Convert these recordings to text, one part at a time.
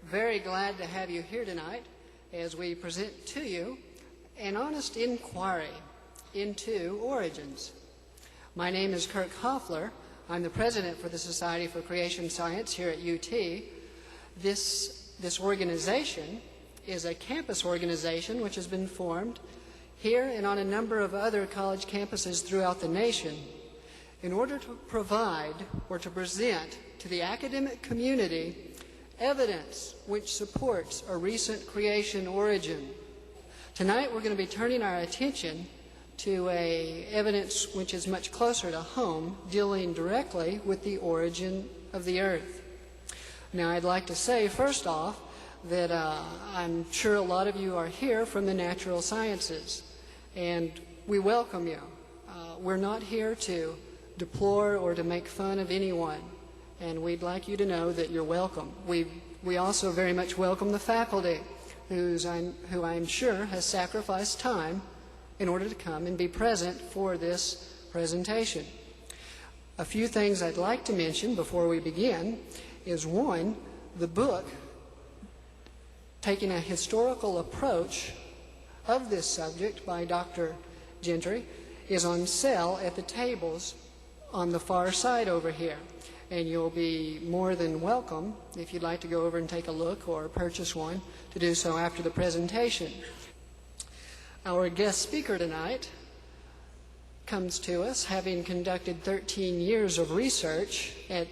very glad to have you here tonight as we present to you an honest inquiry into origins. My name is Kirk Hoffler. I'm the president for the Society for Creation Science here at UT. This organization is a campus organization which has been formed here and on a number of other college campuses throughout the nation in order to provide or to present to the academic community evidence which supports a recent creation origin. Tonight we're going to be turning our attention to evidence which is much closer to home, dealing directly with the origin of the Earth. Now I'd like to say first off that I'm sure a lot of you are here from the natural sciences, and we welcome you. We're not here to deplore or to make fun of anyone, and we'd like you to know that you're welcome. We also very much welcome the faculty, who I'm sure has sacrificed time in order to come and be present for this presentation. A few things I'd like to mention before we begin is, one, the book, taking a historical approach of this subject by Dr. Gentry, is on sale at the tables on the far side over here. And you'll be more than welcome, if you'd like to go over and take a look or purchase one, to do so after the presentation. Our guest speaker tonight comes to us having conducted 13 years of research at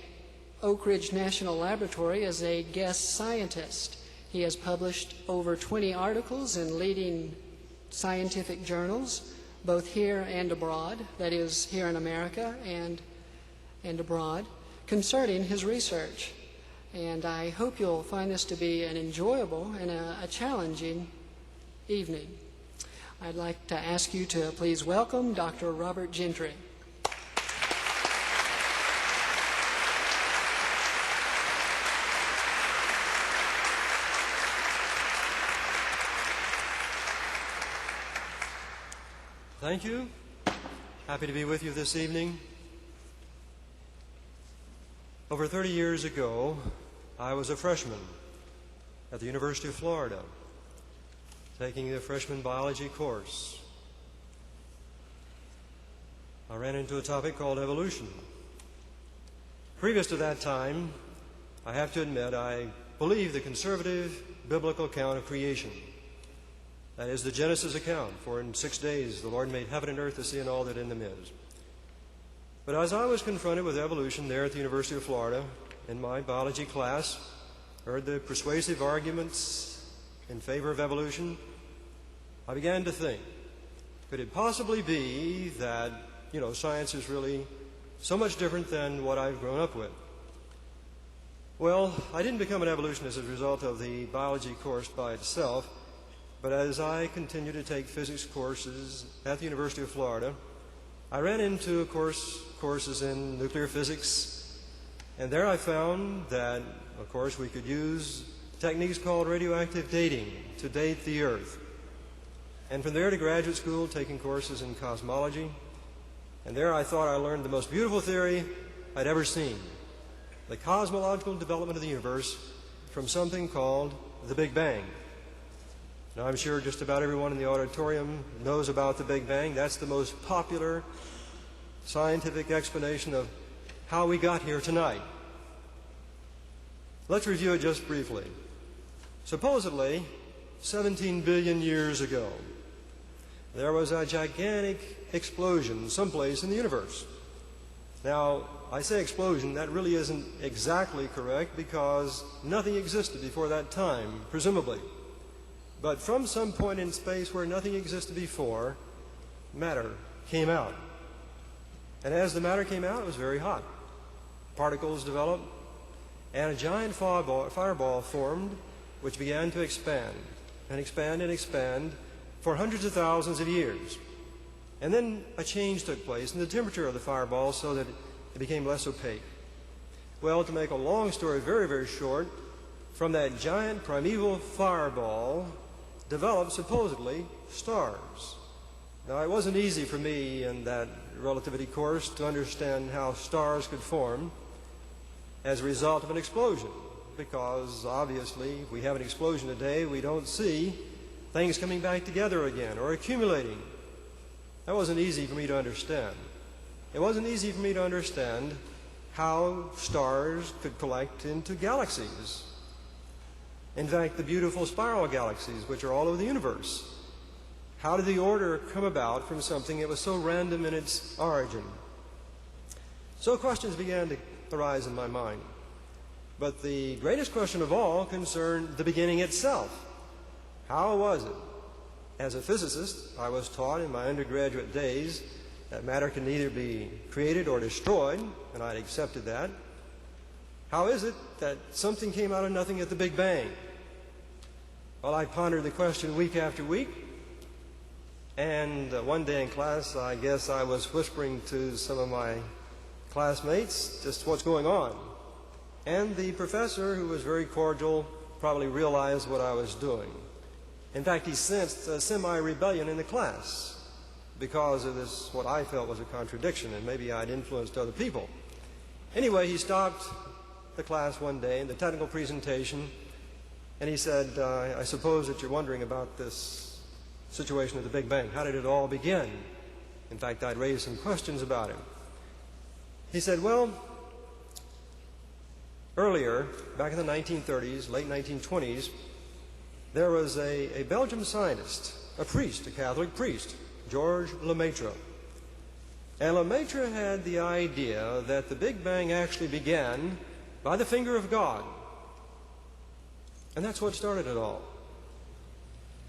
Oak Ridge National Laboratory as a guest scientist. He has published over 20 articles in leading scientific journals, both here and abroad, that is, here in America and abroad, concerning his research. And I hope you'll find this to be an enjoyable and a challenging evening. I'd like to ask you to please welcome Dr. Robert Gentry. Thank you. Happy to be with you this evening. Over 30 years ago, I was a freshman at the University of Florida, taking the freshman biology course. I ran into a topic called evolution. Previous to that time, I have to admit, I believed the conservative biblical account of creation. That is the Genesis account, for in 6 days the Lord made heaven and earth, the sea, and all that in them is. But as I was confronted with evolution there at the University of Florida in my biology class, heard the persuasive arguments in favor of evolution, I began to think, could it possibly be that, science is really so much different than what I've grown up with? Well, I didn't become an evolutionist as a result of the biology course by itself, but as I continued to take physics courses at the University of Florida, I ran into courses in nuclear physics, and there I found that, of course, we could use techniques called radioactive dating to date the Earth. And from there to graduate school, taking courses in cosmology, and there I thought I learned the most beautiful theory I'd ever seen, the cosmological development of the universe from something called the Big Bang. Now, I'm sure just about everyone in the auditorium knows about the Big Bang. That's the most popular scientific explanation of how we got here tonight. Let's review it just briefly. Supposedly, 17 billion years ago, there was a gigantic explosion someplace in the universe. Now, I say explosion, that really isn't exactly correct because nothing existed before that time, presumably. But from some point in space where nothing existed before, matter came out. And as the matter came out, it was very hot. Particles developed, and a giant fireball formed, which began to expand and expand and expand for hundreds of thousands of years. And then a change took place in the temperature of the fireball so that it became less opaque. Well, to make a long story very, very short, from that giant primeval fireball developed supposedly stars. Now, it wasn't easy for me in that relativity course to understand how stars could form as a result of an explosion. because obviously if we have an explosion today, we don't see things coming back together again or accumulating. That wasn't easy for me to understand. It wasn't easy for me to understand how stars could collect into galaxies. In fact, the beautiful spiral galaxies, which are all over the universe. How did the order come about from something that was so random in its origin? So questions began to arise in my mind. But the greatest question of all concerned the beginning itself. How was it? As a physicist, I was taught in my undergraduate days that matter can neither be created or destroyed, and I'd accepted that. How is it that something came out of nothing at the Big Bang? Well, I pondered the question week after week, and one day in class, I guess I was whispering to some of my classmates just what's going on. And the professor, who was very cordial, probably realized what I was doing. In fact, he sensed a semi-rebellion in the class because of this, what I felt was a contradiction, and maybe I'd influenced other people. Anyway, he stopped the class one day in the technical presentation, and he said, I suppose that you're wondering about this situation of the Big Bang. How did it all begin? In fact, I'd raised some questions about it. He said, well, earlier, back in the 1930s, late 1920s, there was a Belgian scientist, a priest, a Catholic priest, Georges Lemaitre. And Lemaitre had the idea that the Big Bang actually began by the finger of God. And that's what started it all.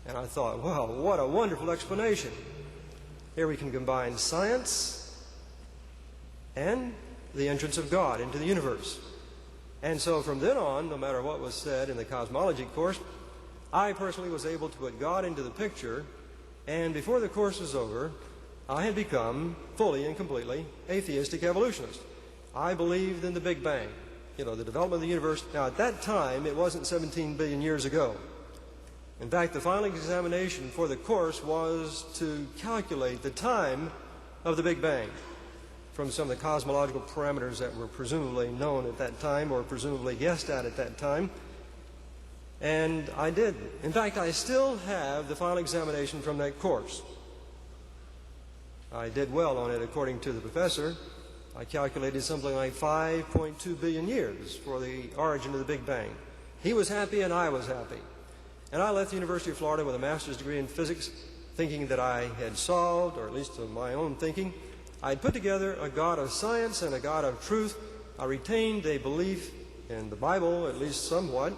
And I thought, well, what a wonderful explanation. Here we can combine science and the entrance of God into the universe. And so from then on, no matter what was said in the cosmology course, I personally was able to put God into the picture, and before the course was over, I had become fully and completely atheistic evolutionist. I believed in the Big Bang, the development of the universe. Now, at that time, it wasn't 17 billion years ago. In fact, the final examination for the course was to calculate the time of the Big Bang from some of the cosmological parameters that were presumably known at that time or presumably guessed at that time. And I did. In fact, I still have the final examination from that course. I did well on it according to the professor. I calculated something like 5.2 billion years for the origin of the Big Bang. He was happy and I was happy. And I left the University of Florida with a master's degree in physics, thinking that I had solved, or at least of my own thinking, I'd put together a God of science and a God of truth. I retained a belief in the Bible, at least somewhat,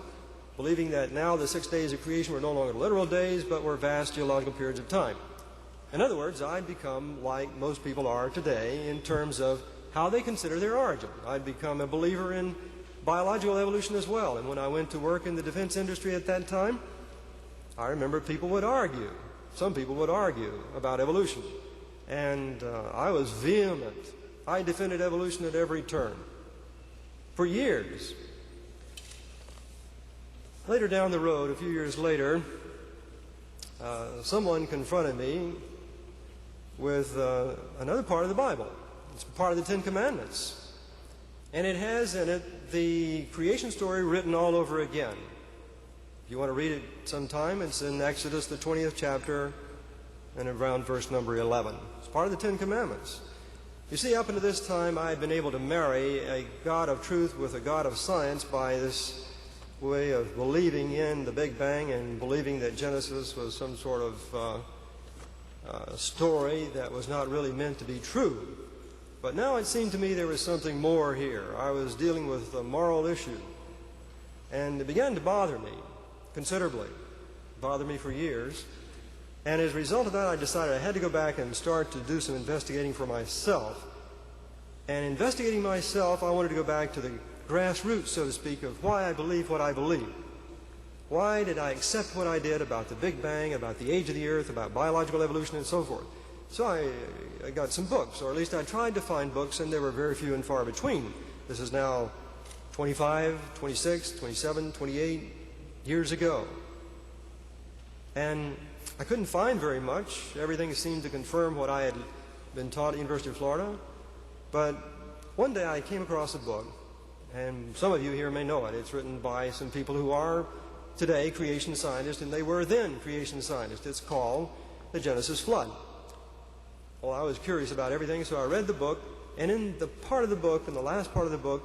believing that now the 6 days of creation were no longer literal days, but were vast geological periods of time. In other words, I'd become like most people are today in terms of how they consider their origin. I'd become a believer in biological evolution as well. And when I went to work in the defense industry at that time, I remember people would argue. Some people would argue about evolution. And I was vehement. I defended evolution at every turn for years. Later down the road, a few years later, someone confronted me with another part of the Bible. It's part of the Ten Commandments. And it has in it the creation story written all over again. If you want to read it sometime, it's in Exodus, the 20th chapter, and around verse number 11. It's part of the Ten Commandments. You see, up until this time, I had been able to marry a God of truth with a God of science by this way of believing in the Big Bang and believing that Genesis was some sort of story that was not really meant to be true. But now it seemed to me there was something more here. I was dealing with a moral issue. And it began to bother me considerably. It bothered me for years. And as a result of that, I decided I had to go back and start to do some investigating for myself. And investigating myself, I wanted to go back to the grassroots, so to speak, of why I believe what I believe. Why did I accept what I did about the Big Bang, about the age of the Earth, about biological evolution, and so forth? So I got some books, or at least I tried to find books, and there were very few and far between. This is now 25, 26, 27, 28 years ago. And I couldn't find very much. Everything seemed to confirm what I had been taught at the University of Florida. But one day I came across a book And some of you here may know it. It's written by some people who are today creation scientists, and they were then creation scientists. It's called The Genesis Flood. Well, I was curious about everything, so I read the book, and in the part of the book, in the last part of the book,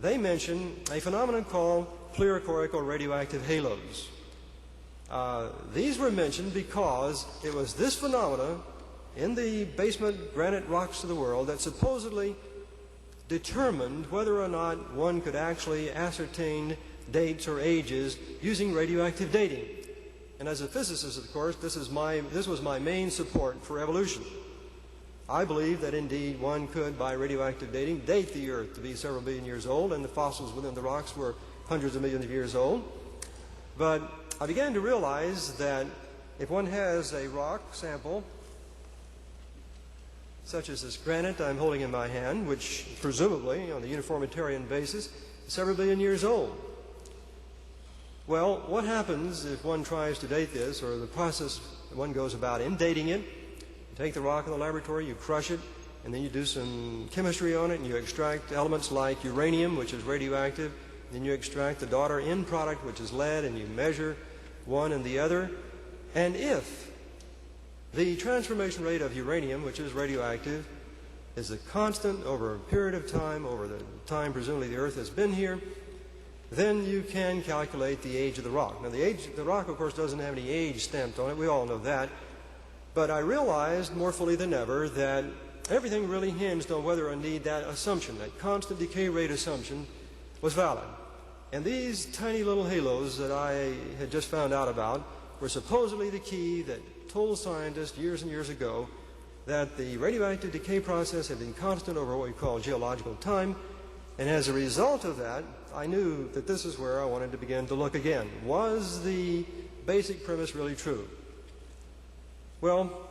they mention a phenomenon called plerochorical radioactive halos. These were mentioned because it was this phenomena in the basement granite rocks of the world that supposedly determined whether or not one could actually ascertain dates or ages using radioactive dating. And as a physicist, of course, this was my main support for evolution. I believe that indeed one could, by radioactive dating, date the Earth to be several billion years old, and the fossils within the rocks were hundreds of millions of years old. But I began to realize that if one has a rock sample, such as this granite I'm holding in my hand, which presumably, on the uniformitarian basis, is several billion years old. Well, what happens if one tries to date this, or the process that one goes about in dating it? You take the rock in the laboratory, you crush it, and then you do some chemistry on it, and you extract elements like uranium, which is radioactive. Then you extract the daughter end product, which is lead, and you measure one and the other. And if the transformation rate of uranium, which is radioactive, is a constant over a period of time, over the time presumably the Earth has been here, then you can calculate the age of the rock. Now, the rock, of course, doesn't have any age stamped on it. We all know that. But I realized more fully than ever that everything really hinged on whether or indeed that assumption, that constant decay rate assumption, was valid. And these tiny little halos that I had just found out about were supposedly the key that told scientists years and years ago that the radioactive decay process had been constant over what we call geological time. And as a result of that, I knew that this is where I wanted to begin to look again. Was the basic premise really true? Well,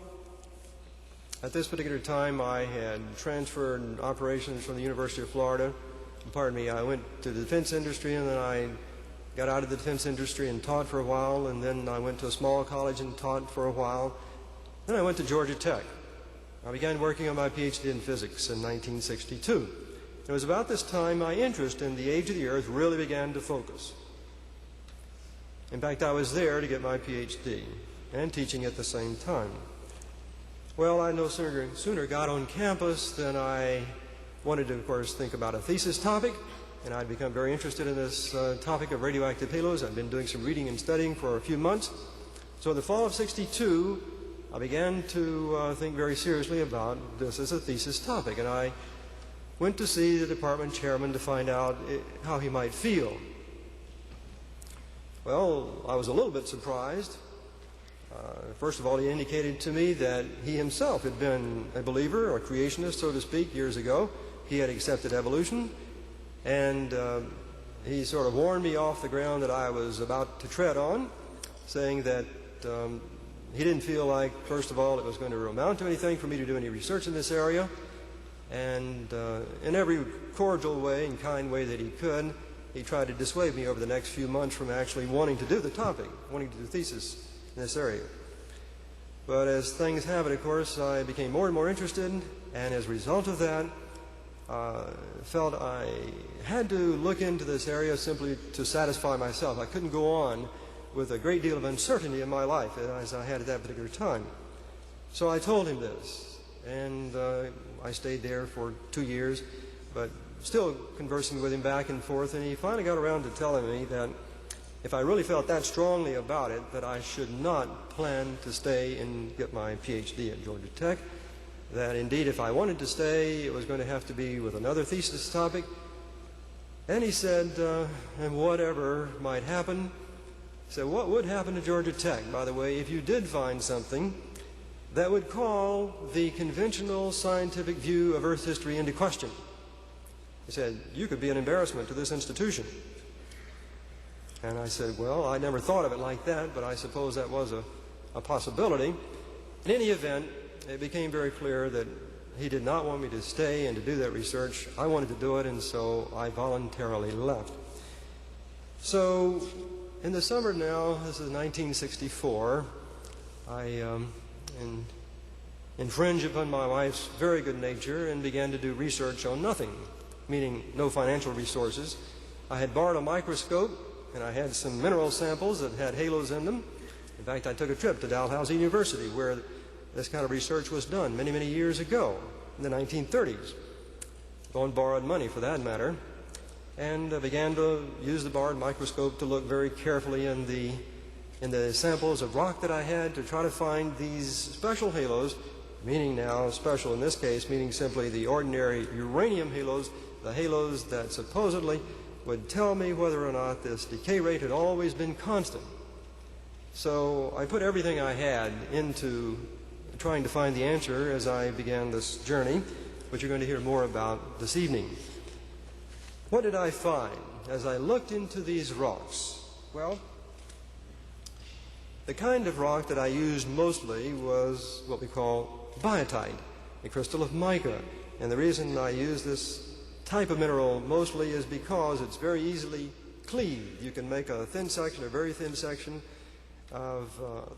at this particular time, I had transferred operations from the University of Florida. Pardon me, I went to the defense industry, and then I got out of the defense industry and taught for a while, and then I went to a small college and taught for a while. Then I went to Georgia Tech. I began working on my PhD in physics in 1962. It was about this time my interest in the age of the Earth really began to focus. In fact, I was there to get my PhD and teaching at the same time. Well, I no sooner got on campus than I wanted to, of course, think about a thesis topic, and I'd become very interested in this topic of radioactive halos. I'd been doing some reading and studying for a few months. So in the fall of '62, I began to think very seriously about this as a thesis topic, and I went to see the department chairman to find out how he might feel. Well, I was a little bit surprised. First of all, he indicated to me that he himself had been a believer, or a creationist, so to speak, years ago. He had accepted evolution, and he sort of warned me off the ground that I was about to tread on, saying that he didn't feel like, first of all, it was going to amount to anything for me to do any research in this area, and in every cordial way and kind way that he could, he tried to dissuade me over the next few months from actually wanting to do the topic, wanting to do thesis in this area. But as things have it, of course, I became more and more interested, and as a result of that, felt I had to look into this area simply to satisfy myself. I couldn't go on with a great deal of uncertainty in my life as I had at that particular time. So I told him this, and I stayed there for 2 years, but still conversing with him back and forth, and he finally got around to telling me that if I really felt that strongly about it, that I should not plan to stay and get my PhD at Georgia Tech, that indeed if I wanted to stay, it was going to have to be with another thesis topic. And he said, and whatever might happen, he said, what would happen to Georgia Tech, by the way, if you did find something that would call the conventional scientific view of Earth history into question? He said, you could be an embarrassment to this institution. And I said, well, I never thought of it like that, but I suppose that was a possibility. In any event, it became very clear that he did not want me to stay and to do that research. I wanted to do it, and so I voluntarily left. So in the summer now, this is 1964, I infringed upon my wife's very good nature and began to do research on nothing meaning no financial resources. I had borrowed a microscope, and I had some mineral samples that had halos in them. In fact, I took a trip to Dalhousie University, where this kind of research was done many, many years ago, in the 1930s. Go and borrowed money, for that matter, and began to use the borrowed microscope to look very carefully in the samples of rock that I had to try to find these special halos, meaning now special in this case, meaning simply the ordinary uranium halos, the halos that supposedly would tell me whether or not this decay rate had always been constant. So I put everything I had into trying to find the answer as I began this journey, which you're going to hear more about this evening. What did I find as I looked into these rocks? Well, the kind of rock that I used mostly was what we call biotite, a crystal of mica. And the reason I use this type of mineral mostly is because it's very easily cleaved. You can make a thin section, a very thin section of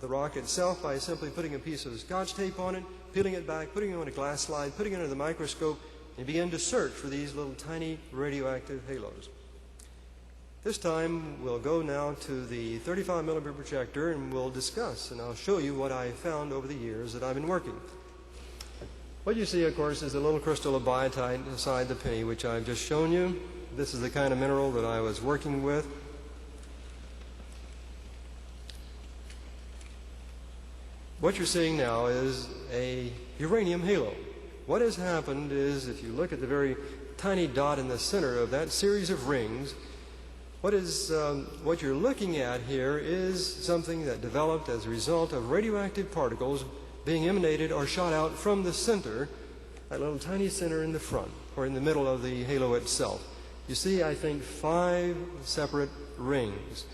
the rock itself by simply putting a piece of Scotch tape on it, peeling it back, putting it on a glass slide, putting it under the microscope, and begin to search for these little tiny radioactive halos. This time we'll go now to the 35 millimeter projector and we'll discuss, and I'll show you what I found over the years that I've been working. What you see, of course, is a little crystal of biotite inside the penny, which I've just shown you. This is the kind of mineral that I was working with. What you're seeing now is a uranium halo. What has happened is, if you look at the very tiny dot in the center of that series of rings, what you're looking at here is something that developed as a result of radioactive particles being emanated or shot out from the center, that little tiny center in the front, or in the middle of the halo itself. You see, I think, 5 separate rings.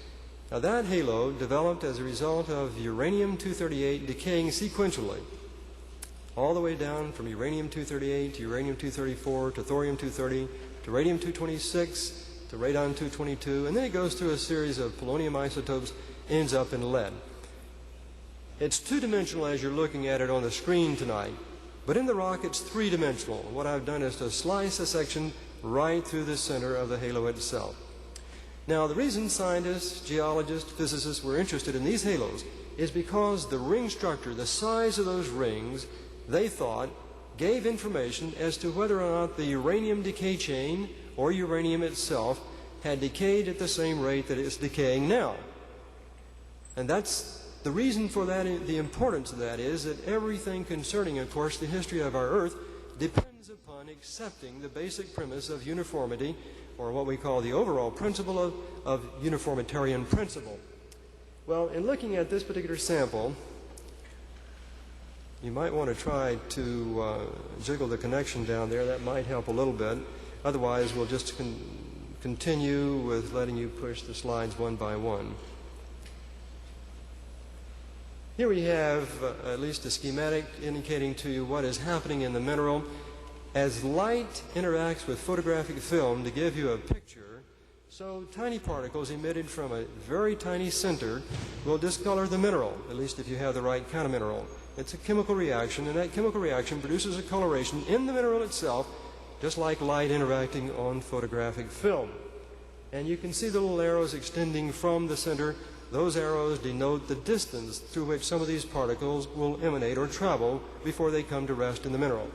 Now that halo developed as a result of uranium-238 decaying sequentially, all the way down from uranium-238 to uranium-234 to thorium-230 to radium-226 to radon-222, and then it goes through a series of polonium isotopes, ends up in lead. It's two-dimensional as you're looking at it on the screen tonight, but in the rock it's three-dimensional. What I've done is to slice a section right through the center of the halo itself. Now, the reason scientists, geologists, physicists were interested in these halos is because the ring structure, the size of those rings, they thought gave information as to whether or not the uranium decay chain or uranium itself had decayed at the same rate that it's decaying now. And that's the reason for that. The importance of that is that everything concerning, of course, the history of our Earth depends upon accepting the basic premise of uniformity, or what we call the overall principle of uniformitarian principle. Well, in looking at this particular sample, you might want to try to jiggle the connection down there. That might help a little bit. Otherwise, we'll just continue with letting you push the slides one by one. Here we have at least a schematic indicating to you what is happening in the mineral. As light interacts with photographic film to give you a picture, so tiny particles emitted from a very tiny center will discolor the mineral, at least if you have the right kind of mineral. It's a chemical reaction, and that chemical reaction produces a coloration in the mineral itself, just like light interacting on photographic film. And you can see the little arrows extending from the center. Those arrows denote the distance through which some of these particles will emanate or travel before they come to rest in the mineral.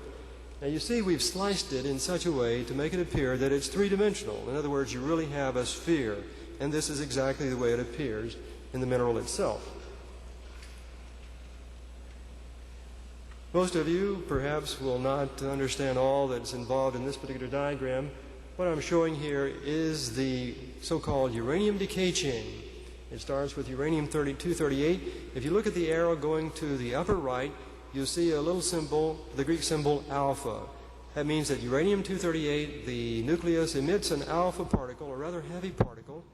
Now you see we've sliced it in such a way to make it appear that it's three-dimensional. In other words, you really have a sphere, and this is exactly the way it appears in the mineral itself. Most of you perhaps will not understand all that's involved in this particular diagram. What I'm showing here is the so-called uranium decay chain. It starts with uranium-238. If you look at the arrow going to the upper right, you'll see a little symbol, the Greek symbol alpha. That means that uranium-238, the nucleus emits an alpha particle, a rather heavy particle,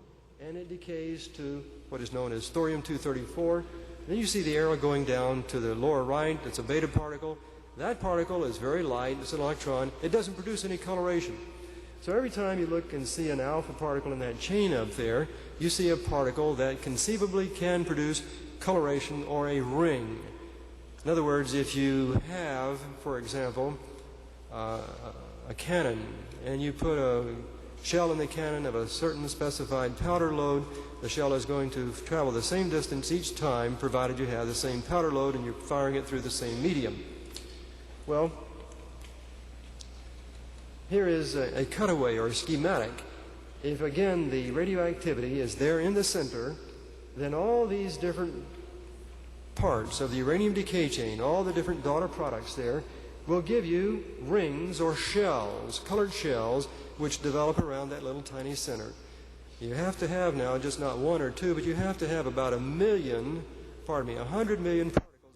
and it decays to what is known as thorium-234. Then you see the arrow going down to the lower right. It's a beta particle. That particle is very light. It's an electron. It doesn't produce any coloration. So every time you look and see an alpha particle in that chain up there, you see a particle that conceivably can produce coloration or a ring. In other words, if you have, for example, a a cannon and you put a shell in the cannon of a certain specified powder load, the shell is going to travel the same distance each time, provided you have the same powder load and you're firing it through the same medium. Well, here is a cutaway or a schematic. If, again, the radioactivity is there in the center, then all these different parts of the uranium decay chain, all the different daughter products there, will give you rings or shells, colored shells, which develop around that little tiny center. You have to have now just not one or two, but you have to have about 100 million particles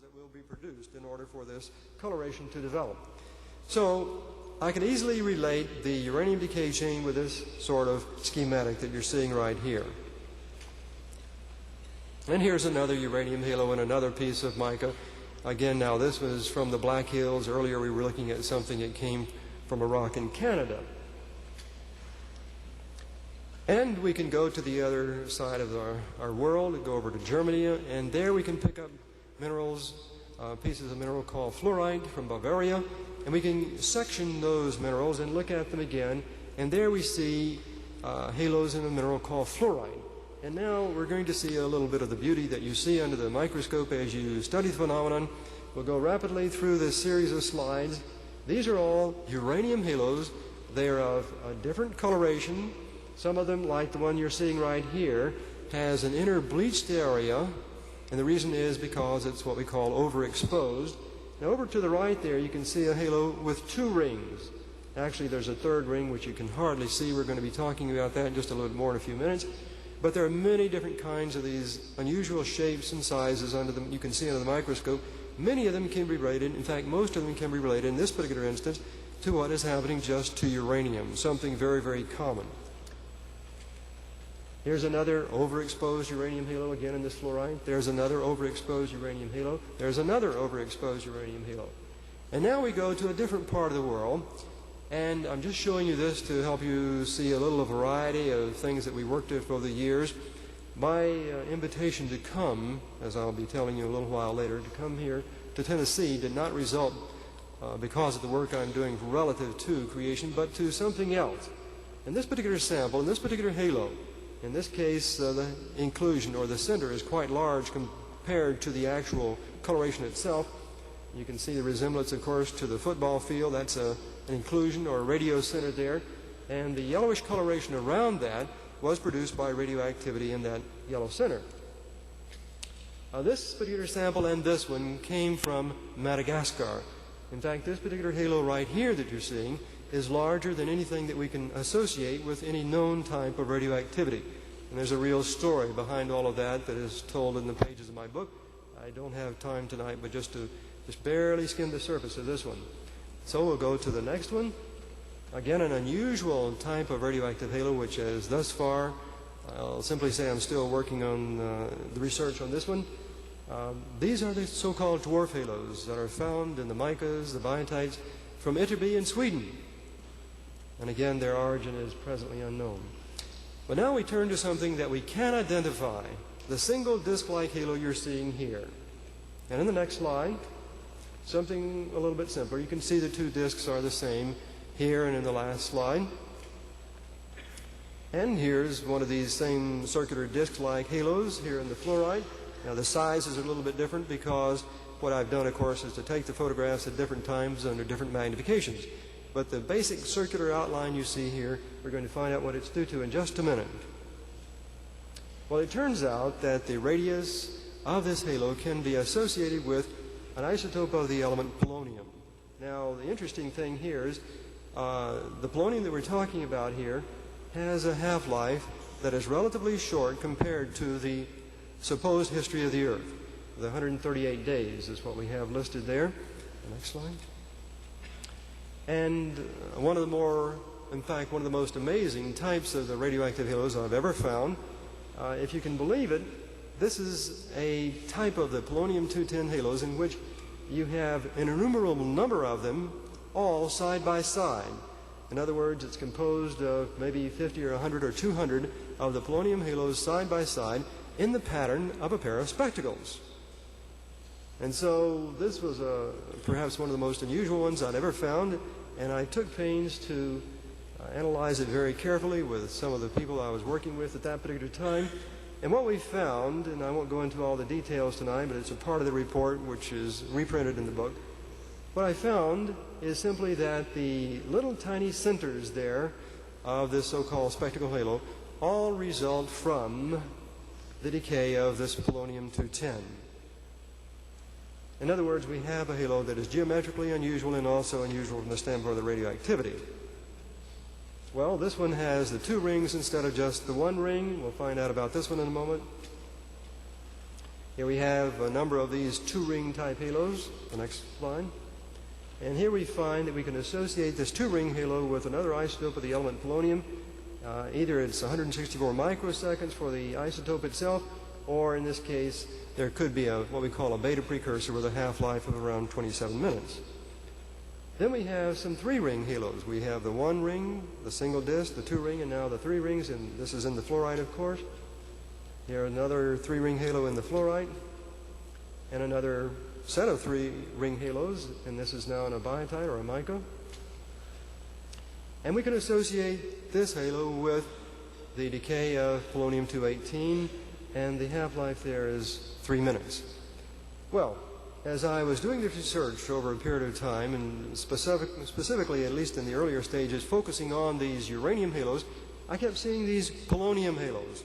that will be produced in order for this coloration to develop. So I can easily relate the uranium decay chain with this sort of schematic that you're seeing right here. And here's another uranium halo and another piece of mica. Again, now this was from the Black Hills. Earlier we were looking at something that came from a rock in Canada. And we can go to the other side of our world, go over to Germany, and there we can pick up minerals, pieces of mineral called fluorite from Bavaria, and we can section those minerals and look at them again, and there we see halos in a mineral called fluorite. And now we're going to see a little bit of the beauty that you see under the microscope as you study the phenomenon. We'll go rapidly through this series of slides. These are all uranium halos. They are of a different coloration. Some of them, like the one you're seeing right here, has an inner bleached area, and the reason is because it's what we call overexposed. Now over to the right there you can see a halo with two rings. Actually there's a third ring which you can hardly see. We're going to be talking about that in just a little bit more in a few minutes. But there are many different kinds of these unusual shapes and sizes under them you can see under the microscope. Many of them can be related, in fact most of them can be related in this particular instance, to what is happening just to uranium, something very, very common. Here's another overexposed uranium halo again in this fluorite. There's another overexposed uranium halo. There's another overexposed uranium halo. And now we go to a different part of the world, and I'm just showing you this to help you see a little variety of things that we worked with over the years. My invitation to come, as I'll be telling you a little while later, to come here to Tennessee did not result because of the work I'm doing relative to creation, but to something else. In this particular sample, in this particular halo, in this case, the inclusion or the center is quite large compared to the actual coloration itself. You can see the resemblance, of course, to the football field. That's an inclusion or a radio center there. And the yellowish coloration around that was produced by radioactivity in that yellow center. This particular sample and this one came from Madagascar. In fact, this particular halo right here that you're seeing is larger than anything that we can associate with any known type of radioactivity. And there's a real story behind all of that that is told in the pages of my book. I don't have time tonight, but just barely skim the surface of this one. So we'll go to the next one. Again, an unusual type of radioactive halo, which is thus far, I'll simply say I'm still working on the research on this one. These are the so-called dwarf halos that are found in the micas, the biotites, from Ytterby in Sweden. And again, their origin is presently unknown. But now we turn to something that we can identify, the single disc-like halo you're seeing here. And in the next slide, something a little bit simpler. You can see the two discs are the same here and in the last slide. And here's one of these same circular disc-like halos here in the fluorite. Now the size is a little bit different because what I've done, of course, is to take the photographs at different times under different magnifications. But the basic circular outline you see here, we're going to find out what it's due to in just a minute. Well, it turns out that the radius of this halo can be associated with an isotope of the element polonium. Now, the interesting thing here is the polonium that we're talking about here has a half-life that is relatively short compared to the supposed history of the Earth. The 138 days is what we have listed there. The next slide. And one of the most amazing types of the radioactive halos I've ever found, if you can believe it, this is a type of the polonium-210 halos in which you have an innumerable number of them all side by side. In other words, it's composed of maybe 50 or 100 or 200 of the polonium halos side by side in the pattern of a pair of spectacles. And so this was perhaps one of the most unusual ones I'd ever found. and I took pains to analyze it very carefully with some of the people I was working with at that particular time. And what we found, and I won't go into all the details tonight, but it's a part of the report which is reprinted in the book. What I found is simply that the little tiny centers there of this so-called spectacle halo all result from the decay of this polonium-210. In other words, we have a halo that is geometrically unusual and also unusual from the standpoint of the radioactivity. Well, this one has the 2 rings instead of just the 1 ring. We'll find out about this one in a moment. Here we have a number of these 2-ring type halos, the next line. And here we find that we can associate this 2-ring halo with another isotope of the element polonium. Either it's 164 microseconds for the isotope itself, or in this case, there could be what we call a beta precursor with a half-life of around 27 minutes. Then we have some 3-ring halos. We have the 1 ring, the single disc, the 2 ring, and now the 3 rings, and this is in the fluorite, of course. Here another 3-ring halo in the fluorite, and another set of 3-ring halos, and this is now in a biotite or a mica. And we can associate this halo with the decay of polonium-218, and the half-life there is 3 minutes. Well, as I was doing this research over a period of time, and specifically, at least in the earlier stages, focusing on these uranium halos, I kept seeing these polonium halos,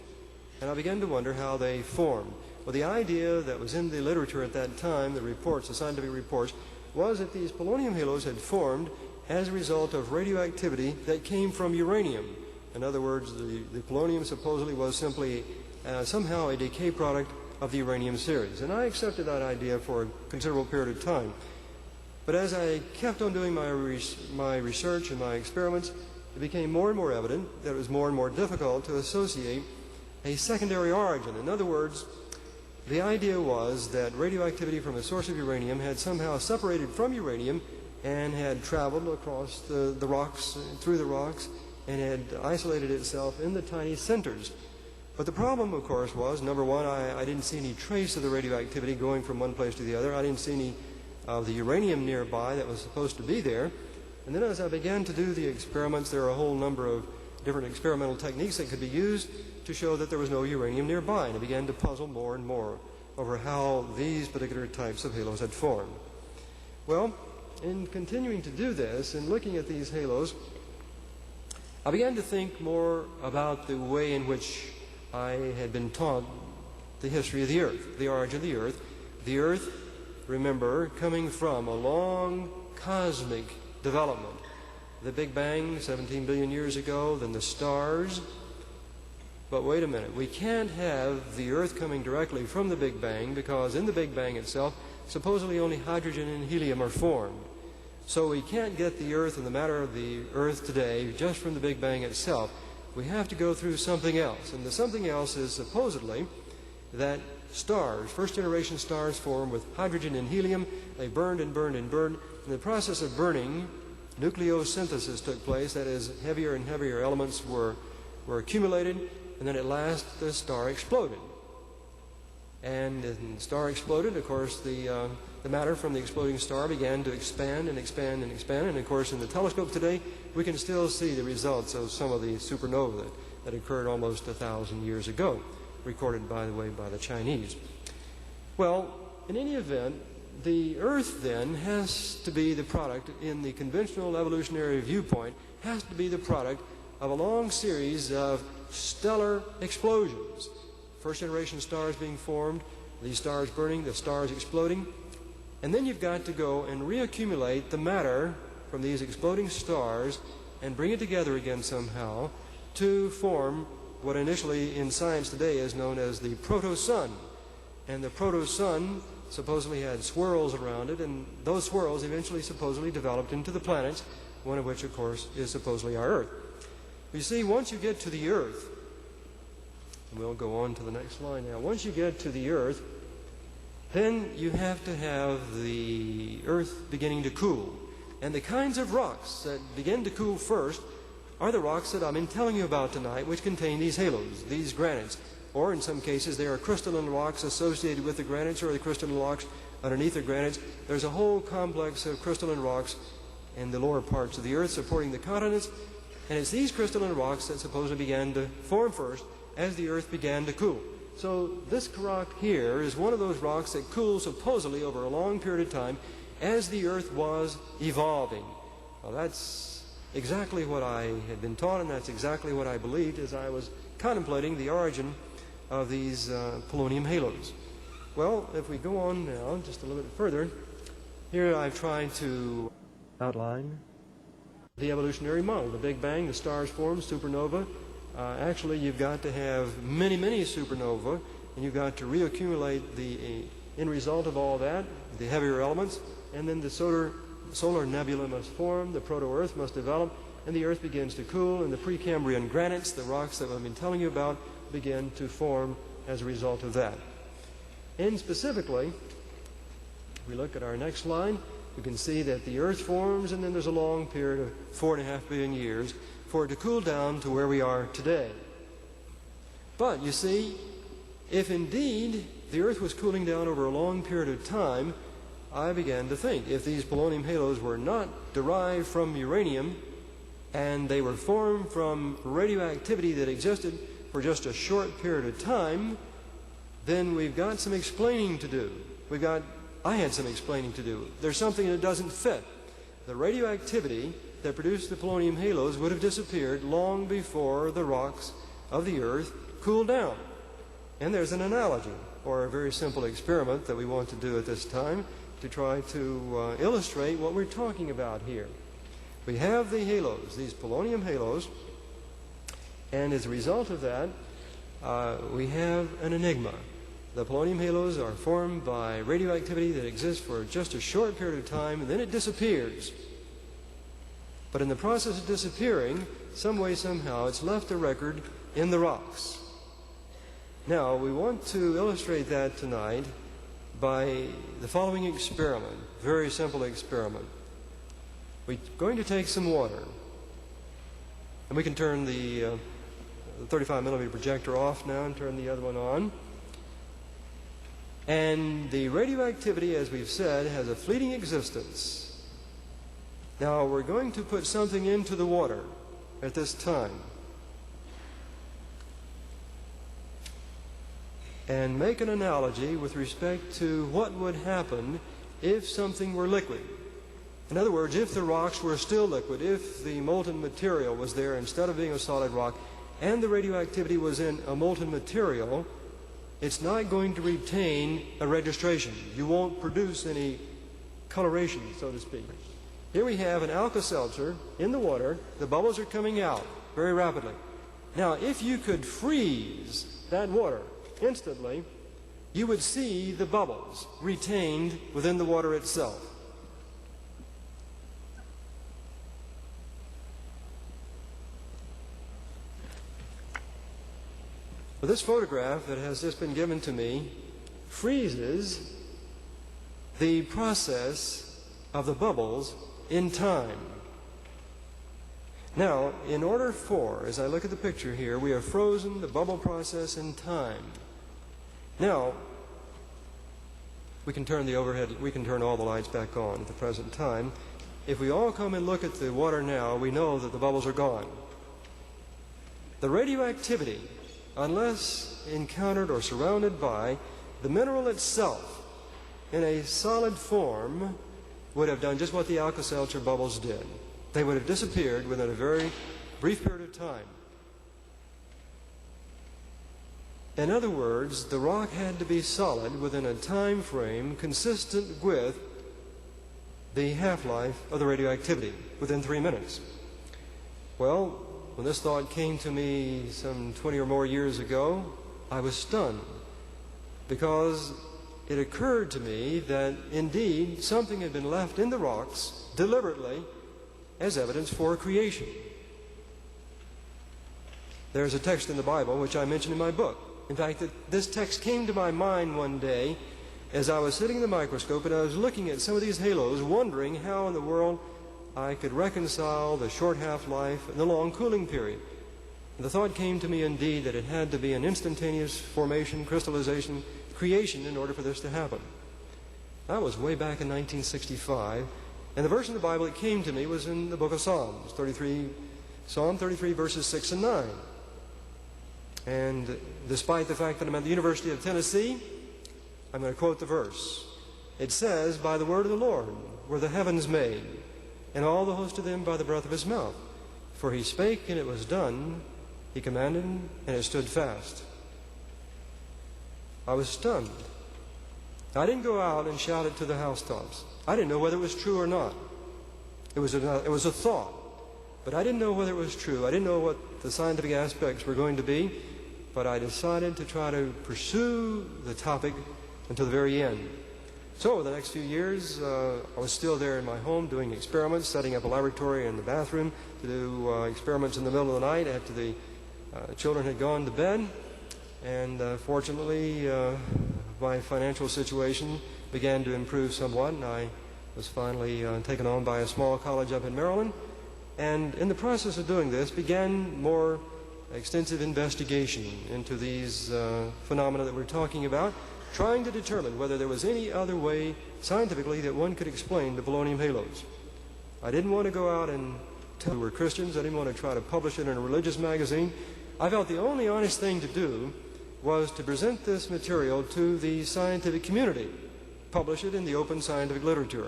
and I began to wonder how they formed. Well, the idea that was in the literature at that time, the reports, the scientific reports, was that these polonium halos had formed as a result of radioactivity that came from uranium. In other words, the polonium supposedly was simply somehow a decay product of the uranium series. And I accepted that idea for a considerable period of time. But as I kept on doing my research and my experiments, it became more and more evident that it was more and more difficult to associate a secondary origin. In other words, the idea was that radioactivity from a source of uranium had somehow separated from uranium and had traveled across the rocks, through the rocks, and had isolated itself in the tiny centers. But the problem, of course, was, number one, I didn't see any trace of the radioactivity going from one place to the other. I didn't see any of the uranium nearby that was supposed to be there. And then as I began to do the experiments, there are a whole number of different experimental techniques that could be used to show that there was no uranium nearby. And I began to puzzle more and more over how these particular types of halos had formed. Well, in continuing to do this and looking at these halos, I began to think more about the way in which I had been taught the history of the Earth, the origin of the Earth. The Earth, remember, coming from a long cosmic development. The Big Bang, 17 billion years ago, then the stars. But wait a minute, we can't have the Earth coming directly from the Big Bang because in the Big Bang itself, supposedly only hydrogen and helium are formed. So we can't get the Earth and the matter of the Earth today just from the Big Bang itself. We have to go through something else. And the something else is supposedly that stars, first-generation stars, formed with hydrogen and helium. They burned and burned and burned. In the process of burning, nucleosynthesis took place. That is, heavier and heavier elements were accumulated. And then at last, the star exploded. And when the star exploded, of course, the matter from the exploding star began to expand and expand and expand. And of course, in the telescope today, we can still see the results of some of the supernovae that occurred almost 1,000 years ago, recorded, by the way, by the Chinese. Well, in any event, the Earth then has to be the product, in the conventional evolutionary viewpoint, has to be the product of a long series of stellar explosions. First-generation stars being formed, these stars burning, the stars exploding. And then you've got to go and reaccumulate the matter from these exploding stars and bring it together again somehow to form what initially in science today is known as the proto-sun. And the proto-sun supposedly had swirls around it, and those swirls eventually supposedly developed into the planets, one of which, of course, is supposedly our Earth. You see, once you get to the Earth, and we'll go on to the next slide now. Once you get to the Earth, then you have to have the Earth beginning to cool. And the kinds of rocks that begin to cool first are the rocks that I've been telling you about tonight, which contain these halos, these granites. Or in some cases, they are crystalline rocks associated with the granites, or the crystalline rocks underneath the granites. There's a whole complex of crystalline rocks, and the lower parts of the Earth supporting the continents. And it's these crystalline rocks that supposedly began to form first as the Earth began to cool. So this rock here is one of those rocks that cooled supposedly over a long period of time as the Earth was evolving. Well, that's exactly what I had been taught, and that's exactly what I believed as I was contemplating the origin of these polonium halos. Well, if we go on now just a little bit further, here I've tried to outline the evolutionary model. The Big Bang, the stars form, supernova. Actually, you've got to have many, many supernovae, and you've got to reaccumulate the end result of all that, the heavier elements, and then the solar nebula must form, the proto-Earth must develop, and the Earth begins to cool, and the Precambrian granites, the rocks that I've been telling you about, begin to form as a result of that. And specifically, if we look at our next line, we can see that the Earth forms, and then there's a long period of 4.5 billion years for it to cool down to where we are today. But, you see, if indeed the Earth was cooling down over a long period of time, I began to think, if these polonium halos were not derived from uranium, and they were formed from radioactivity that existed for just a short period of time, then we've got some explaining to do. I had some explaining to do. There's something that doesn't fit. The radioactivity that produced the polonium halos would have disappeared long before the rocks of the Earth cooled down. And there's an analogy, or a very simple experiment that we want to do at this time to try to illustrate what we're talking about here. We have the halos, these polonium halos, and as a result of that, we have an enigma. The polonium halos are formed by radioactivity that exists for just a short period of time, and then it disappears. But in the process of disappearing, some way, somehow, it's left a record in the rocks. Now, we want to illustrate that tonight by the following experiment, very simple experiment. We're going to take some water, and we can turn the 35 millimeter projector off now and turn the other one on. And the radioactivity, as we've said, has a fleeting existence. Now, we're going to put something into the water at this time and make an analogy with respect to what would happen if something were liquid. In other words, if the rocks were still liquid, if the molten material was there instead of being a solid rock, and the radioactivity was in a molten material, it's not going to retain a registration. You won't produce any coloration, so to speak. Here we have an Alka-Seltzer in the water. The bubbles are coming out very rapidly. Now, if you could freeze that water instantly, you would see the bubbles retained within the water itself. Well, this photograph that has just been given to me freezes the process of the bubbles in time. Now, in order for, as I look at the picture here, we have frozen the bubble process in time. Now, we can turn all the lights back on at the present time. If we all come and look at the water now, we know that the bubbles are gone. The radioactivity, unless encountered or surrounded by the mineral itself in a solid form, would have done just what the Alka-Seltzer bubbles did. They would have disappeared within a very brief period of time. In other words, the rock had to be solid within a time frame consistent with the half-life of the radioactivity, within 3 minutes. Well, when this thought came to me some 20 or more years ago, I was stunned, because it occurred to me that indeed something had been left in the rocks deliberately as evidence for creation. There's a text in the Bible which I mentioned in my book. In fact, this text came to my mind one day as I was sitting in the microscope and I was looking at some of these halos, wondering how in the world I could reconcile the short half-life and the long cooling period. And the thought came to me indeed that it had to be an instantaneous formation, crystallization, creation in order for this to happen. That was way back in 1965, And the verse in the Bible that came to me was in the book of Psalms, Psalm 33, verses 6 and 9. And despite the fact that I'm at the University of Tennessee, I'm going to quote the verse. It says, "By the word of the Lord were the heavens made, and all the host of them by the breath of his mouth. For he spake, and it was done. He commanded, and it stood fast." I was stunned. I didn't go out and shout it to the housetops. I didn't know whether it was true or not. It was a thought, but I didn't know whether it was true. I didn't know what the scientific aspects were going to be, but I decided to try to pursue the topic until the very end. So over the next few years, I was still there in my home doing experiments, setting up a laboratory in the bathroom to do experiments in the middle of the night after the children had gone to bed. And fortunately, my financial situation began to improve somewhat, and I was finally taken on by a small college up in Maryland. And in the process of doing this, began more extensive investigation into these phenomena that we're talking about, trying to determine whether there was any other way scientifically that one could explain the polonium halos. I didn't want to go out and tell we were Christians. I didn't want to try to publish it in a religious magazine. I felt the only honest thing to do was to present this material to the scientific community, publish it in the open scientific literature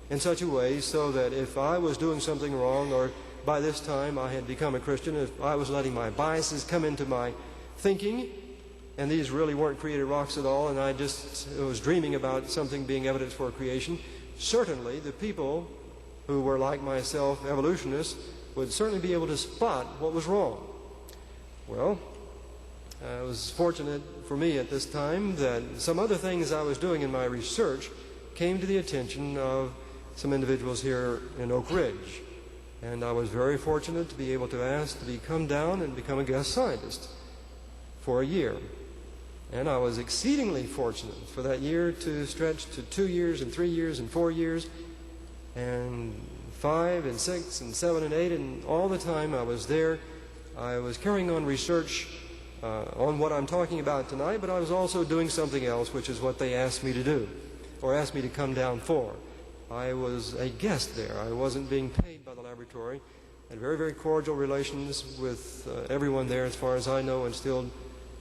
in such a way so that if I was doing something wrong, or by this time I had become a Christian, if I was letting my biases come into my thinking, and these really weren't created rocks at all, and I just was dreaming about something being evidence for creation, certainly the people who were like myself, evolutionists, would certainly be able to spot what was wrong. Well, it was fortunate for me at this time that some other things I was doing in my research came to the attention of some individuals here in Oak Ridge. And I was very fortunate to be able to ask to come down and become a guest scientist for a year. And I was exceedingly fortunate for that year to stretch to 2 years and 3 years and 4 years and 5 and 6 and 7 and 8, and all the time I was there, I was carrying on research on what I'm talking about tonight, but I was also doing something else, which is what they asked me to do, or asked me to come down for. I was a guest there. I wasn't being paid by the laboratory. I had very, very cordial relations with everyone there as far as I know, and still,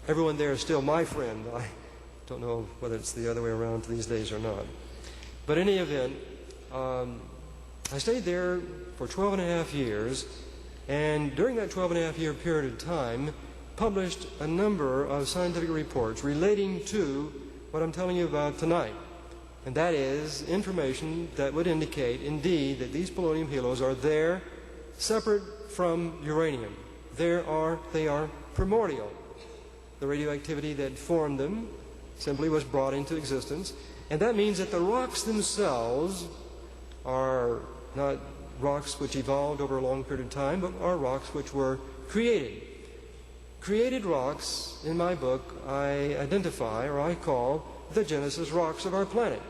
everyone there is still my friend. I don't know whether it's the other way around these days or not. But in any event, I stayed there for 12 and a half years, and during that 12 and a half year period of time, published a number of scientific reports relating to what I'm telling you about tonight. And that is information that would indicate, indeed, that these polonium halos are there, separate from uranium. They are primordial. The radioactivity that formed them simply was brought into existence. And that means that the rocks themselves are not rocks which evolved over a long period of time, but are rocks which were created. Created rocks, in my book, I identify, or I call, the Genesis rocks of our planet.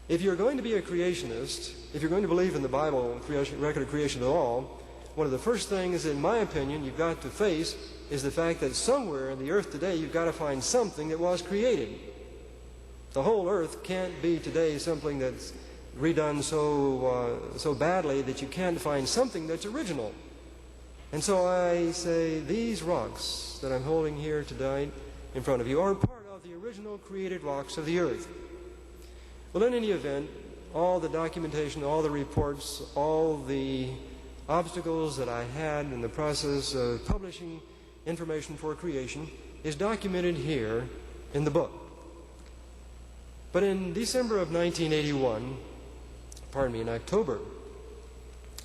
If you're going to be a creationist, if you're going to believe in the Bible, record of creation at all, one of the first things, in my opinion, you've got to face is the fact that somewhere in the earth today you've got to find something that was created. The whole earth can't be today something that's redone so badly that you can't find something that's original. And so I say these rocks that I'm holding here tonight in front of you are part of the original created rocks of the earth. Well, in any event, all the documentation, all the reports, all the obstacles that I had in the process of publishing information for creation is documented here in the book. But in December of 1981, in October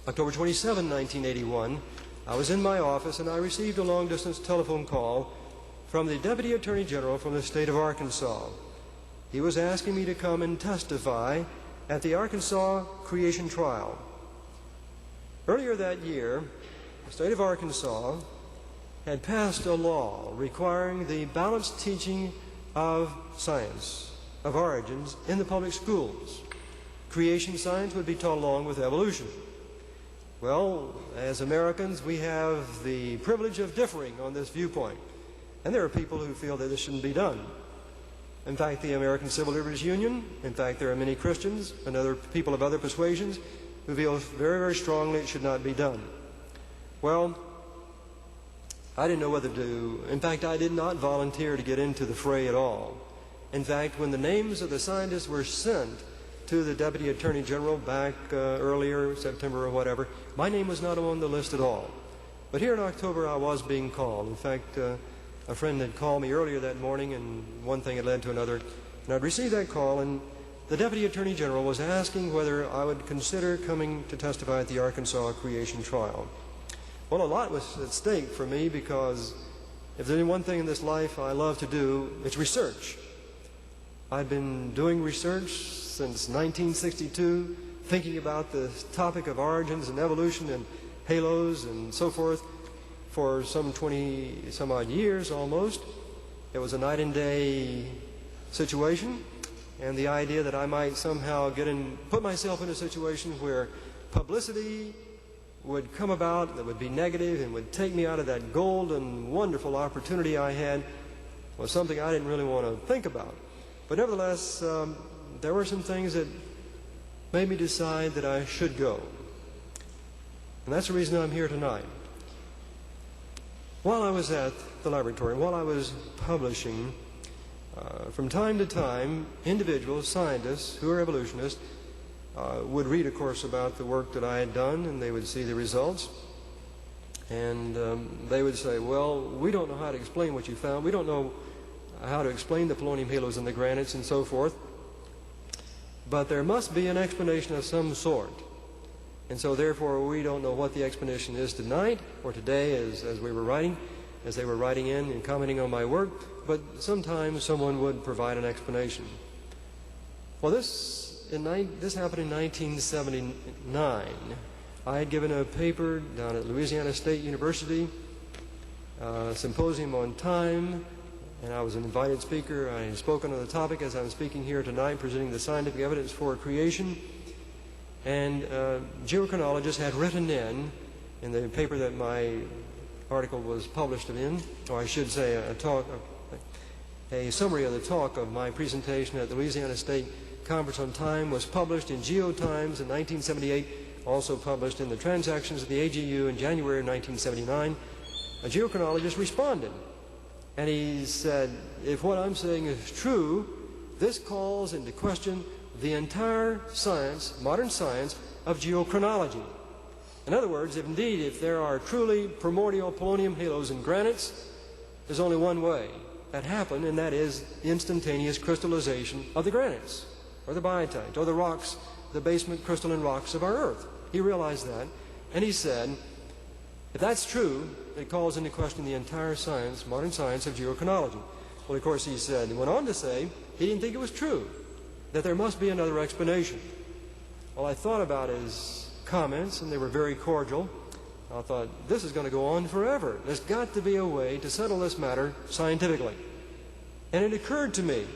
27, 1981, I was in my office and I received a long-distance telephone call from the Deputy Attorney General from the state of Arkansas. He was asking me to come and testify at the Arkansas creation trial. Earlier that year, the state of Arkansas had passed a law requiring the balanced teaching of science, of origins, in the public schools. Creation science would be taught along with evolution. Well, as Americans, we have the privilege of differing on this viewpoint. And there are people who feel that this shouldn't be done. In fact, the American Civil Liberties Union, in fact, there are many Christians and other people of other persuasions who feel very, very strongly it should not be done. Well, I didn't know whether to. In fact, I did not volunteer to get into the fray at all. In fact, when the names of the scientists were sent to the Deputy Attorney General back earlier, September or whatever, my name was not on the list at all. But here in October, I was being called. In fact, a friend had called me earlier that morning, and one thing had led to another. And I'd received that call, and the Deputy Attorney General was asking whether I would consider coming to testify at the Arkansas creation trial. Well, a lot was at stake for me, because if there's any one thing in this life I love to do, it's research. I've been doing research since 1962, thinking about the topic of origins and evolution and halos and so forth for some 20 some odd years almost. It was a night and day situation, and the idea that I might somehow put myself in a situation where publicity would come about that would be negative and would take me out of that golden, wonderful opportunity I had was something I didn't really want to think about. But nevertheless, there were some things that made me decide that I should go. And that's the reason I'm here tonight. While I was at the laboratory, while I was publishing, from time to time, individuals, scientists who are evolutionists, would read, of course, about the work that I had done, and they would see the results. And they would say, well, we don't know how to explain what you found. We don't know how to explain the polonium halos and the granites and so forth. But there must be an explanation of some sort. And so, therefore, we don't know what the explanation is tonight or today as we were writing, as they were writing in and commenting on my work. But sometimes someone would provide an explanation. Well, this happened in 1979. I had given a paper down at Louisiana State University, a symposium on time, and I was an invited speaker. I had spoken on the topic as I'm speaking here tonight, presenting the scientific evidence for creation. And geochronologists had written in the paper that my article was published in, or I should say a summary of the talk of my presentation at the Louisiana State Conference on Time was published in Geotimes in 1978, also published in the Transactions of the AGU in January of 1979. A geochronologist responded, and he said, if what I'm saying is true, this calls into question the entire science, modern science, of geochronology. In other words, if there are truly primordial polonium halos and granites, there's only one way that happened, and that is the instantaneous crystallization of the granites, or the biotite, or the rocks, the basement crystalline rocks of our Earth. He realized that, and he said, if that's true, it calls into question the entire science, modern science of geochronology. Well, of course, he went on to say, he didn't think it was true, that there must be another explanation. Well, I thought about his comments, and they were very cordial. I thought, this is going to go on forever. There's got to be a way to settle this matter scientifically. And it occurred to me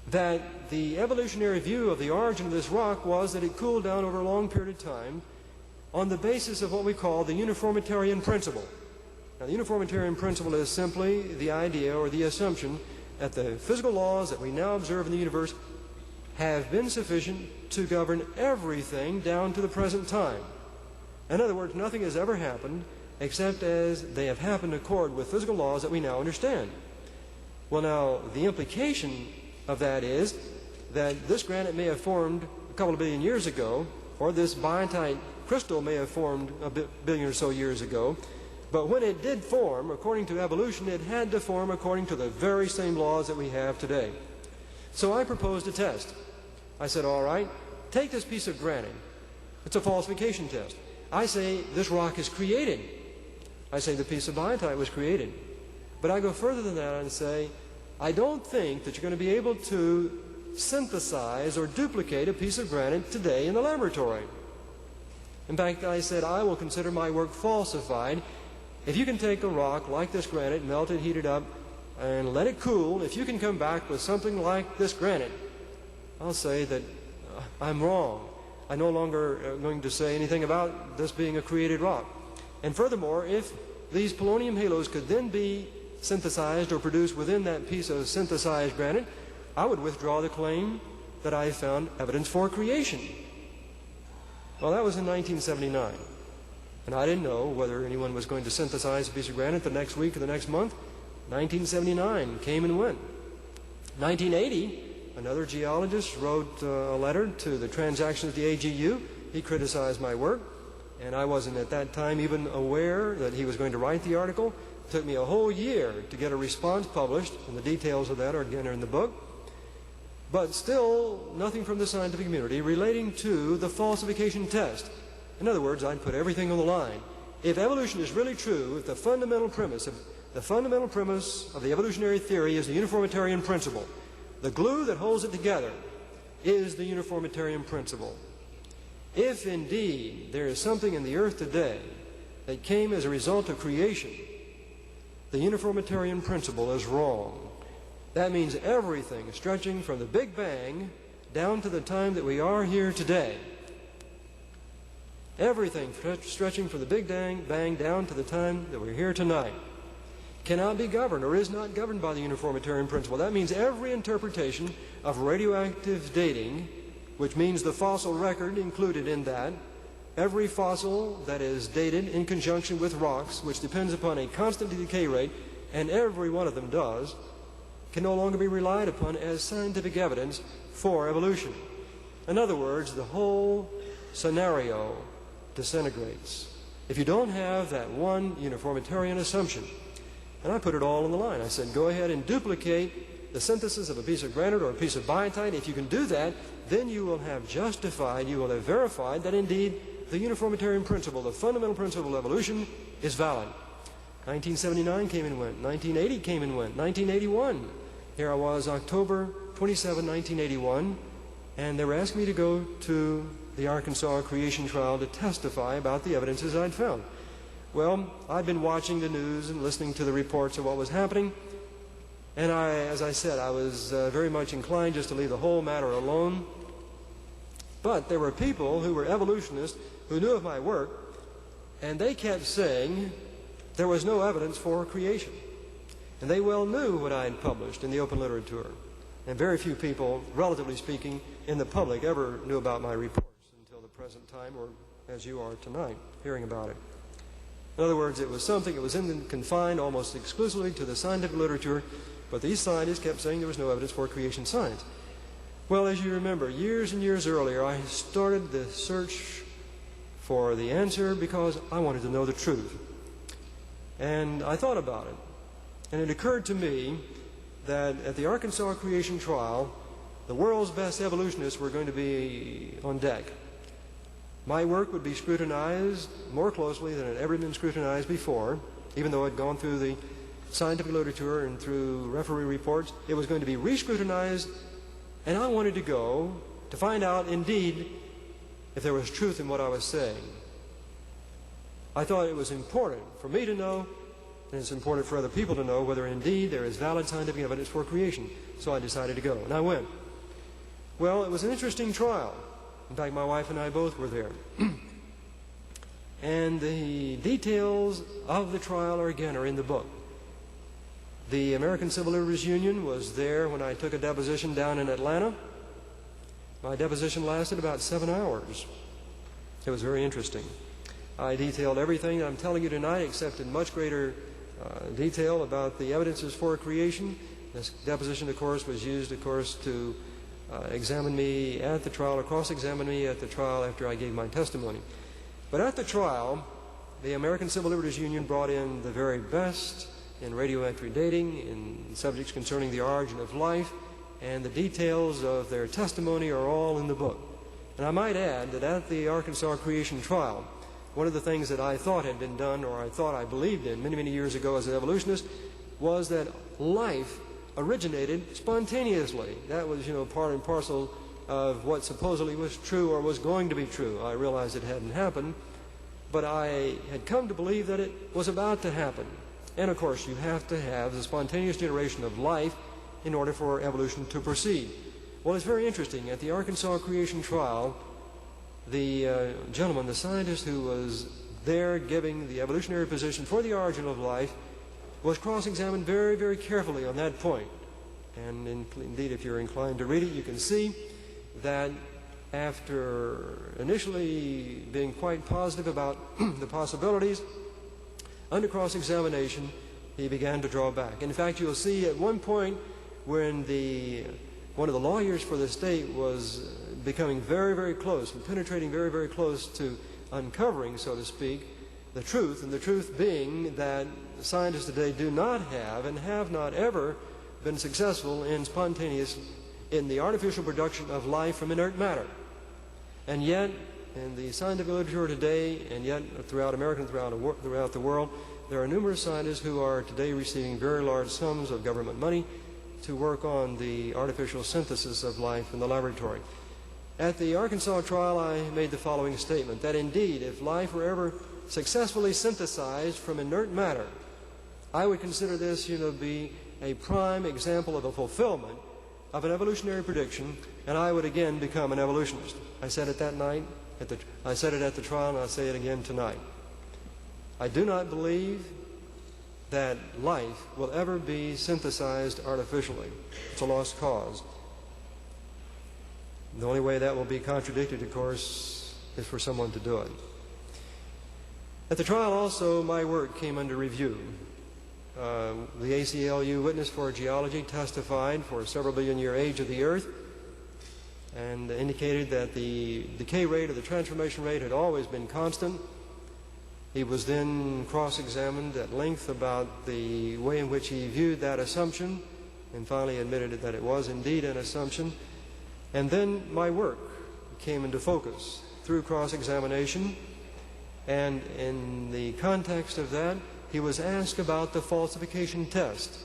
that the evolutionary view of the origin of this rock was that it cooled down over a long period of time on the basis of what we call the uniformitarian principle. Now, the uniformitarian principle is simply the idea or the assumption that the physical laws that we now observe in the universe have been sufficient to govern everything down to the present time. In other words, nothing has ever happened except as they have happened in accord with physical laws that we now understand. Well, now, the implication of that is that this granite may have formed a couple of billion years ago, or this biotite crystal may have formed a billion or so years ago, but when it did form, according to evolution, it had to form according to the very same laws that we have today. So I proposed a test. I said, all right, take this piece of granite. It's a falsification test. I say this rock is created. I say the piece of biotite was created. But I go further than that and say, I don't think that you're going to be able to synthesize or duplicate a piece of granite today in the laboratory. In fact, I said, I will consider my work falsified if you can take a rock like this granite, melt it, heat it up, and let it cool. If you can come back with something like this granite, I'll say that I'm wrong. I'm no longer going to say anything about this being a created rock. And furthermore, if these polonium halos could then be synthesized or produced within that piece of synthesized granite, I would withdraw the claim that I found evidence for creation. Well, that was in 1979. And I didn't know whether anyone was going to synthesize a piece of granite the next week or the next month. 1979 came and went. 1980, another geologist wrote a letter to the Transactions at the AGU. He criticized my work, and I wasn't at that time even aware that he was going to write the article. It took me a whole year to get a response published, and the details of that are again in the book. But still, nothing from the scientific community relating to the falsification test. In other words, I'd put everything on the line. If evolution is really true, if the fundamental premise of the evolutionary theory is the uniformitarian principle, the glue that holds it together is the uniformitarian principle. If indeed there is something in the earth today that came as a result of creation, the uniformitarian principle is wrong. That means everything stretching from the Big Bang down to the time that we are here today. Everything stretching from the Big Bang down to the time that we're here tonight cannot be governed or is not governed by the uniformitarian principle. That means every interpretation of radioactive dating, which means the fossil record included in that, every fossil that is dated in conjunction with rocks, which depends upon a constant decay rate, and every one of them does, can no longer be relied upon as scientific evidence for evolution. In other words, the whole scenario disintegrates. If you don't have that one uniformitarian assumption, and I put it all on the line. I said, go ahead and duplicate the synthesis of a piece of granite or a piece of biotite. If you can do that, then you will have verified that indeed the uniformitarian principle, the fundamental principle of evolution, is valid. 1979 came and went. 1980 came and went. 1981. Here I was, October 27, 1981, and they were asking me to go to the Arkansas creation trial to testify about the evidences I'd found. Well, I'd been watching the news and listening to the reports of what was happening, and as I said, I was very much inclined just to leave the whole matter alone. But there were people who were evolutionists who knew of my work, and they kept saying there was no evidence for creation. And they well knew what I had published in the open literature. And very few people, relatively speaking, in the public ever knew about my reports until the present time, or as you are tonight, hearing about it. In other words, it was something that was confined almost exclusively to the scientific literature, but these scientists kept saying there was no evidence for creation science. Well, as you remember, years and years earlier, I started the search for the answer because I wanted to know the truth. And I thought about it. And it occurred to me that at the Arkansas creation trial, the world's best evolutionists were going to be on deck. My work would be scrutinized more closely than it had ever been scrutinized before, even though it had gone through the scientific literature and through referee reports. It was going to be re-scrutinized, and I wanted to go to find out, indeed, if there was truth in what I was saying. I thought it was important for me to know, and it's important for other people to know, whether indeed there is valid scientific evidence for creation. So I decided to go, and I went. Well, it was an interesting trial. In fact, my wife and I both were there. And the details of the trial are in the book. The American Civil Liberties Union was there when I took a deposition down in Atlanta. My deposition lasted about 7 hours. It was very interesting. I detailed everything that I'm telling you tonight, except in much greater detail about the evidences for creation. This deposition, of course, was used, to examine me at the trial, or cross-examine me at the trial after I gave my testimony. But at the trial, the American Civil Liberties Union brought in the very best in radioactive dating, in subjects concerning the origin of life, and the details of their testimony are all in the book. And I might add that at the Arkansas creation trial, one of the things that I thought had been done, or I believed in many, many years ago as an evolutionist, was that life originated spontaneously. That was, part and parcel of what supposedly was true or was going to be true. I realized it hadn't happened, but I had come to believe that it was about to happen. And of course, you have to have the spontaneous generation of life in order for evolution to proceed. Well, it's very interesting. At the Arkansas creation trial, the gentleman, the scientist who was there giving the evolutionary position for the origin of life, was cross-examined very, very carefully on that point. And indeed, if you're inclined to read it, you can see that after initially being quite positive about the possibilities, under cross-examination, he began to draw back. In fact, you'll see at one point when one of the lawyers for the state was becoming very, very close and penetrating very, very close to uncovering, so to speak, the truth, and the truth being that scientists today do not have and have not ever been successful in the artificial production of life from inert matter. And yet, in the scientific literature today, and yet throughout America and throughout the world, there are numerous scientists who are today receiving very large sums of government money to work on the artificial synthesis of life in the laboratory. At the Arkansas trial, I made the following statement, that indeed, if life were ever successfully synthesized from inert matter, I would consider this, be a prime example of a fulfillment of an evolutionary prediction, and I would again become an evolutionist. I said it that night, I said it at the trial, and I'll say it again tonight. I do not believe that life will ever be synthesized artificially. It's a lost cause. The only way that will be contradicted, of course, is for someone to do it. At the trial also, my work came under review. The ACLU witness for geology testified for a several billion-year age of the Earth and indicated that the decay rate or the transformation rate had always been constant. He was then cross-examined at length about the way in which he viewed that assumption and finally admitted that it was indeed an assumption. And then my work came into focus through cross-examination, and in the context of that, he was asked about the falsification test.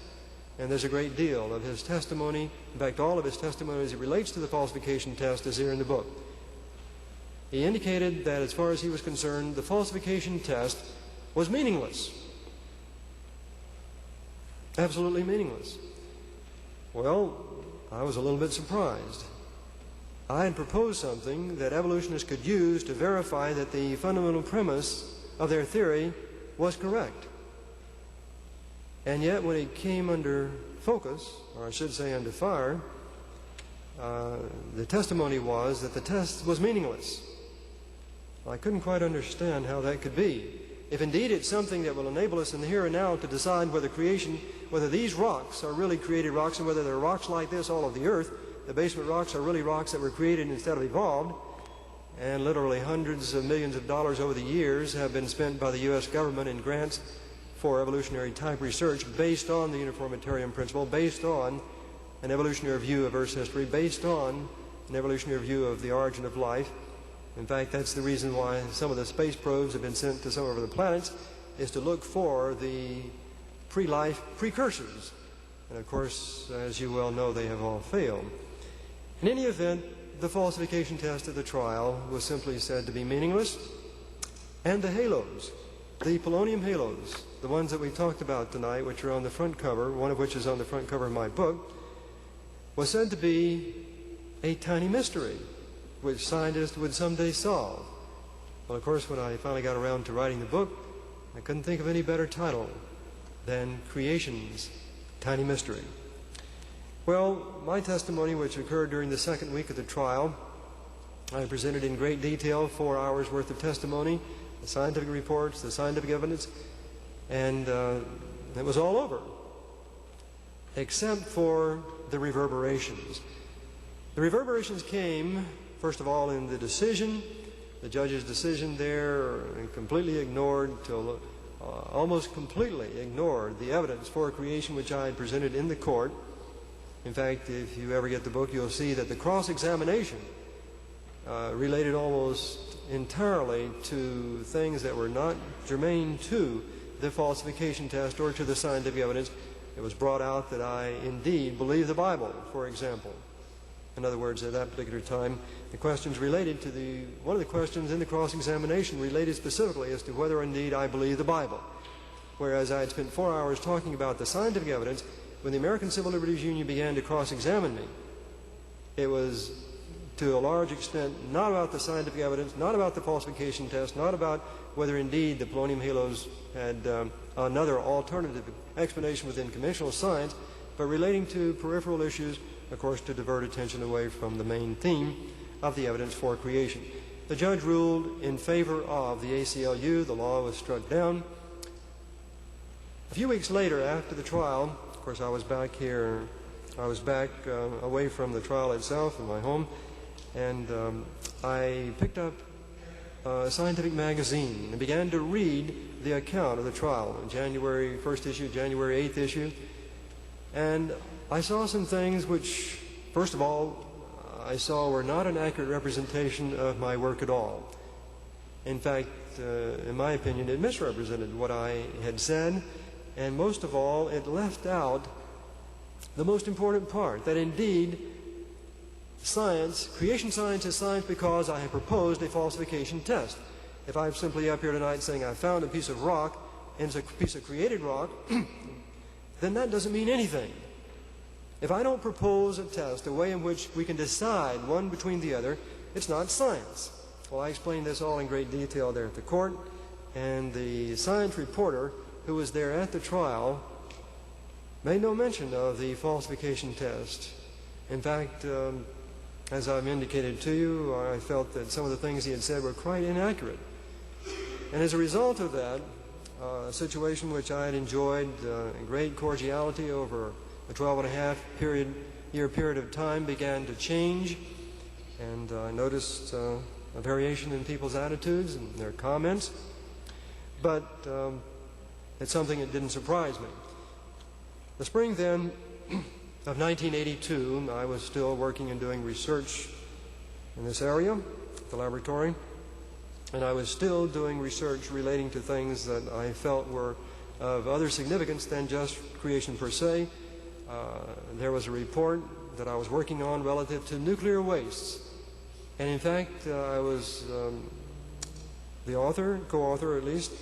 And there's a great deal of his testimony, in fact, all of his testimony as it relates to the falsification test is here in the book. He indicated that as far as he was concerned, the falsification test was meaningless. Absolutely meaningless. Well, I was a little bit surprised. I had proposed something that evolutionists could use to verify that the fundamental premise of their theory was correct. And yet, when it came under focus, or I should say under fire, the testimony was that the test was meaningless. I couldn't quite understand how that could be. If indeed it's something that will enable us in the here and now to decide whether these rocks are really created rocks, and whether they're rocks like this all over the Earth, the basement rocks are really rocks that were created instead of evolved, and literally hundreds of millions of dollars over the years have been spent by the U.S. government in grants for evolutionary type research based on the uniformitarian principle, based on an evolutionary view of Earth's history, based on an evolutionary view of the origin of life. In fact, that's the reason why some of the space probes have been sent to some of the planets, is to look for the pre-life precursors. And of course, as you well know, they have all failed. In any event, the falsification test of the trial was simply said to be meaningless, and the halos, the polonium halos, the ones that we talked about tonight, which are on the front cover, one of which is on the front cover of my book, was said to be a tiny mystery which scientists would someday solve. Well, of course, when I finally got around to writing the book, I couldn't think of any better title than Creation's Tiny Mystery. Well, my testimony, which occurred during the second week of the trial, I presented in great detail 4 hours worth of testimony, the scientific reports, the scientific evidence, and it was all over, except for the reverberations. The reverberations came, first of all, in the decision. The judge's decision there completely ignored, almost completely ignored the evidence for creation which I had presented in the court. In fact, if you ever get the book, you'll see that the cross-examination related almost entirely to things that were not germane to the falsification test or to the scientific evidence. It was brought out that I indeed believe the Bible, for example. In other words, at that particular time, the questions related to one of the questions in the cross-examination related specifically as to whether indeed I believe the Bible. Whereas I had spent 4 hours talking about the scientific evidence, when the American Civil Liberties Union began to cross-examine me, it was to a large extent not about the scientific evidence, not about the falsification test, not about whether indeed the polonium halos had another alternative explanation within conventional science, but relating to peripheral issues, of course, to divert attention away from the main theme of the evidence for creation. The judge ruled in favor of the ACLU. The law was struck down. A few weeks later, after the trial, of course, I was back here. I was back away from the trial itself in my home, and I picked up a scientific magazine and began to read the account of the trial, January 1st issue, January 8th issue, and I saw some things which, first of all, I saw were not an accurate representation of my work at all. In fact, in my opinion, it misrepresented what I had said, and most of all, it left out the most important part, that indeed science, creation science is science because I have proposed a falsification test. If I'm simply up here tonight saying I found a piece of rock and it's a piece of created rock, then that doesn't mean anything. If I don't propose a test, a way in which we can decide one between the other, it's not science. Well, I explained this all in great detail there at the court, and the science reporter who was there at the trial made no mention of the falsification test. In fact, as I've indicated to you, I felt that some of the things he had said were quite inaccurate. And as a result of that, a situation which I had enjoyed in great cordiality over a 12-and-a-half-year period of time began to change, and I noticed a variation in people's attitudes and their comments, but it's something that didn't surprise me. The spring then of 1982, I was still working and doing research in this area, at the laboratory, and I was still doing research relating to things that I felt were of other significance than just creation per se. There was a report that I was working on relative to nuclear wastes, and in fact I was the author, co-author at least,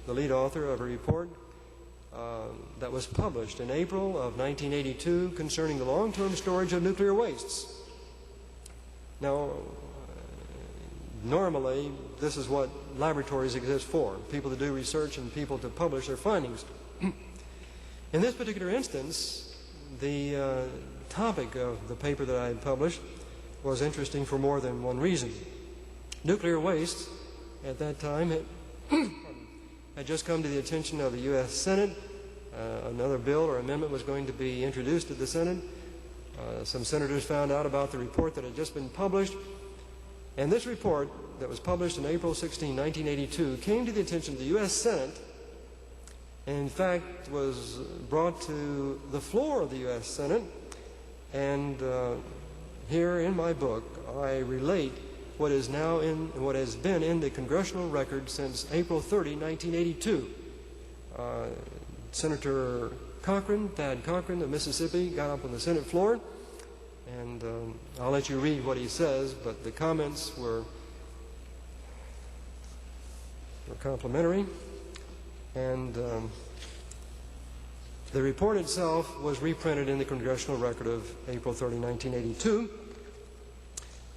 the lead author of a report that was published in April of 1982 concerning the long-term storage of nuclear wastes. Now, normally this is what laboratories exist for, people to do research and people to publish their findings. In this particular instance, the topic of the paper that I had published was interesting for more than one reason. Nuclear waste at that time had just come to the attention of the U.S. Senate. Another bill or amendment was going to be introduced at the Senate. Some senators found out about the report that had just been published. And this report that was published on April 16, 1982, came to the attention of the U.S. Senate, and in fact was brought to the floor of the U.S. Senate. And here in my book, I relate what is now what has been in the congressional record since April 30, 1982. Senator Cochran, Thad Cochran of Mississippi, got up on the Senate floor, and I'll let you read what he says, but the comments were complimentary, and the report itself was reprinted in the congressional record of April 30, 1982.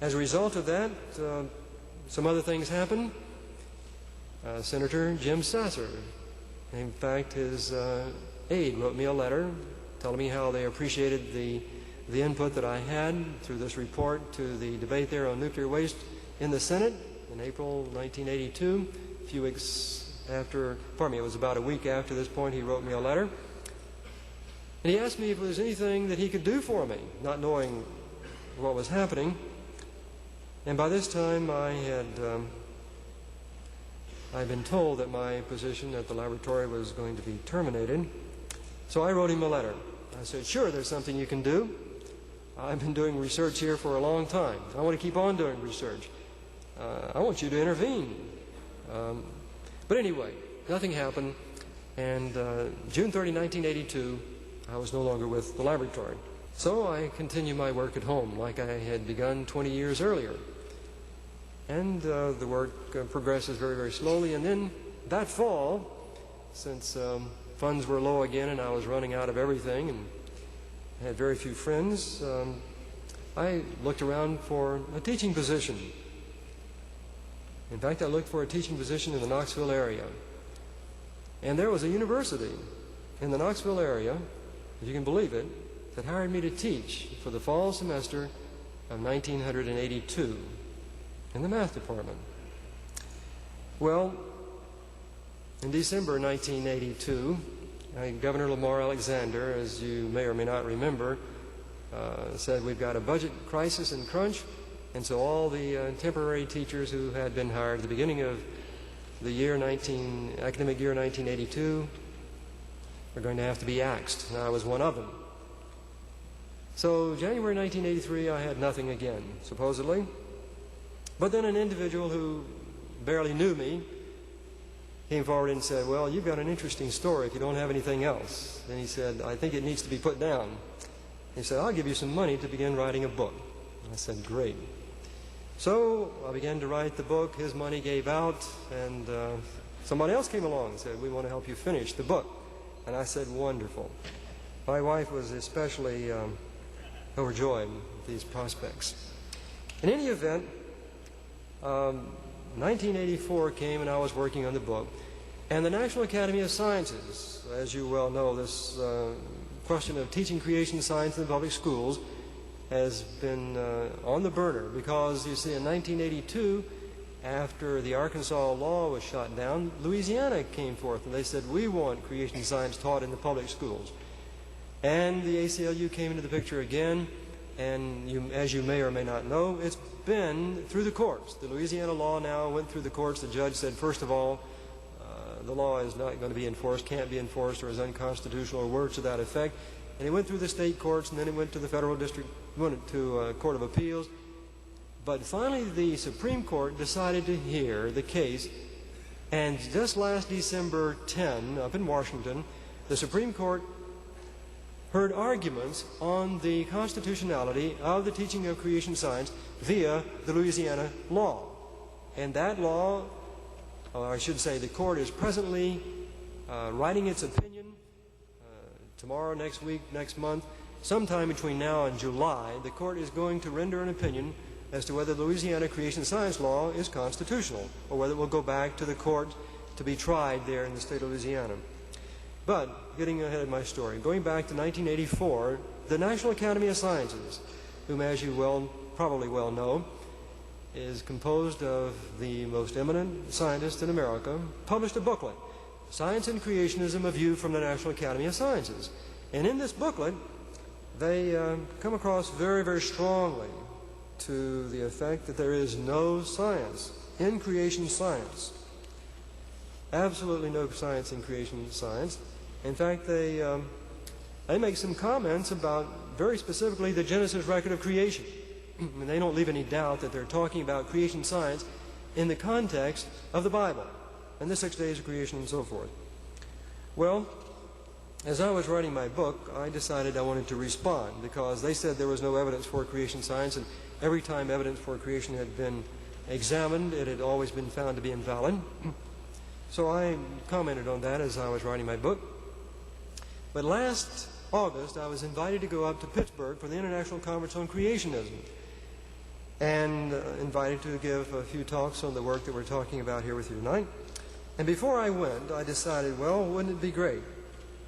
As a result of that, some other things happened. Senator Jim Sasser, in fact, his aide wrote me a letter telling me how they appreciated the input that I had through this report to the debate there on nuclear waste in the Senate in April 1982. A few weeks after, it was about a week after this point, he wrote me a letter. And he asked me if there was anything that he could do for me, not knowing what was happening. And by this time, I'd been told that my position at the laboratory was going to be terminated. So I wrote him a letter. I said, sure, there's something you can do. I've been doing research here for a long time. I want to keep on doing research. I want you to intervene. But anyway, nothing happened. And June 30, 1982, I was no longer with the laboratory. So I continued my work at home like I had begun 20 years earlier. And the work progresses very, very slowly. And then that fall, since funds were low again and I was running out of everything and had very few friends, I looked around for a teaching position. In fact, I looked for a teaching position in the Knoxville area. And there was a university in the Knoxville area, if you can believe it, that hired me to teach for the fall semester of 1982 in the math department. Well, in December 1982, Governor Lamar Alexander, as you may or may not remember, said we've got a budget crisis and crunch, and so all the temporary teachers who had been hired at the beginning of the academic year 1982 are going to have to be axed. And I was one of them. So January 1983, I had nothing again, supposedly. But then an individual who barely knew me came forward and said, well, you've got an interesting story if you don't have anything else. And he said, I think it needs to be put down. He said, I'll give you some money to begin writing a book. And I said, great. So I began to write the book. His money gave out, and somebody else came along and said, we want to help you finish the book. And I said, wonderful. My wife was especially overjoyed with these prospects. In any event, 1984 came and I was working on the book. And the National Academy of Sciences, as you well know, this question of teaching creation science in the public schools has been on the burner because, you see, in 1982, after the Arkansas law was shot down, Louisiana came forth and they said, we want creation science taught in the public schools. And the ACLU came into the picture again, and as you may or may not know, it's been through the courts. The Louisiana law now went through the courts. The judge said, first of all, the law is not going to be enforced, can't be enforced, or is unconstitutional, or words to that effect. And it went through the state courts, and then it went to the federal district, went to Court of Appeals. But finally, the Supreme Court decided to hear the case, and just last December 10, up in Washington, the Supreme Court heard arguments on the constitutionality of the teaching of creation science via the Louisiana law. And that law, or I should say the court, is presently writing its opinion tomorrow, next week, next month. Sometime between now and July, the court is going to render an opinion as to whether the Louisiana creation science law is constitutional or whether it will go back to the court to be tried there in the state of Louisiana. But, getting ahead of my story, going back to 1984, the National Academy of Sciences, whom, as you probably well know, is composed of the most eminent scientists in America, published a booklet, Science and Creationism, a View from the National Academy of Sciences. And in this booklet, they come across very, very strongly to the effect that there is no science in creation science. Absolutely no science in creation science. In fact, they make some comments about, very specifically, the Genesis record of creation. And they don't leave any doubt that they're talking about creation science in the context of the Bible and the 6 days of creation and so forth. Well, as I was writing my book, I decided I wanted to respond because they said there was no evidence for creation science, and every time evidence for creation had been examined, it had always been found to be invalid. So I commented on that as I was writing my book. But last August, I was invited to go up to Pittsburgh for the International Conference on Creationism, and invited to give a few talks on the work that we're talking about here with you tonight. And before I went, I decided, well, wouldn't it be great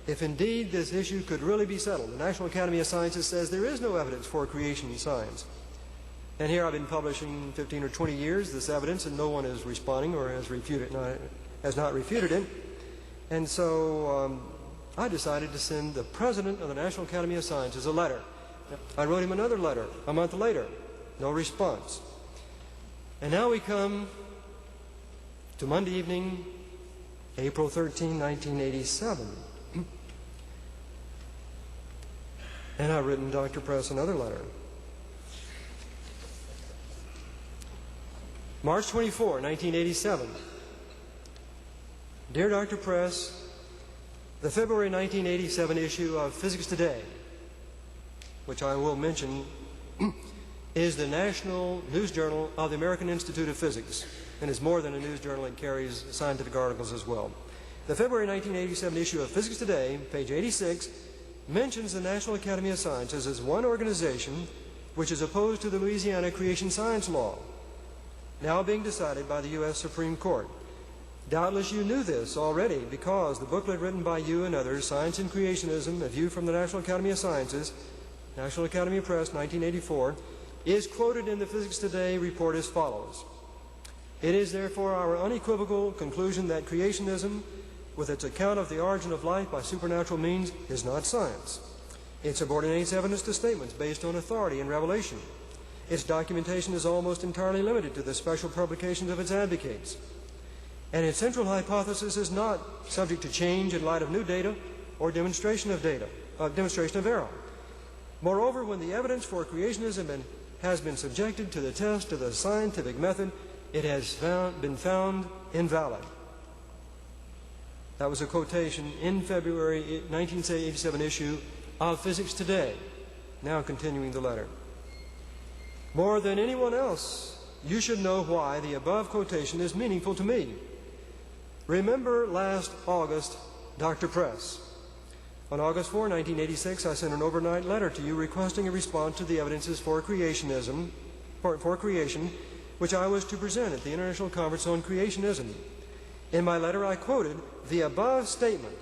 if indeed this issue could really be settled? The National Academy of Sciences says there is no evidence for creation science. And here I've been publishing 15 or 20 years this evidence, and no one is responding or has not refuted it. And so I decided to send the president of the National Academy of Sciences a letter. I wrote him another letter a month later. No response. And now we come to Monday evening, April 13, 1987. And I've written Dr. Press another letter. March 24, 1987. Dear Dr. Press, the February 1987 issue of Physics Today, which I will mention, is the National News Journal of the American Institute of Physics, and is more than a news journal, it carries scientific articles as well. The February 1987 issue of Physics Today, page 86, mentions the National Academy of Sciences as one organization which is opposed to the Louisiana creation science law, now being decided by the U.S. Supreme Court. Doubtless you knew this already because the booklet written by you and others, Science and Creationism, a view from the National Academy of Sciences, National Academy Press, 1984, is quoted in the Physics Today report as follows. It is therefore our unequivocal conclusion that creationism, with its account of the origin of life by supernatural means, is not science. It subordinates evidence to statements based on authority and revelation. Its documentation is almost entirely limited to the special publications of its advocates. And its central hypothesis is not subject to change in light of new data or demonstration of error. Moreover, when the evidence for creationism has been subjected to the test of the scientific method, it has been found invalid. That was a quotation in February 1987 issue of Physics Today. Now continuing the letter. More than anyone else, you should know why the above quotation is meaningful to me. Remember last August, Dr. Press. On August 4, 1986, I sent an overnight letter to you requesting a response to the evidences for creation, which I was to present at the International Conference on Creationism. In my letter, I quoted the above statement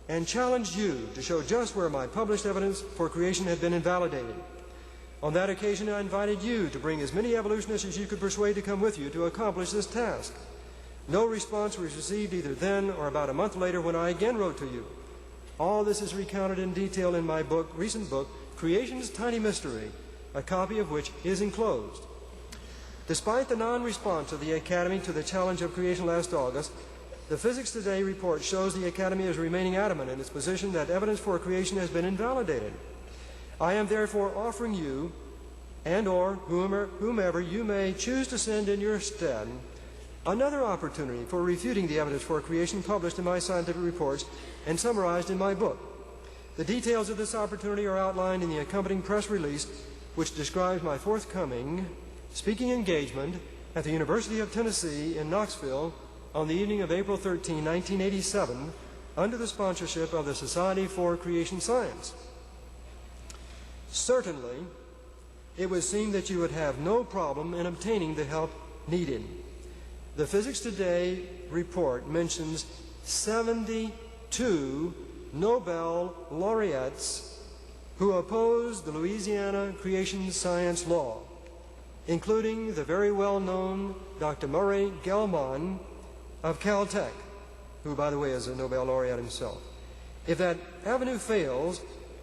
and challenged you to show just where my published evidence for creation had been invalidated. On that occasion, I invited you to bring as many evolutionists as you could persuade to come with you to accomplish this task. No response was received either then or about a month later when I again wrote to you. All this is recounted in detail in my recent book, Creation's Tiny Mystery, a copy of which is enclosed. Despite the non-response of the Academy to the challenge of creation last August, the Physics Today report shows the Academy is remaining adamant in its position that evidence for creation has been invalidated. I am therefore offering you, and or whomever you may choose to send in your stead, another opportunity for refuting the evidence for creation published in my scientific reports and summarized in my book. The details of this opportunity are outlined in the accompanying press release, which describes my forthcoming speaking engagement at the University of Tennessee in Knoxville on the evening of April 13, 1987, under the sponsorship of the Society for Creation Science. Certainly, it would seem that you would have no problem in obtaining the help needed. The Physics Today report mentions 72 Nobel laureates who opposed the Louisiana creation science law, including the very well-known Dr. Murray Gell-Mann of Caltech, who, by the way, is a Nobel laureate himself. If that avenue fails,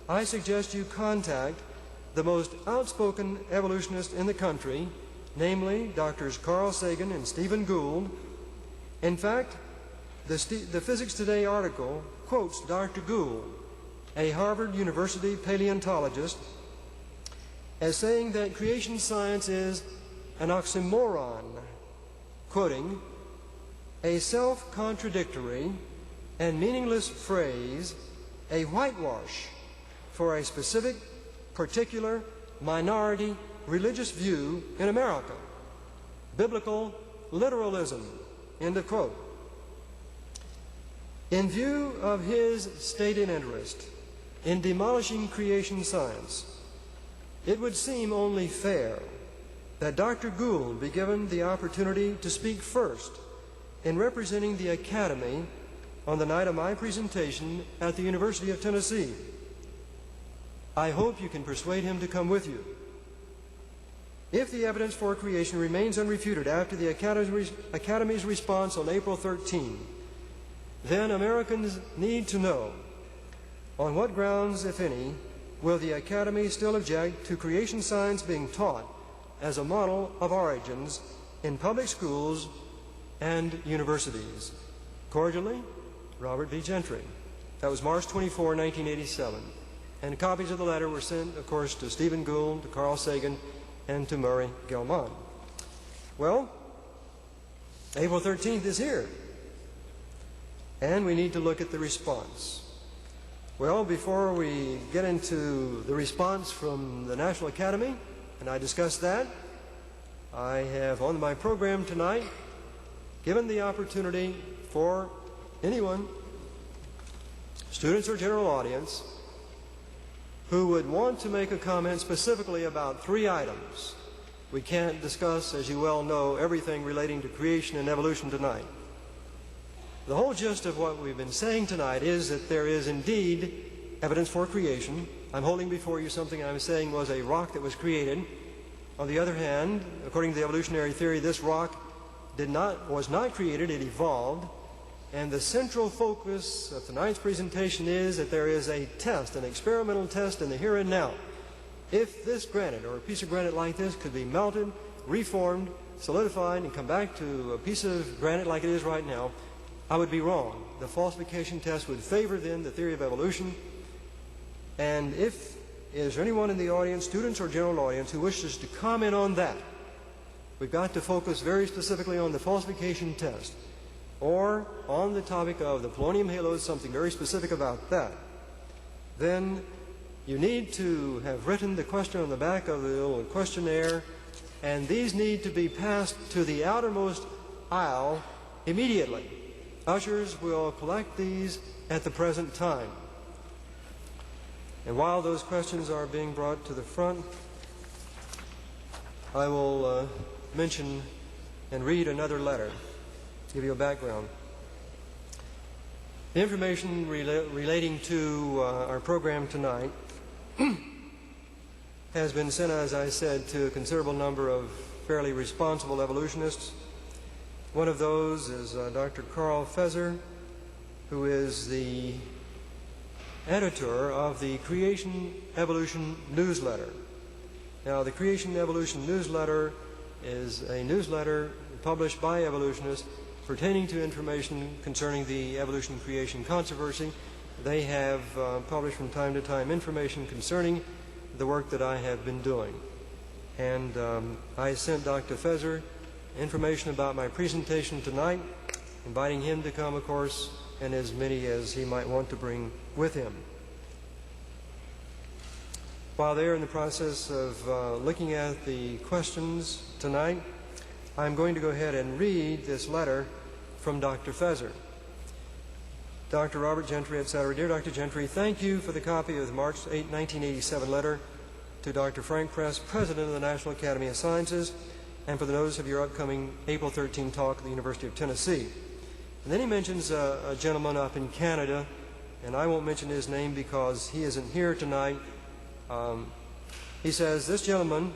I suggest you contact the most outspoken evolutionists in the country, namely Drs. Carl Sagan and Stephen Gould. In fact, the Physics Today article quotes Dr. Gould, a Harvard University paleontologist, as saying that creation science is an oxymoron, quoting, a self-contradictory and meaningless phrase, a whitewash for a specific, particular, minority religious view in America. Biblical literalism, end of quote. In view of his stated interest in demolishing creation science, it would seem only fair that Dr. Gould be given the opportunity to speak first in representing the Academy on the night of my presentation at the University of Tennessee. I hope you can persuade him to come with you. If the evidence for creation remains unrefuted after the Academy's response on April 13, then Americans need to know on what grounds, if any, will the Academy still object to creation science being taught as a model of origins in public schools and universities. Cordially, Robert V. Gentry. That was March 24, 1987. And copies of the letter were sent, of course, to Stephen Gould, to Carl Sagan, and to Murray Gell-Mann. Well, April 13th is here. And we need to look at the response. Well, before we get into the response from the National Academy, and I discuss that, I have on my program tonight given the opportunity for anyone, students or general audience, who would want to make a comment specifically about 3 items. We can't discuss, as you well know, everything relating to creation and evolution tonight. the whole gist of what we've been saying tonight is that there is indeed evidence for creation. I'm holding before you something I'm saying was a rock that was created. On the other hand, according to the evolutionary theory, this rock was not created, it evolved. And the central focus of tonight's presentation is that there is a test, an experimental test in the here and now. If this granite, or a piece of granite like this, could be melted, reformed, solidified, and come back to a piece of granite like it is right now, I would be wrong. The falsification test would favor then the theory of evolution. And is there anyone in the audience, students or general audience, who wishes to comment on that? We've got to focus very specifically on the falsification test, or on the topic of the polonium halos, something very specific about that. Then you need to have written the question on the back of the little questionnaire, and these need to be passed to the outermost aisle immediately. Ushers will collect these at the present time. And while those questions are being brought to the front, I will mention and read another letter, give you a background. The information relating to our program tonight has been sent, as I said, to a considerable number of fairly responsible evolutionists. One of those is Dr. Carl Fezer, who is the editor of the Creation Evolution newsletter. Now, the Creation Evolution newsletter is a newsletter published by evolutionists pertaining to information concerning the evolution-creation controversy. They have published from time to time information concerning the work that I have been doing. And I sent Dr. Fezer information about my presentation tonight, inviting him to come, of course, and as many as he might want to bring with him. While they're in the process of looking at the questions tonight, I'm going to go ahead and read this letter from Dr. Fezer. Dr. Robert Gentry, etc. Dear Dr. Gentry, thank you for the copy of the March 8, 1987 letter to Dr. Frank Press, President of the National Academy of Sciences, and for the notice of your upcoming April 13 talk at the University of Tennessee. And then he mentions a gentleman up in Canada, and I won't mention his name because he isn't here tonight. He says, this gentleman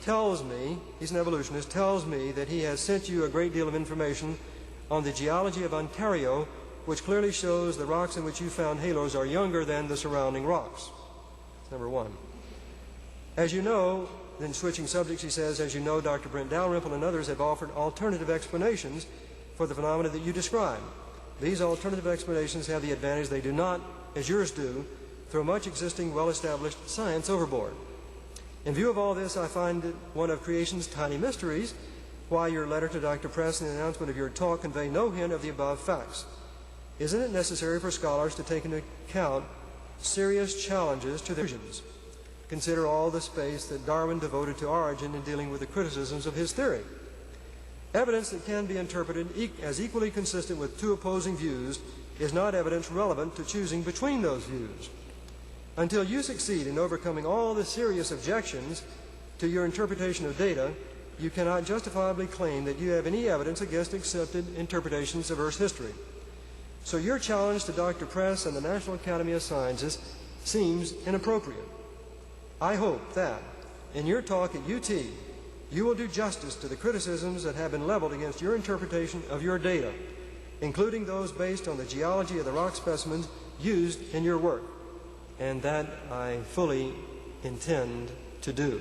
tells me, he's an evolutionist, tells me that he has sent you a great deal of information on the geology of Ontario, which clearly shows the rocks in which you found halos are younger than the surrounding rocks. That's number one. As you know, then switching subjects, he says, as you know, Dr. Brent Dalrymple and others have offered alternative explanations for the phenomena that you describe. These alternative explanations have the advantage they do not, as yours do, throw much existing well-established science overboard. In view of all this, I find it one of creation's tiny mysteries why your letter to Dr. Press and the announcement of your talk convey no hint of the above facts. Isn't it necessary for scholars to take into account serious challenges to their visions? Consider all the space that Darwin devoted to origin in dealing with the criticisms of his theory. Evidence that can be interpreted as equally consistent with two opposing views is not evidence relevant to choosing between those views. Until you succeed in overcoming all the serious objections to your interpretation of data, you cannot justifiably claim that you have any evidence against accepted interpretations of Earth's history. So your challenge to Dr. Press and the National Academy of Sciences seems inappropriate. I hope that, in your talk at UT, you will do justice to the criticisms that have been leveled against your interpretation of your data, including those based on the geology of the rock specimens used in your work. And that I fully intend to do.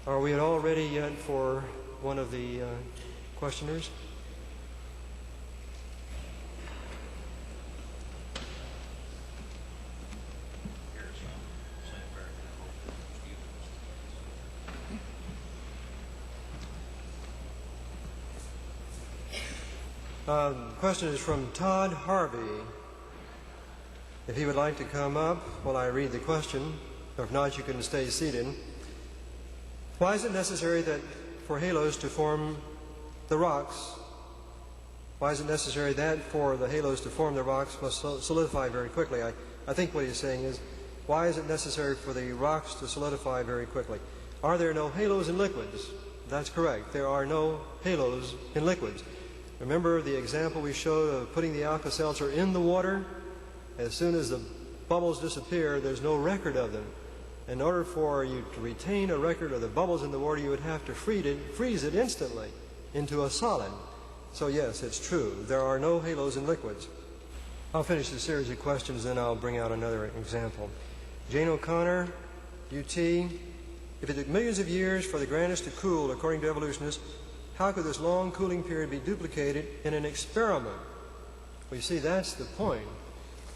Are we all ready yet for one of the questioners? The question is from Todd Harvey. If he would like to come up while I read the question, or if not, you can stay seated. Why is it necessary that for halos to form the rocks, why is it necessary that for the halos to form the rocks must solidify very quickly? I think what he's saying is, why is it necessary for the rocks to solidify very quickly? Are there no halos in liquids? That's correct. There are no halos in liquids. Remember the example we showed of putting the Alka-Seltzer in the water? As soon as the bubbles disappear, there's no record of them. In order for you to retain a record of the bubbles in the water, you would have to freeze it instantly into a solid. So yes, it's true. There are no halos in liquids. I'll finish the series of questions, then I'll bring out another example. Jane O'Connor, UT, if it took millions of years for the granites to cool, according to evolutionists, how could this long cooling period be duplicated in an experiment? Well, you see, that's the point.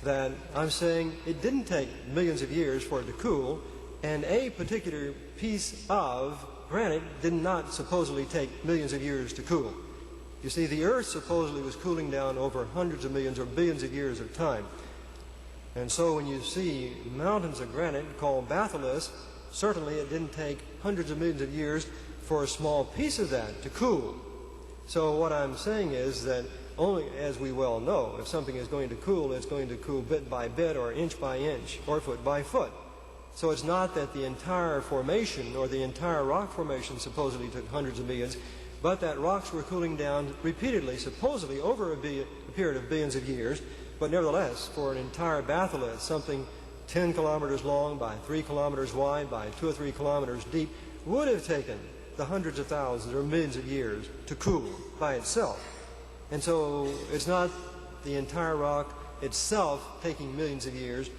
That I'm saying it didn't take millions of years for it to cool, and a particular piece of granite did not supposedly take millions of years to cool. You see, the Earth supposedly was cooling down over hundreds of millions or billions of years of time. And so when you see mountains of granite called batholiths, certainly it didn't take hundreds of millions of years for a small piece of that to cool. So what I'm saying is that only, as we well know, if something is going to cool, it's going to cool bit by bit or inch by inch or foot by foot. So it's not that the entire formation or the entire rock formation supposedly took hundreds of millions, but that rocks were cooling down repeatedly, supposedly over a period of billions of years. But nevertheless, for an entire batholith, something 10 kilometers long by 3 kilometers wide by 2 or 3 kilometers deep, would have taken the hundreds of thousands or millions of years to cool by itself. And so it's not the entire rock itself taking millions of years.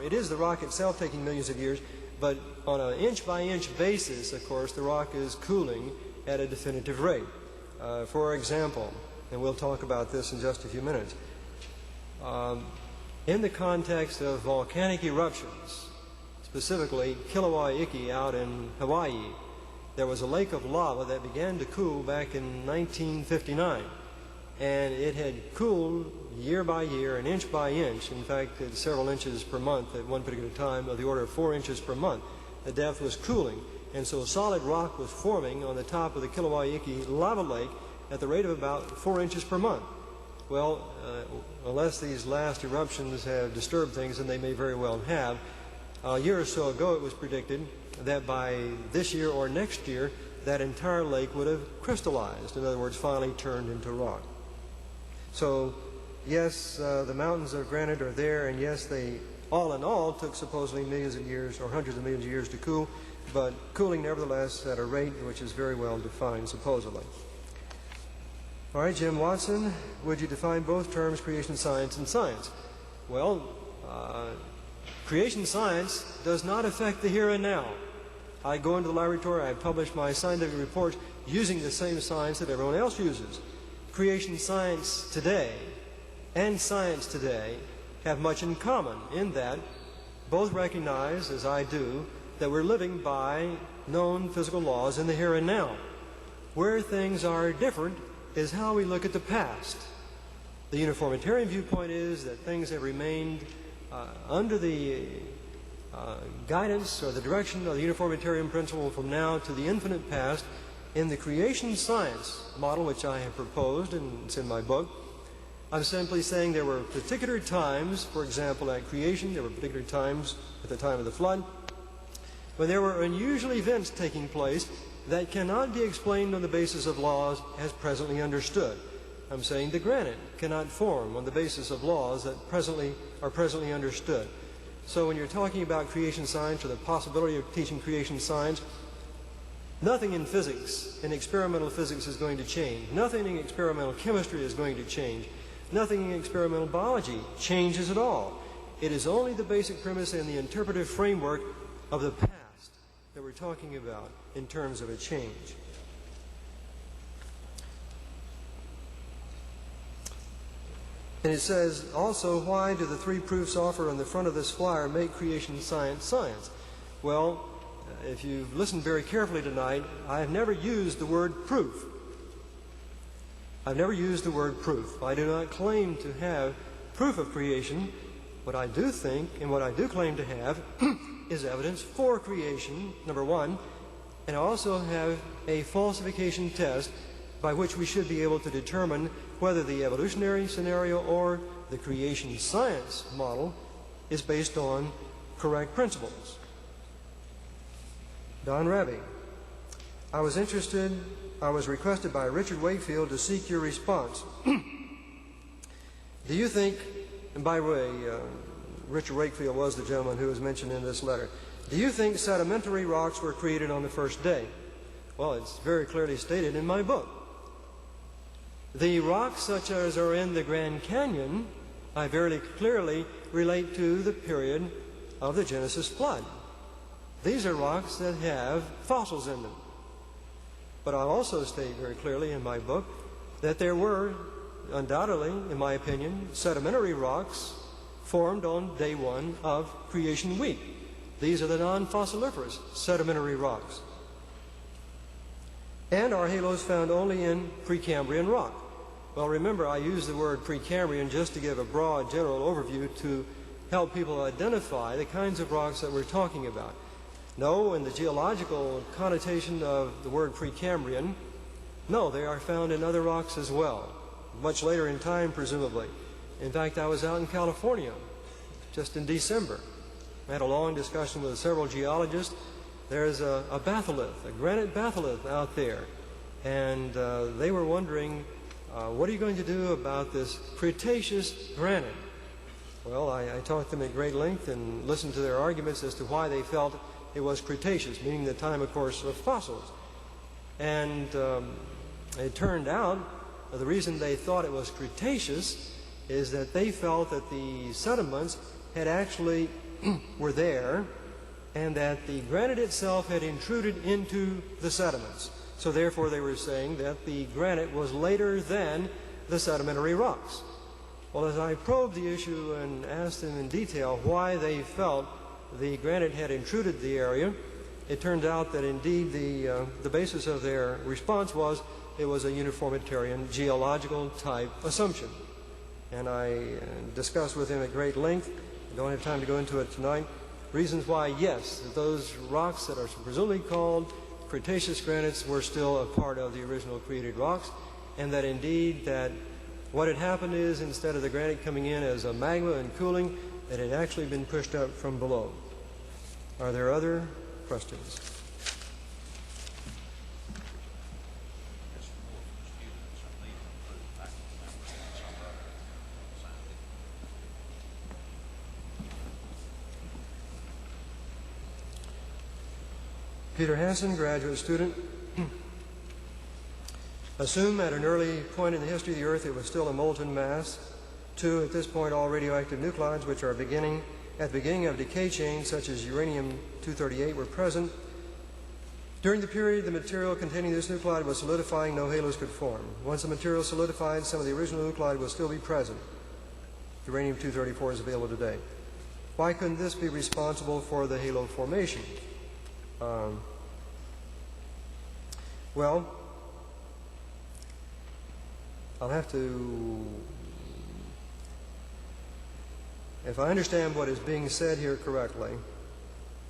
It is the rock itself taking millions of years, but on an inch-by-inch basis, of course, the rock is cooling at a definitive rate. For example, and we'll talk about this in just a few minutes, in the context of volcanic eruptions, specifically Kilauea out in Hawaii, there was a lake of lava that began to cool back in 1959. And it had cooled year by year and inch by inch. In fact, at several inches per month at one particular time, of the order of 4 inches per month. The depth was cooling. And so solid rock was forming on the top of the Kilauea lava lake at the rate of about 4 inches per month. Well, unless these last eruptions have disturbed things, and they may very well have, a year or so ago it was predicted that by this year or next year, that entire lake would have crystallized. In other words, finally turned into rock. So, yes, the mountains of granite are there, and yes, they, all in all, took supposedly millions of years or hundreds of millions of years to cool, but cooling nevertheless at a rate which is very well defined, supposedly. All right, Jim Watson, would you define both terms, creation science and science? Well, creation science does not affect the here and now. I go into the laboratory, I publish my scientific reports using the same science that everyone else uses. Creation science today and science today have much in common in that both recognize, as I do, that we're living by known physical laws in the here and now. Where things are different is how we look at the past. The uniformitarian viewpoint is that things have remained under the guidance or the direction of the uniformitarian principle from now to the infinite past. In the creation science model, which I have proposed, and it's in my book, I'm simply saying there were particular times, for example, at creation, there were particular times at the time of the flood, when there were unusual events taking place that cannot be explained on the basis of laws as presently understood. I'm saying the granite cannot form on the basis of laws that are presently understood. So when you're talking about creation science or the possibility of teaching creation science, nothing in physics, in experimental physics, is going to change. Nothing in experimental chemistry is going to change. Nothing in experimental biology changes at all. It is only the basic premise and the interpretive framework of the past that we're talking about in terms of a change. And it says also, why do the three proofs offered on the front of this flyer make creation science science? Well, if you've listened very carefully tonight, I have never used the word proof. I've never used the word proof. I do not claim to have proof of creation. What I do think and what I do claim to have is evidence for creation, number one, and I also have a falsification test by which we should be able to determine whether the evolutionary scenario or the creation science model is based on correct principles. Don Raby. I was requested by Richard Wakefield to seek your response. Do you think, and by the way, Richard Wakefield was the gentleman who was mentioned in this letter, do you think sedimentary rocks were created on the first day? Well, it's very clearly stated in my book. The rocks such as are in the Grand Canyon, I very clearly relate to the period of the Genesis flood. These are rocks that have fossils in them. But I also state very clearly in my book that there were, undoubtedly, in my opinion, sedimentary rocks formed on day one of creation week. These are the non-fossiliferous sedimentary rocks. And are halos found only in Precambrian rock? Well, remember, I use the word Precambrian just to give a broad general overview to help people identify the kinds of rocks that we're talking about. No, in the geological connotation of the word Precambrian, no, they are found in other rocks as well, much later in time, presumably. In fact, I was out in California just in December. I had a long discussion with several geologists. There's a batholith, a granite batholith out there, and they were wondering, what are you going to do about this Cretaceous granite? Well, I talked to them at great length and listened to their arguments as to why they felt it was Cretaceous, meaning the time, of course, of fossils. And it turned out the reason they thought it was Cretaceous is that they felt that the sediments had actually were there, and that the granite itself had intruded into the sediments. So therefore they were saying that the granite was later than the sedimentary rocks. Well, as I probed the issue and asked them in detail why they felt the granite had intruded the area, it turned out that indeed the basis of their response was it was a uniformitarian geological type assumption. And I discussed with him at great length, I don't have time to go into it tonight, reasons why, yes, those rocks that are presumably called Cretaceous granites were still a part of the original created rocks, and that indeed that what had happened is instead of the granite coming in as a magma and cooling, it had actually been pushed up from below. Are there other questions? Peter Hansen, graduate student. Assume at an early point in the history of the Earth it was still a molten mass. 2, at this point all radioactive nuclides which are at the beginning of decay chains such as uranium-238 were present. During the period the material containing this nuclide was solidifying, no halos could form. Once the material solidified, some of the original nuclide will still be present. Uranium-234 is available today. Why couldn't this be responsible for the halo formation? Well, I'll have to, if I understand what is being said here correctly,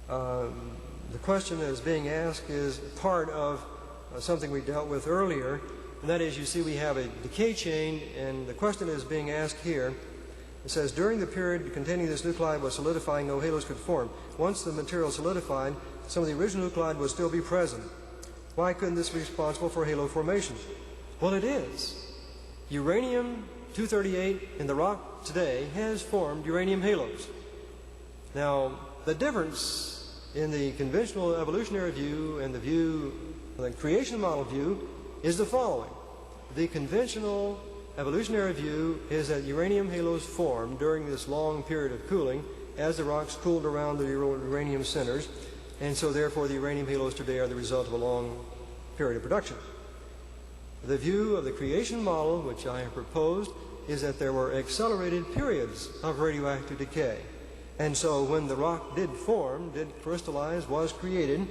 the question that is being asked is part of something we dealt with earlier, and that is, you see, we have a decay chain, and the question that is being asked here, it says, during the period containing this nuclide was solidifying, no halos could form. Once the material solidified, some of the original nuclide would still be present. Why couldn't this be responsible for halo formation? Well, it is. Uranium-238 in the rock today has formed uranium halos. Now, the difference in the conventional evolutionary view and the creation model view is the following. The conventional evolutionary view is that uranium halos formed during this long period of cooling as the rocks cooled around the uranium centers, and so therefore the uranium halos today are the result of a long period of production. The view of the creation model, which I have proposed, is that there were accelerated periods of radioactive decay. And so when the rock did form, did crystallize, was created,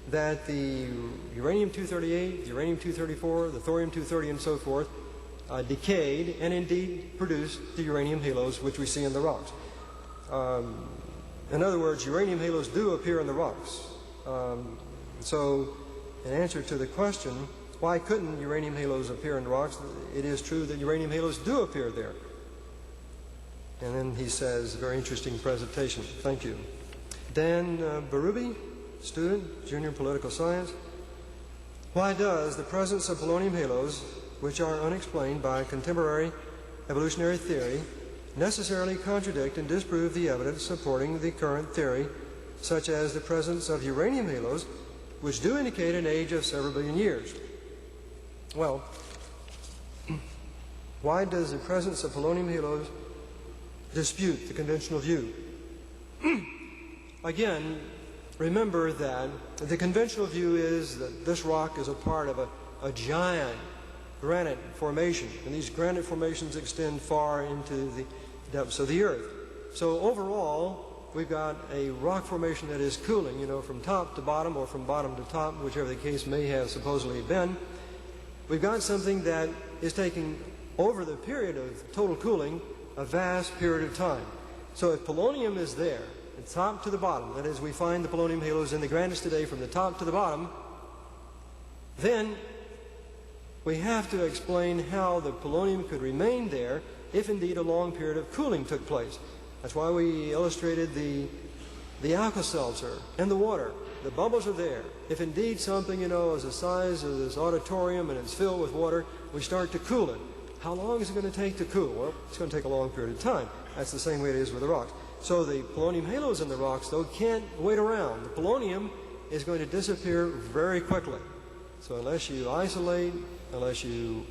that the uranium-238, the uranium-234, the thorium-230, and so forth, decayed and indeed produced the uranium halos which we see in the rocks. In other words, uranium halos do appear in the rocks. So in answer to the question, why couldn't uranium halos appear in the rocks? It is true that uranium halos do appear there. And then he says, very interesting presentation. Thank you. Dan Barubi, student, junior political science. Why does the presence of polonium halos, which are unexplained by contemporary evolutionary theory, necessarily contradict and disprove the evidence supporting the current theory, such as the presence of uranium halos, which do indicate an age of several billion years? Well, why does the presence of polonium halos dispute the conventional view? Again, remember that the conventional view is that this rock is a part of a giant granite formation, and these granite formations extend far into the depths of the earth. So overall, we've got a rock formation that is cooling, from top to bottom or from bottom to top, whichever the case may have supposedly been. We've got something that is taking, over the period of total cooling, a vast period of time. So if polonium is there, the top to the bottom, that is, we find the polonium halos in the granites today from the top to the bottom, then we have to explain how the polonium could remain there if indeed a long period of cooling took place. That's why we illustrated the Alka-Seltzer and the water. The bubbles are there. If indeed something, is the size of this auditorium and it's filled with water, we start to cool it. How long is it going to take to cool? Well, it's going to take a long period of time. That's the same way it is with the rocks. So the polonium halos in the rocks, though, can't wait around. The polonium is going to disappear very quickly. So unless you isolate, unless you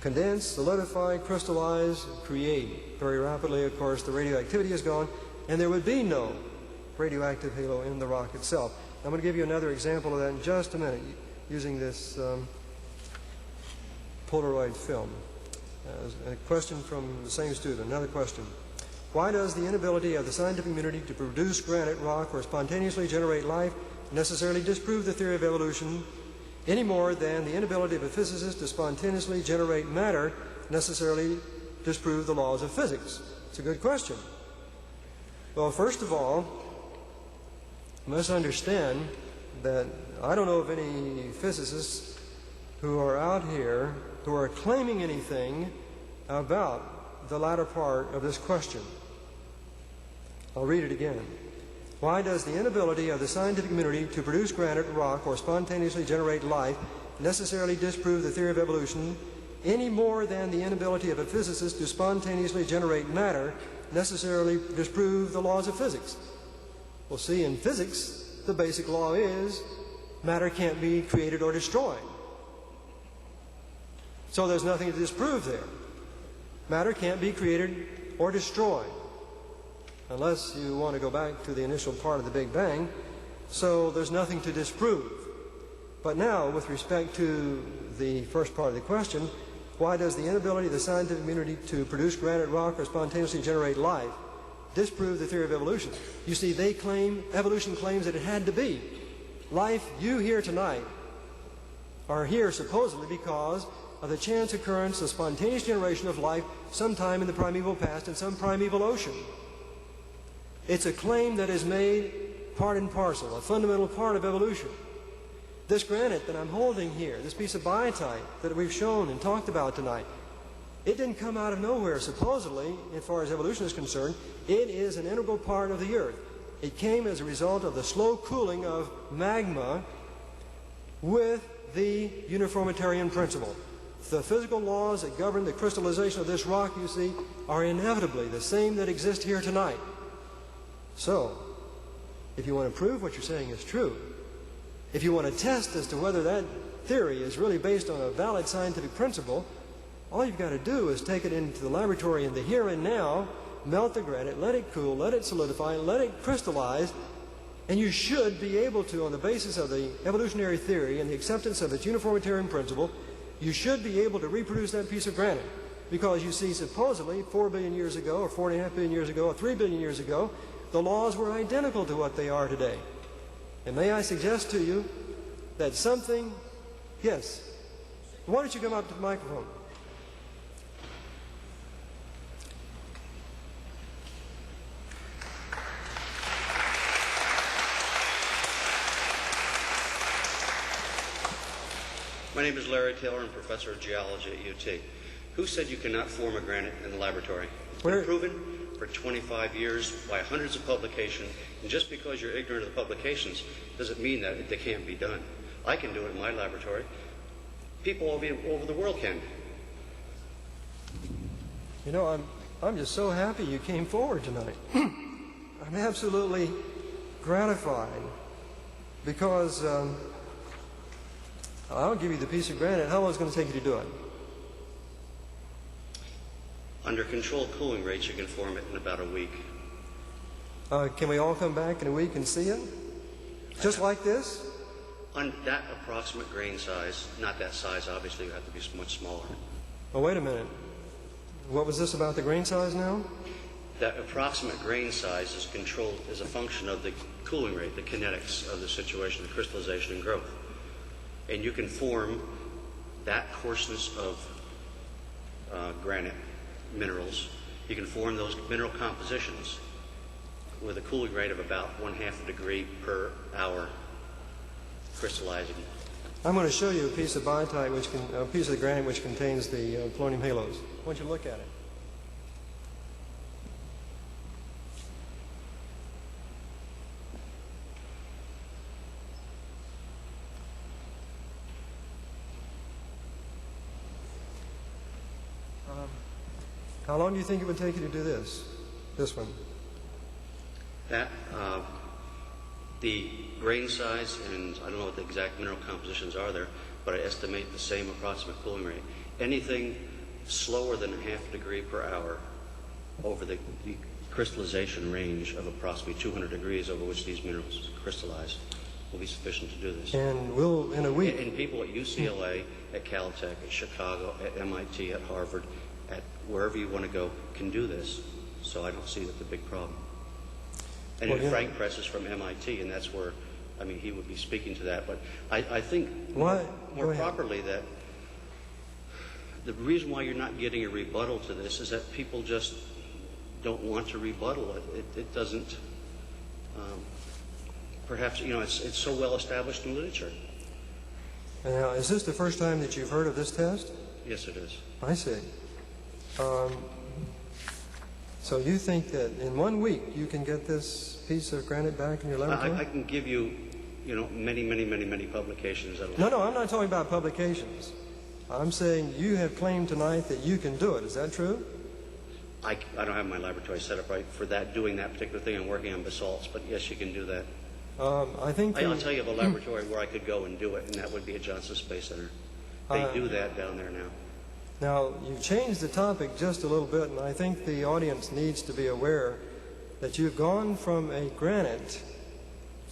condense, solidify, crystallize, create very rapidly, of course, the radioactivity is gone, and there would be no radioactive halo in the rock itself. I'm going to give you another example of that in just a minute using this Polaroid film. A question from the same student, another question. Why does the inability of the scientific community to produce granite rock or spontaneously generate life necessarily disprove the theory of evolution any more than the inability of a physicist to spontaneously generate matter necessarily disprove the laws of physics? It's a good question. Well, first of all, you must understand that I don't know of any physicists who are out here who are claiming anything about the latter part of this question. I'll read it again. Why does the inability of the scientific community to produce granite rock or spontaneously generate life necessarily disprove the theory of evolution any more than the inability of a physicist to spontaneously generate matter necessarily disprove the laws of physics? Well, see, in physics, the basic law is matter can't be created or destroyed. So there's nothing to disprove there. Matter can't be created or destroyed, unless you want to go back to the initial part of the Big Bang. So there's nothing to disprove. But now, with respect to the first part of the question, why does the inability of the scientific community to produce granite rock or spontaneously generate life disprove the theory of evolution? You see, they claim, evolution claims that it had to be. Life you here tonight are here supposedly because of the chance occurrence of spontaneous generation of life sometime in the primeval past in some primeval ocean. It's a claim that is made part and parcel, a fundamental part of evolution. This granite that I'm holding here, this piece of biotite that we've shown and talked about tonight, it didn't come out of nowhere, supposedly, as far as evolution is concerned. It is an integral part of the Earth. It came as a result of the slow cooling of magma with the uniformitarian principle. The physical laws that govern the crystallization of this rock, you see, are inevitably the same that exist here tonight. So, if you want to prove what you're saying is true, if you want to test as to whether that theory is really based on a valid scientific principle, all you've got to do is take it into the laboratory in the here and now, melt the granite, let it cool, let it solidify, let it crystallize, and you should be able to, on the basis of the evolutionary theory and the acceptance of its uniformitarian principle, you should be able to reproduce that piece of granite. Because you see, supposedly, 4 billion years ago, or 4.5 billion years ago, or 3 billion years ago, the laws were identical to what they are today. And may I suggest to you that something, yes, why don't you come up to the microphone? My name is Larry Taylor. I'm professor of geology at UT. Who said you cannot form a granite in the laboratory? It's been proven for 25 years by hundreds of publications, and just because you're ignorant of the publications doesn't mean that they can't be done. I can do it in my laboratory. People all over the world can. You know, I'm just so happy you came forward tonight. I'm absolutely gratified because I'll give you the piece of granite. How long is it going to take you to do it? Under controlled cooling rates, you can form it in about a week. Can we all come back in a week and see it? Just like this? On that approximate grain size, not that size, obviously, you have to be much smaller. Oh, wait a minute. What was this about the grain size now? That approximate grain size is controlled as a function of the cooling rate, the kinetics of the situation, the crystallization and growth. And you can form that coarseness of granite minerals. You can form those mineral compositions with a cooling rate of about 1/2 degree per hour crystallizing. I'm going to show you a piece of biotite, a piece of granite which contains the polonium halos. I want you to look at it. How long do you think it would take you to do this one? That, the grain size, and I don't know what the exact mineral compositions are there, but I estimate the same approximate cooling rate. Anything slower than 1/2 degree per hour over the crystallization range of approximately 200 degrees over which these minerals crystallize will be sufficient to do this. And we'll, in a week... And people at UCLA, at Caltech, at Chicago, at MIT, at Harvard, at wherever you want to go, can do this. So I don't see that the big problem. And well, Frank Press is from MIT, and that's where, I mean, he would be speaking to that. But I think more properly that the reason why you're not getting a rebuttal to this is that people just don't want to rebuttal it. It doesn't, perhaps, you know, it's so well established in literature. Now, is this the first time that you've heard of this test? Yes, it is. I see. So you think that in 1 week you can get this piece of granite back in your laboratory? I can give you, you know, many publications. No, I'm not talking about publications. I'm saying you have claimed tonight that you can do it. Is that true? I don't have my laboratory set up right for that, doing that particular thing. I'm working on basalts, but yes, you can do that. I think I'll tell you of a laboratory where I could go and do it, and that would be at Johnson Space Center. They do that down there now. Now, you've changed the topic just a little bit, and I think the audience needs to be aware that you've gone from a granite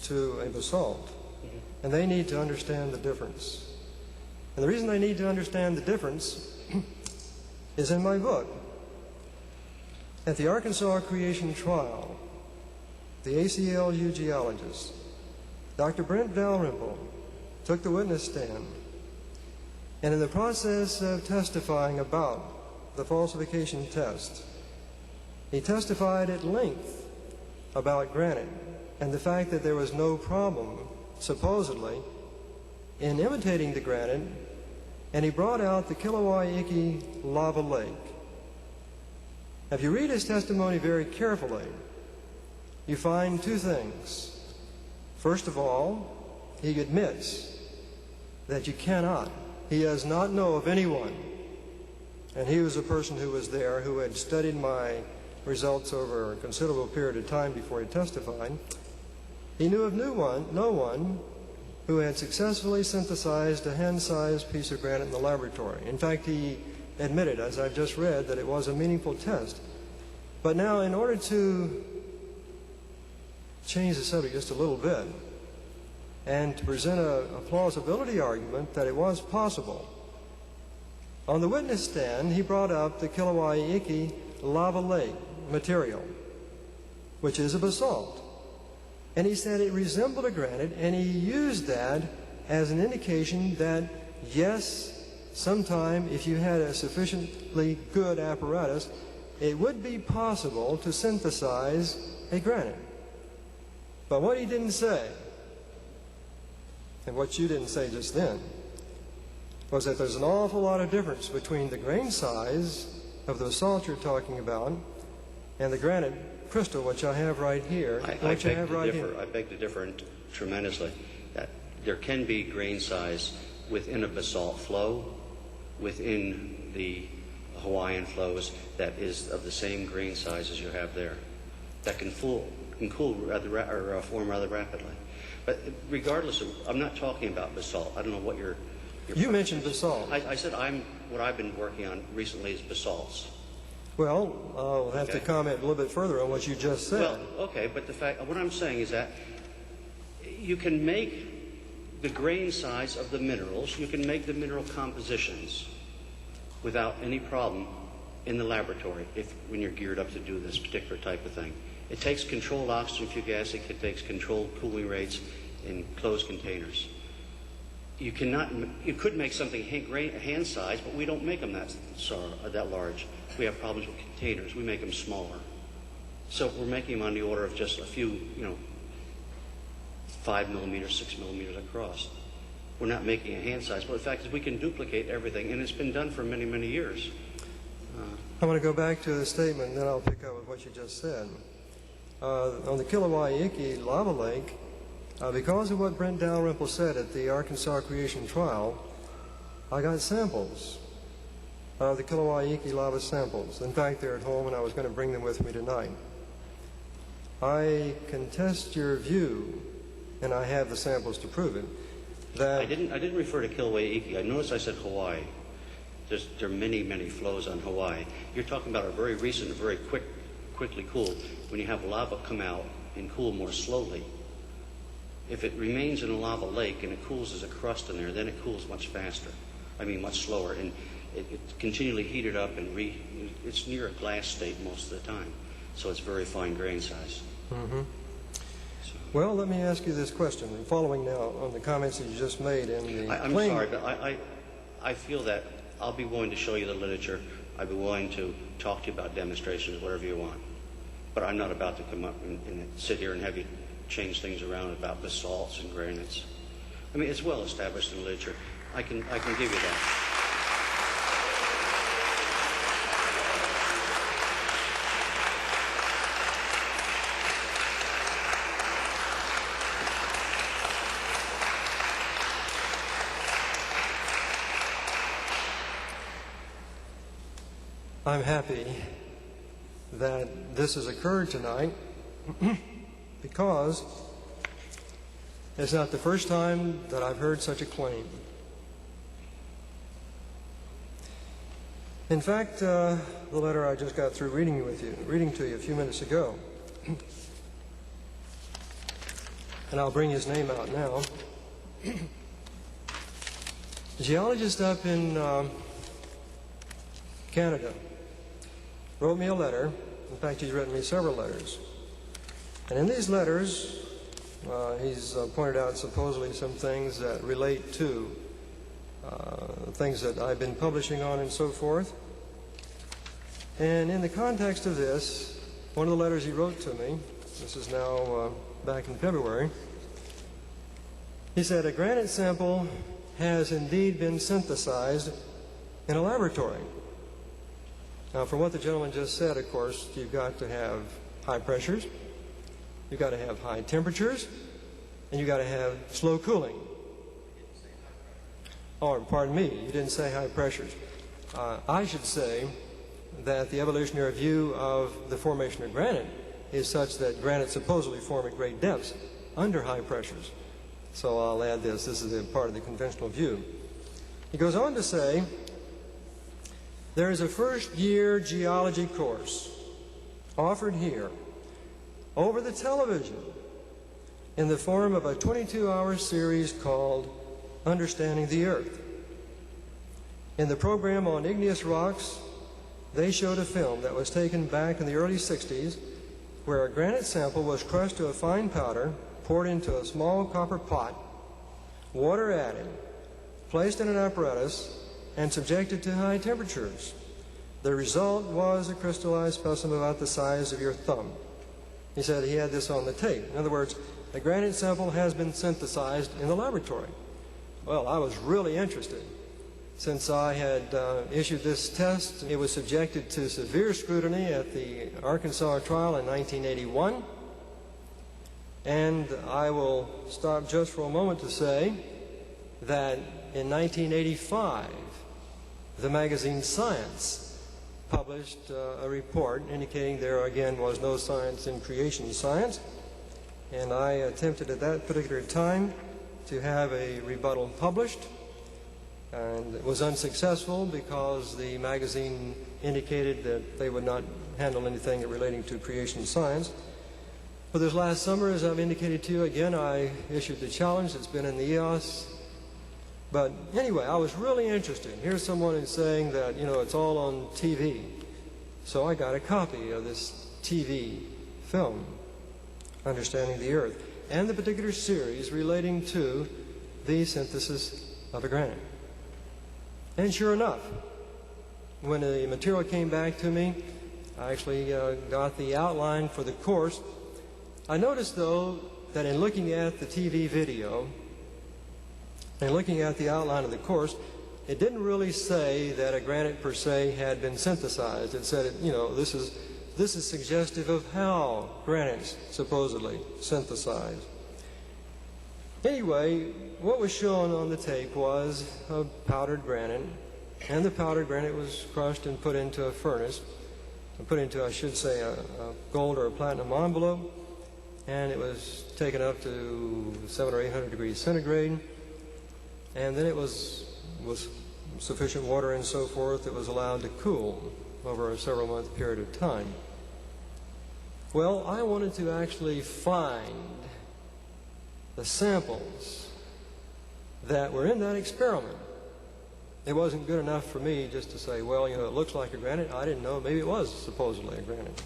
to a basalt, and they need to understand the difference. And the reason they need to understand the difference is in my book. At the Arkansas Creation Trial, the ACLU geologist, Dr. Brent Dalrymple, took the witness stand. And in the process of testifying about the falsification test, he testified at length about granite and the fact that there was no problem, supposedly, in imitating the granite, and he brought out the Kilauea lava lake. If you read his testimony very carefully, you find two things. First of all, he admits that you cannot. He does not know of anyone, and he was a person who was there who had studied my results over a considerable period of time before he testified. He knew of no one who had successfully synthesized a hand-sized piece of granite in the laboratory. In fact, he admitted, as I've just read, that it was a meaningful test. But now, in order to change the subject just a little bit, and to present a plausibility argument that it was possible. On the witness stand, he brought up the Kilauea lava lake material, which is a basalt. And he said it resembled a granite, and he used that as an indication that, yes, sometime if you had a sufficiently good apparatus, it would be possible to synthesize a granite. But what he didn't say, and what you didn't say just then, was that there's an awful lot of difference between the grain size of the basalt you're talking about and the granite crystal, which I have right here, I beg to differ tremendously. That there can be grain size within a basalt flow, within the Hawaiian flows, that is of the same grain size as you have there, that can cool rather form rather rapidly. But regardless of, I'm not talking about basalt. I don't know what your You mentioned basalt. I said what I've been working on recently is basalts. Well, I'll have to comment a little bit further on what you just said. Well, okay, but what I'm saying is that you can make the grain size of the minerals, you can make the mineral compositions without any problem in the laboratory when you're geared up to do this particular type of thing. It takes controlled oxygen fugacity, it takes controlled cooling rates in closed containers. You could make something hand size, but we don't make them that large. We have problems with containers. We make them smaller. So we're making them on the order of just a few, 5 millimeters, 6 millimeters across. We're not making a hand size, but the fact is we can duplicate everything, and it's been done for many, many years. I want to go back to the statement, and then I'll pick up with what you just said. On the Kilauea lava lake, because of what Brent Dalrymple said at the Arkansas Creation Trial, I got samples of the Kilauea lava samples. In fact, they're at home, and I was going to bring them with me tonight. I contest your view, and I have the samples to prove it, that I didn't refer to Kilauea. I noticed I said Hawaii. There are many, many flows on Hawaii. You're talking about a very recent, very quickly cooled. When you have lava come out and cool more slowly, if it remains in a lava lake and it cools as a crust in there, then it cools much faster. Much slower, and it's continually heated up, and it's near a glass state most of the time. So it's very fine grain size. Mm-hmm. Well, let me ask you this question, following now on the comments that you just made in the I'm sorry, but I feel that I'll be willing to show you the literature. I'd be willing to talk to you about demonstrations, whatever you want. But I'm not about to come up and sit here and have you change things around about basalts and granites. It's well established in the literature. I can give you that. I'm happy that this has occurred tonight because it's not the first time that I've heard such a claim. In fact, the letter I just got through reading to you a few minutes ago, and I'll bring his name out now. A geologist up in Canada wrote me a letter. In fact, he's written me several letters. And in these letters, he's pointed out supposedly some things that relate to things that I've been publishing on and so forth. And in the context of this, one of the letters he wrote to me, this is now back in February, he said, a granite sample has indeed been synthesized in a laboratory. Now, from what the gentleman just said, of course, you've got to have high pressures, you've got to have high temperatures, and you've got to have slow cooling. Oh, pardon me, you didn't say high pressures. I should say that the evolutionary view of the formation of granite is such that granite supposedly form at great depths under high pressures. So I'll add this. This is a part of the conventional view. He goes on to say, there is a first-year geology course offered here over the television in the form of a 22-hour series called Understanding the Earth. In the program on igneous rocks, they showed a film that was taken back in the early 60s where a granite sample was crushed to a fine powder, poured into a small copper pot, water added, placed in an apparatus, and subjected to high temperatures. The result was a crystallized specimen about the size of your thumb. He said he had this on the tape. In other words, the granite sample has been synthesized in the laboratory. Well, I was really interested. since I had issued this test, it was subjected to severe scrutiny at the Arkansas trial in 1981. And I will stop just for a moment to say that in 1985, the magazine Science published a report indicating there again was no science in creation science. And I attempted at that particular time to have a rebuttal published. And it was unsuccessful because the magazine indicated that they would not handle anything relating to creation science. But this last summer, as I've indicated to you, again, I issued the challenge. It's been in the EOS. But anyway, I was really interested. Here's someone who's saying that, you know, it's all on TV. So I got a copy of this TV film, Understanding the Earth, and the particular series relating to the synthesis of a granite. And sure enough, when the material came back to me, I actually got the outline for the course. I noticed, though, that in looking at the TV video and looking at the outline of the course, it didn't really say that a granite per se had been synthesized. It said, you know, this is suggestive of how granites supposedly synthesized. Anyway, what was shown on the tape was a powdered granite, and the powdered granite was crushed and put into a furnace, and put into, I should say, a gold or a platinum envelope, and it was taken up to 700 or 800 degrees centigrade, and then it was sufficient water and so forth, it was allowed to cool over a several-month period of time. Well, I wanted to actually find the samples that were in that experiment. It wasn't good enough for me just to say, well, you know, it looks like a granite. I didn't know. Maybe it was supposedly a granite.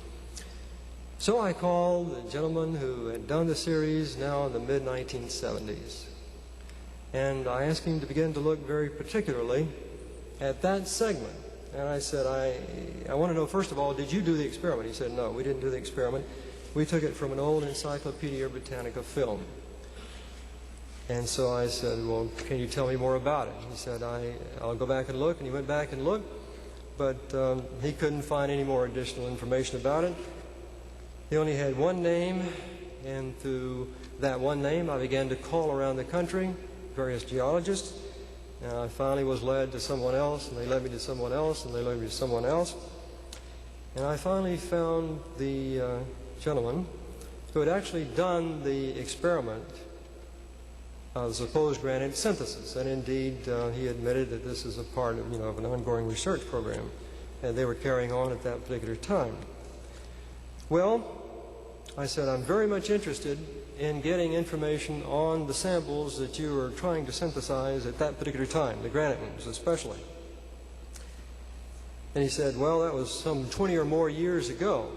So I called the gentleman who had done the series now in the mid-1970s. And I asked him to begin to look very particularly at that segment. And I said, I want to know, first of all, did you do the experiment? He said, no, we didn't do the experiment. We took it from an old Encyclopedia Britannica film. And so I said, well, can you tell me more about it? He said, I'll go back and look. And he went back and looked, but he couldn't find any more additional information about it. He only had one name, and through that one name, I began to call around the country, various geologists, and I finally was led to someone else, and they led me to someone else, and they led me to someone else. And I finally found the gentleman who had actually done the experiment of supposed granite synthesis. And indeed, he admitted that this is a part of, of an ongoing research program, and they were carrying on at that particular time. Well, I said, I'm very much interested in getting information on the samples that you were trying to synthesize at that particular time, the granite ones especially. And he said, well, that was some 20 or more years ago.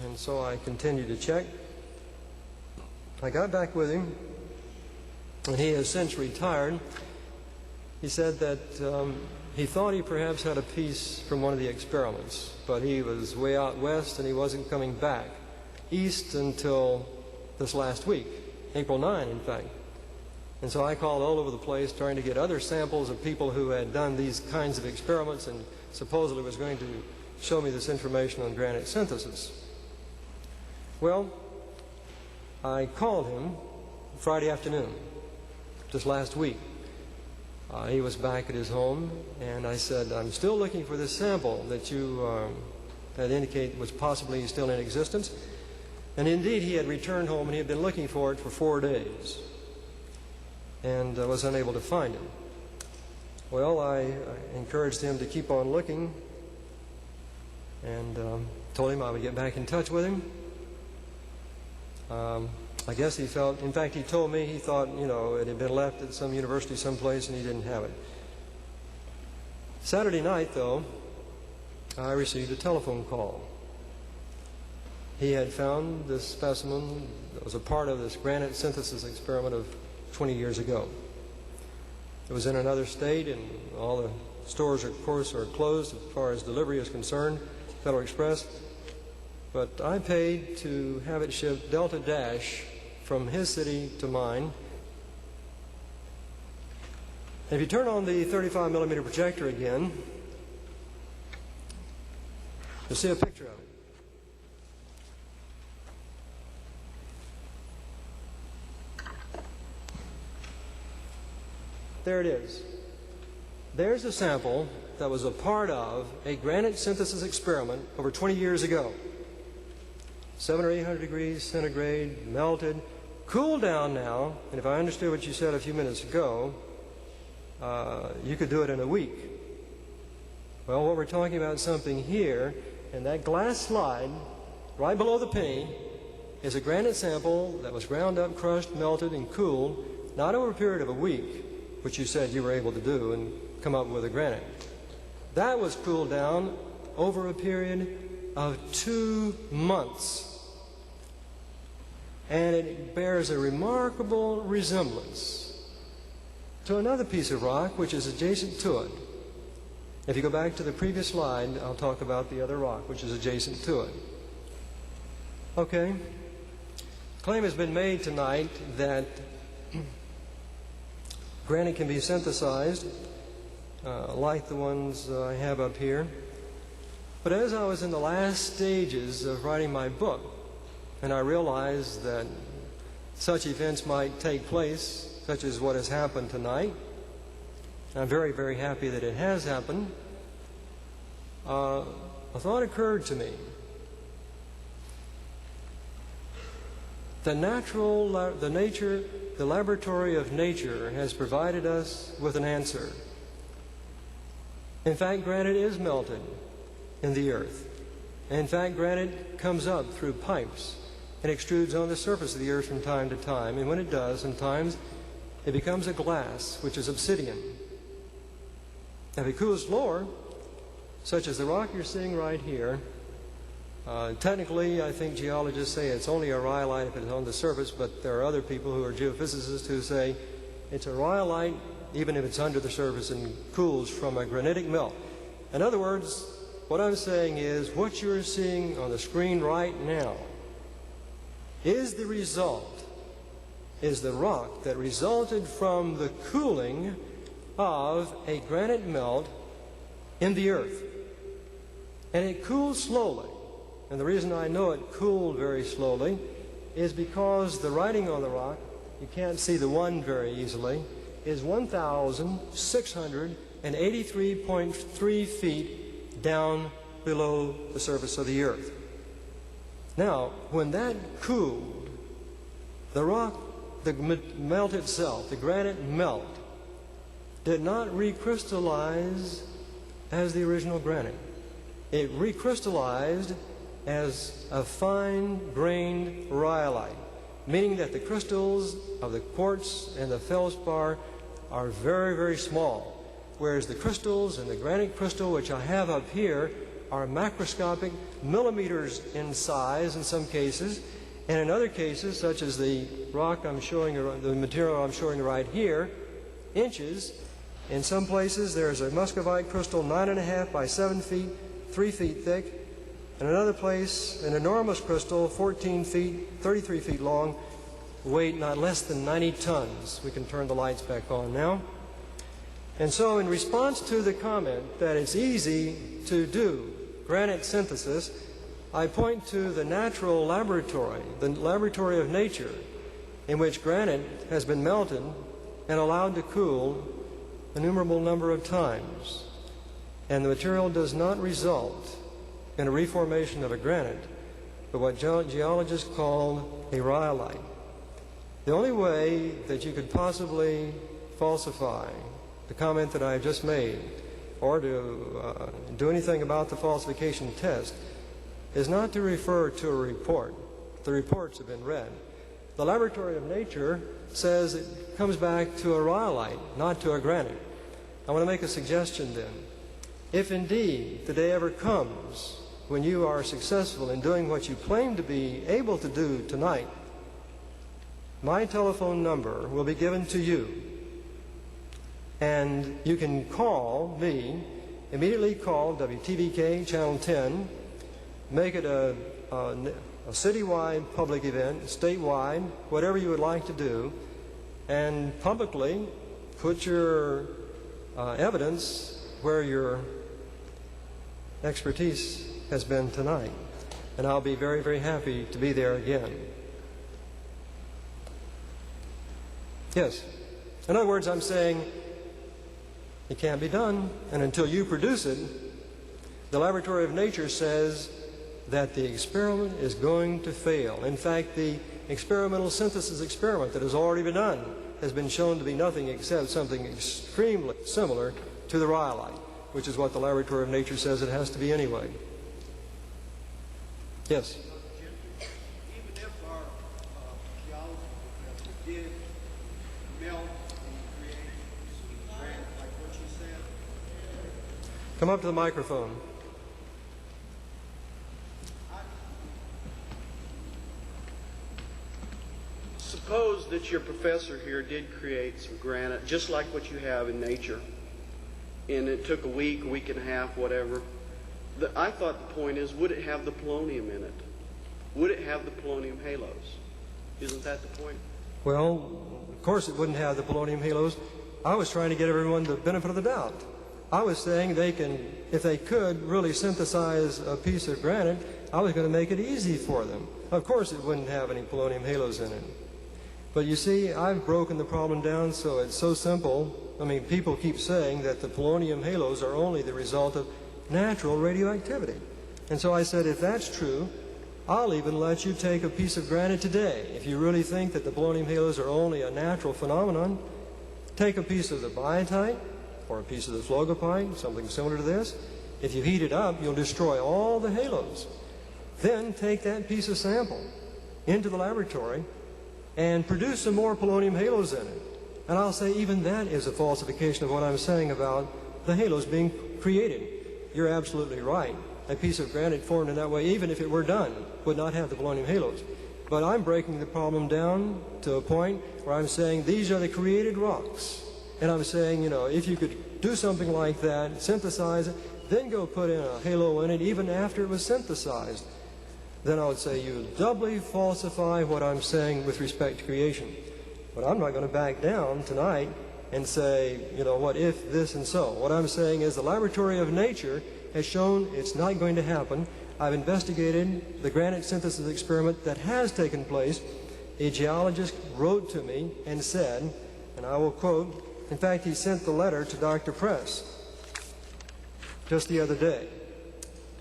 And so I continued to check. I got back with him, and he has since retired. He said that he thought he perhaps had a piece from one of the experiments, but he was way out west and he wasn't coming back east until this last week, April 9, in fact. And so I called all over the place trying to get other samples of people who had done these kinds of experiments and supposedly was going to show me this information on granite synthesis. Well, I called him Friday afternoon, just last week. He was back at his home, and I said, I'm still looking for this sample that you had indicated was possibly still in existence. And indeed, he had returned home, and he had been looking for it for 4 days and was unable to find it. Well, I encouraged him to keep on looking and told him I would get back in touch with him. I guess he felt, in fact, he told me he thought, it had been left at some university someplace and he didn't have it. Saturday night, though, I received a telephone call. He had found this specimen that was a part of this granite synthesis experiment of 20 years ago. It was in another state, and all the stores, of course, are closed as far as delivery is concerned, Federal Express. But I paid to have it shipped Delta Dash from his city to mine. If you turn on the 35 millimeter projector again, you'll see a picture of it. There it is. There's a sample that was a part of a granite synthesis experiment over 20 years ago. 700 or 800 degrees centigrade, melted, cooled down now, and if I understood what you said a few minutes ago, you could do it in a week. Well, what we're talking about is something here, and that glass slide, right below the penny, is a granite sample that was ground up, crushed, melted, and cooled, not over a period of a week, which you said you were able to do and come up with a granite. That was cooled down over a period of 2 months. And it bears a remarkable resemblance to another piece of rock which is adjacent to it. If you go back to the previous slide, I'll talk about the other rock which is adjacent to it. Okay. Claim has been made tonight that granite can be synthesized, like the ones I have up here. But as I was in the last stages of writing my book, and I realized that such events might take place, such as what has happened tonight, I'm very, very happy that it has happened, a thought occurred to me. The laboratory of nature has provided us with an answer. In fact, granite is melted in the earth. In fact, granite comes up through pipes and extrudes on the surface of the earth from time to time. And when it does, sometimes it becomes a glass, which is obsidian. Now, if it cools lower, such as the rock you're seeing right here, technically, I think geologists say it's only a rhyolite if it's on the surface, but there are other people who are geophysicists who say it's a rhyolite even if it's under the surface and cools from a granitic melt. In other words, what I'm saying is what you're seeing on the screen right now is the rock that resulted from the cooling of a granite melt in the earth. And it cooled slowly. And the reason I know it cooled very slowly is because the writing on the rock, you can't see the 1 very easily, is 1,683.3 feet down below the surface of the earth. Now, when that cooled, the rock, the melt itself, the granite melt, did not recrystallize as the original granite. It recrystallized as a fine-grained rhyolite, meaning that the crystals of the quartz and the feldspar are very, very small, whereas the crystals in the granite crystal, which I have up here, are macroscopic, millimeters in size in some cases, and in other cases, such as the rock I'm showing, the material I'm showing right here, inches. In some places, there's a muscovite crystal 9.5 by 7 feet, 3 feet thick. In another place, an enormous crystal, 14 feet, 33 feet long, weight not less than 90 tons. We can turn the lights back on now. And so in response to the comment that it's easy to do granite synthesis, I point to the natural laboratory, the laboratory of nature, in which granite has been melted and allowed to cool an innumerable number of times. And the material does not result in a reformation of a granite, but what geologists call a rhyolite. The only way that you could possibly falsify the comment that I just made, or to do anything about the falsification test, is not to refer to a report. The reports have been read. The laboratory of nature says it comes back to a rhyolite, not to a granite. I want to make a suggestion then. If indeed the day ever comes when you are successful in doing what you claim to be able to do tonight, my telephone number will be given to you. And you can call me, immediately call WTVK Channel 10, make it a citywide public event, statewide, whatever you would like to do, and publicly put your evidence where your expertise has been tonight. And I'll be very, very happy to be there again. Yes. In other words, I'm saying it can't be done, and until you produce it, the laboratory of nature says that the experiment is going to fail. In fact, the experimental synthesis experiment that has already been done has been shown to be nothing except something extremely similar to the rhyolite, which is what the laboratory of nature says it has to be anyway. Yes? Even if our geology professor did melt and create granite, like what you said. Come up to the microphone. Suppose that your professor here did create some granite, just like what you have in nature, and it took a week and a half, whatever. I thought the point is, would it have the polonium in it? Would it have the polonium halos? Isn't that the point? Well, of course it wouldn't have the polonium halos. I was trying to get everyone the benefit of the doubt. I was saying they can, if they could really synthesize a piece of granite, I was going to make it easy for them. Of course it wouldn't have any polonium halos in it. But you see, I've broken the problem down so it's so simple. I mean, people keep saying that the polonium halos are only the result of natural radioactivity. And so I said, if that's true, I'll even let you take a piece of granite today. If you really think that the polonium halos are only a natural phenomenon, take a piece of the biotite or a piece of the phlogopite, something similar to this. If you heat it up, you'll destroy all the halos. Then take that piece of sample into the laboratory and produce some more polonium halos in it. And I'll say even that is a falsification of what I'm saying about the halos being created. You're absolutely right. A piece of granite formed in that way, even if it were done, would not have the polonium halos. But I'm breaking the problem down to a point where I'm saying these are the created rocks. And I'm saying, you know, if you could do something like that, synthesize it, then go put in a halo in it even after it was synthesized, then I would say you doubly falsify what I'm saying with respect to creation. But I'm not going to back down tonight and say, you know, what if this and so. What I'm saying is the laboratory of nature has shown it's not going to happen. I've investigated the granite synthesis experiment that has taken place. A geologist wrote to me and said, and I will quote, in fact, he sent the letter to Dr. Press just the other day.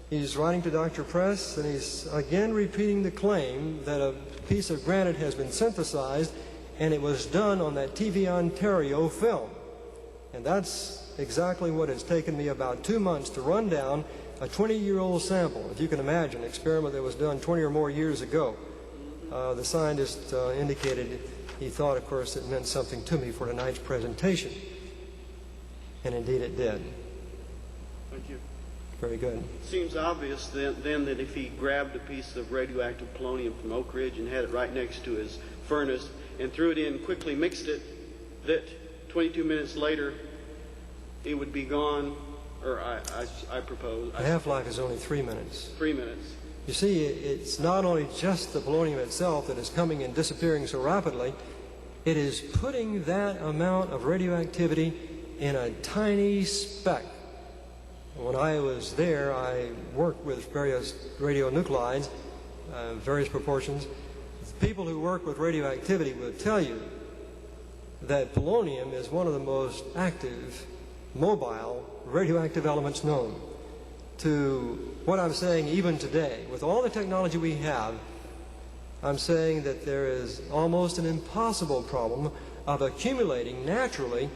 He's writing to Dr. Press, and he's again repeating the claim that a piece of granite has been synthesized, and it was done on that TV Ontario film. And that's exactly what it's taken me about 2 months to run down a 20-year-old sample. If you can imagine, an experiment that was done 20 or more years ago. The scientist indicated he thought, of course, it meant something to me for tonight's presentation. And indeed it did. Thank you. Very good. Seems obvious then that if he grabbed a piece of radioactive polonium from Oak Ridge and had it right next to his furnace and threw it in, quickly mixed it, that 22 minutes later it would be gone, or I propose. The half-life is only 3 minutes. 3 minutes. You see, it's not only just the polonium itself that is coming and disappearing so rapidly, it is putting that amount of radioactivity in a tiny speck. When I was there, I worked with various radionuclides, various proportions. People who work with radioactivity will tell you that polonium is one of the most active, mobile radioactive elements known. To what I'm saying even today, with all the technology we have, I'm saying that there is almost an impossible problem of accumulating naturally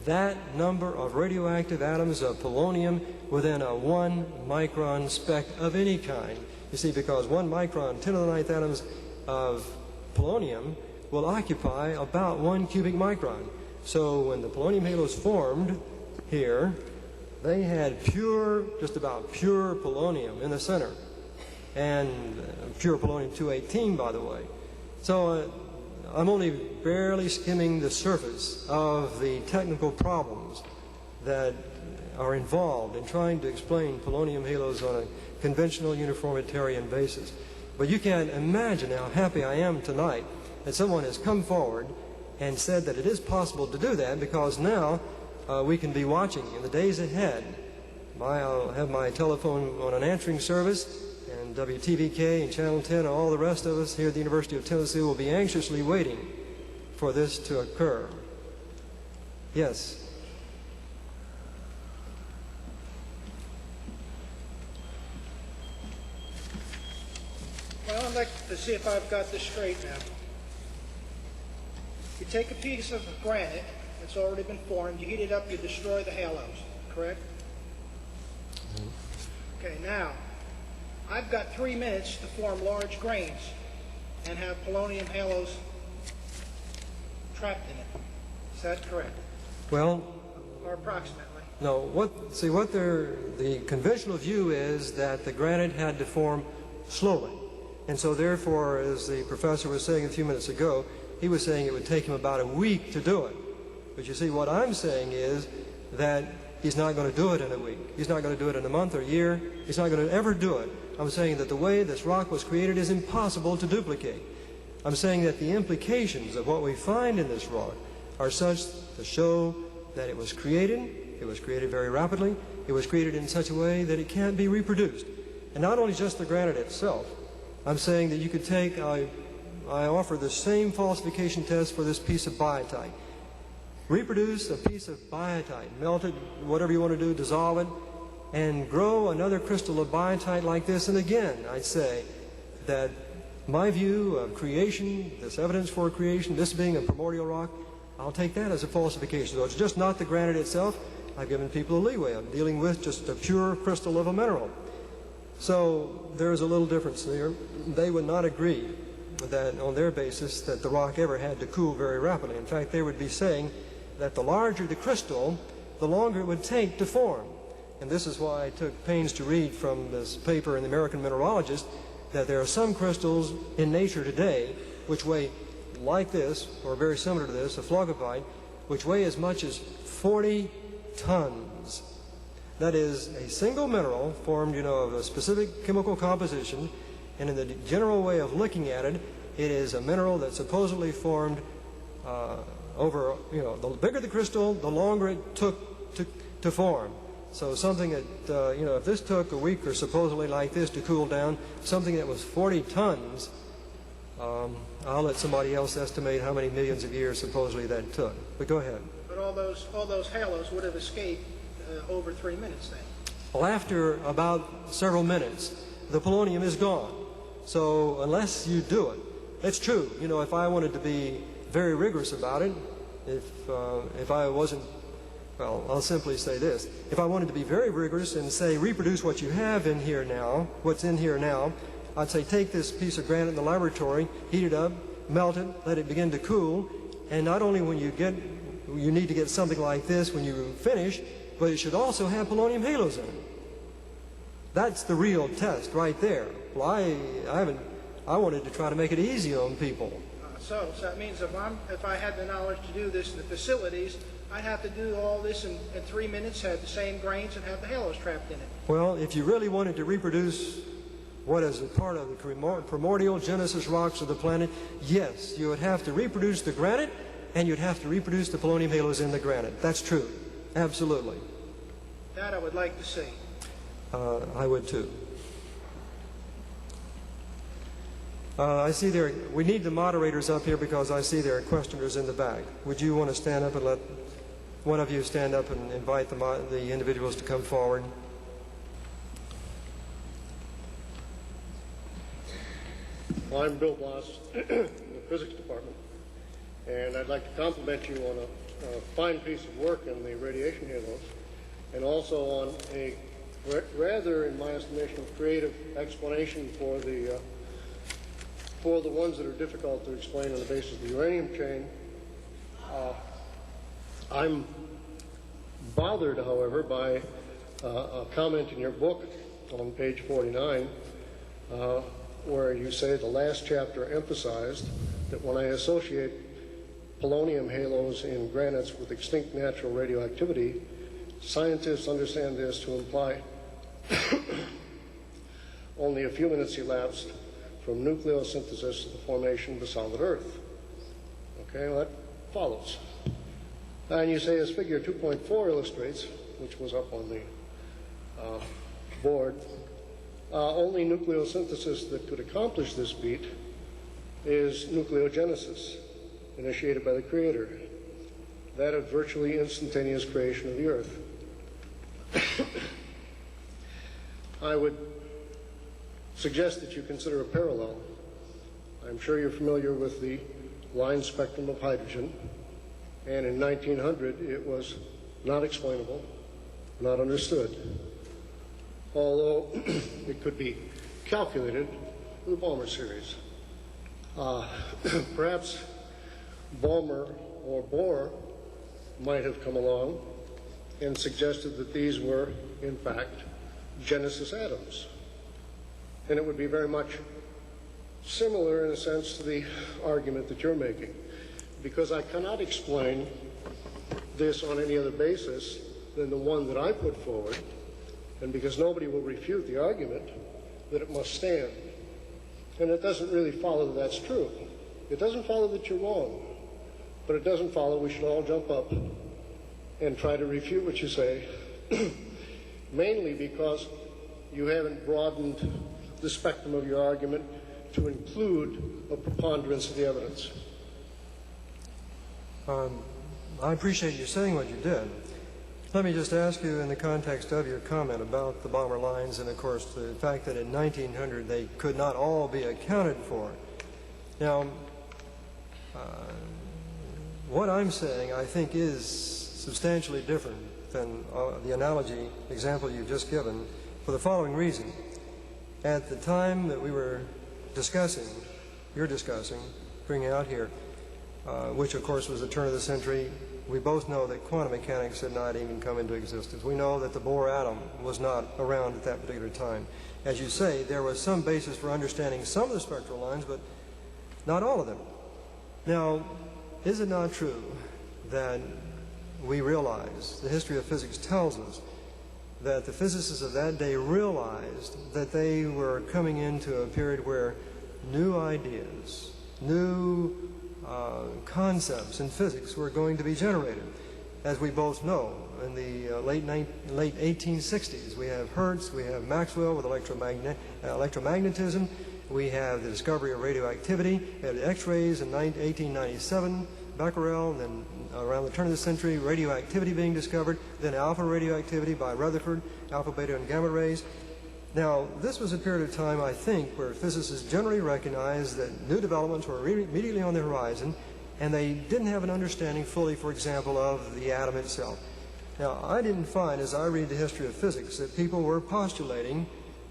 that number of radioactive atoms of polonium within a 1 micron speck of any kind. You see, because 1 micron, 10 to the 9th atoms of polonium will occupy about 1 cubic micron. So when the polonium halos formed here, they had pure, just about pure polonium in the center. And pure polonium-218, by the way. So I'm only barely skimming the surface of the technical problems that are involved in trying to explain polonium halos on a conventional uniformitarian basis. But you can't imagine how happy I am tonight that someone has come forward and said that it is possible to do that because now we can be watching in the days ahead. I'll have my telephone on an answering service, and WTVK and Channel 10 and all the rest of us here at the University of Tennessee will be anxiously waiting for this to occur. Yes? Well, I'd like to see if I've got this straight now. You take a piece of granite that's already been formed, you heat it up, you destroy the halos, correct? Okay, now, I've got 3 minutes to form large grains and have polonium halos trapped in it. Is that correct? Well, Or approximately? no. The conventional view is that the granite had to form slowly. And so therefore, as the professor was saying a few minutes ago, he was saying it would take him about a week to do it. But you see, what I'm saying is that he's not going to do it in a week. He's not going to do it in a month or a year. He's not going to ever do it. I'm saying that the way this rock was created is impossible to duplicate. I'm saying that the implications of what we find in this rock are such to show that it was created very rapidly, it was created in such a way that it can't be reproduced. And not only just the granite itself. I'm saying that you could take, I offer the same falsification test for this piece of biotite. Reproduce a piece of biotite, melt it, whatever you want to do, dissolve it, and grow another crystal of biotite like this. And again, I'd say that my view of creation, this evidence for creation, this being a primordial rock, I'll take that as a falsification. So it's just not the granite itself. I've given people a leeway. I'm dealing with just a pure crystal of a mineral. So there's a little difference there. They would not agree with that on their basis that the rock ever had to cool very rapidly. In fact, they would be saying that the larger the crystal, the longer it would take to form. And this is why I took pains to read from this paper in the American Mineralogist that there are some crystals in nature today which weigh like this, or very similar to this, a phlogopite, which weigh as much as 40 tons. That is a single mineral formed, of a specific chemical composition, and in the general way of looking at it, it is a mineral that supposedly formed over, the bigger the crystal, the longer it took to form. So something that, if this took a week or supposedly like this to cool down, something that was 40 tons, I'll let somebody else estimate how many millions of years supposedly that took. But go ahead. But all those halos would have escaped over 3 minutes then. Well, after about several minutes, the polonium is gone. So unless you do it, it's true. If I wanted to be very rigorous about it, if I wasn't, well, I'll simply say this. If I wanted to be very rigorous and say reproduce what you have in here now, what's in here now, I'd say take this piece of granite in the laboratory, heat it up, melt it, let it begin to cool, and not only when you need to get something like this when you finish, but it should also have polonium halos in it. That's the real test right there. Well, I wanted to try to make it easy on people. So that means if I had the knowledge to do this in the facilities, I'd have to do all this in 3 minutes, have the same grains, and have the halos trapped in it. Well, if you really wanted to reproduce what is a part of the primordial genesis rocks of the planet, yes, you would have to reproduce the granite, and you'd have to reproduce the polonium halos in the granite. That's true. Absolutely. That I would like to see. I would too. I see we need the moderators up here because I see there are questioners in the back. Would you want to stand up and let one of you stand up and invite the individuals to come forward? Well, I'm Bill Bloss in the physics department, and I'd like to compliment you on a fine piece of work in the radiation halos, and also on a rather, in my estimation, creative explanation for the ones that are difficult to explain on the basis of the uranium chain. I'm bothered, however, by a comment in your book on page 49, where you say the last chapter emphasized that when I associate polonium halos in granites with extinct natural radioactivity, scientists understand this to imply only a few minutes elapsed from nucleosynthesis to the formation of the solid Earth. Okay, well, follows. And you say, as figure 2.4 illustrates, which was up on the board, only nucleosynthesis that could accomplish this feat is nucleogenesis, initiated by the Creator, that of virtually instantaneous creation of the Earth. I would suggest that you consider a parallel. I'm sure you're familiar with the line spectrum of hydrogen, and in 1900 it was not explainable, not understood, although it could be calculated with the Balmer series. Perhaps Balmer or Bohr might have come along and suggested that these were, in fact, Genesis atoms. And it would be very much similar, in a sense, to the argument that you're making, because I cannot explain this on any other basis than the one that I put forward, and because nobody will refute the argument that it must stand. And it doesn't really follow that that's true. It doesn't follow that you're wrong, but it doesn't follow we should all jump up and try to refute what you say, mainly because you haven't broadened the spectrum of your argument to include a preponderance of the evidence. I appreciate you saying what you did. Let me just ask you, in the context of your comment about the Balmer lines and, of course, the fact that in 1900 they could not all be accounted for. Now, what I'm saying, I think, is substantially different than the analogy example you've just given, for the following reason. At the time that we were discussing, bringing out here, which of course was the turn of the century, we both know that quantum mechanics had not even come into existence. We know that the Bohr atom was not around at that particular time. As you say, there was some basis for understanding some of the spectral lines, but not all of them. Now, is it not true that we realize, the history of physics tells us, that the physicists of that day realized that they were coming into a period where new ideas, new concepts in physics were going to be generated. As we both know, in the late 1860s, we have Hertz, we have Maxwell with electromagnetism, we have the discovery of radioactivity, we had X-rays in 1897, Becquerel, and then around the turn of the century, radioactivity being discovered, then alpha radioactivity by Rutherford, alpha, beta, and gamma rays. Now, this was a period of time, I think, where physicists generally recognized that new developments were immediately on the horizon, and they didn't have an understanding fully, for example, of the atom itself. Now, I didn't find, as I read the history of physics, that people were postulating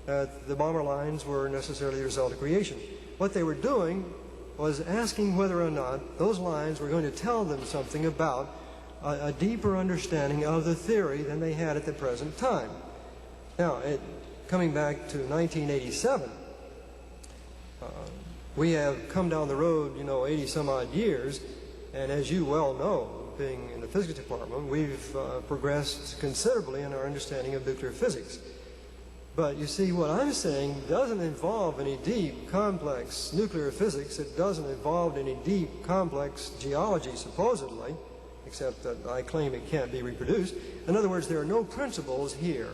that the Balmer lines were necessarily the result of creation. What they were doing was asking whether or not those lines were going to tell them something about a deeper understanding of the theory than they had at the present time. Now, coming back to 1987, we have come down the road, 80 some odd years, and as you well know, being in the physics department, we've progressed considerably in our understanding of nuclear physics. But you see, what I'm saying doesn't involve any deep, complex nuclear physics. It doesn't involve any deep, complex geology, supposedly, except that I claim it can't be reproduced. In other words, there are no principles here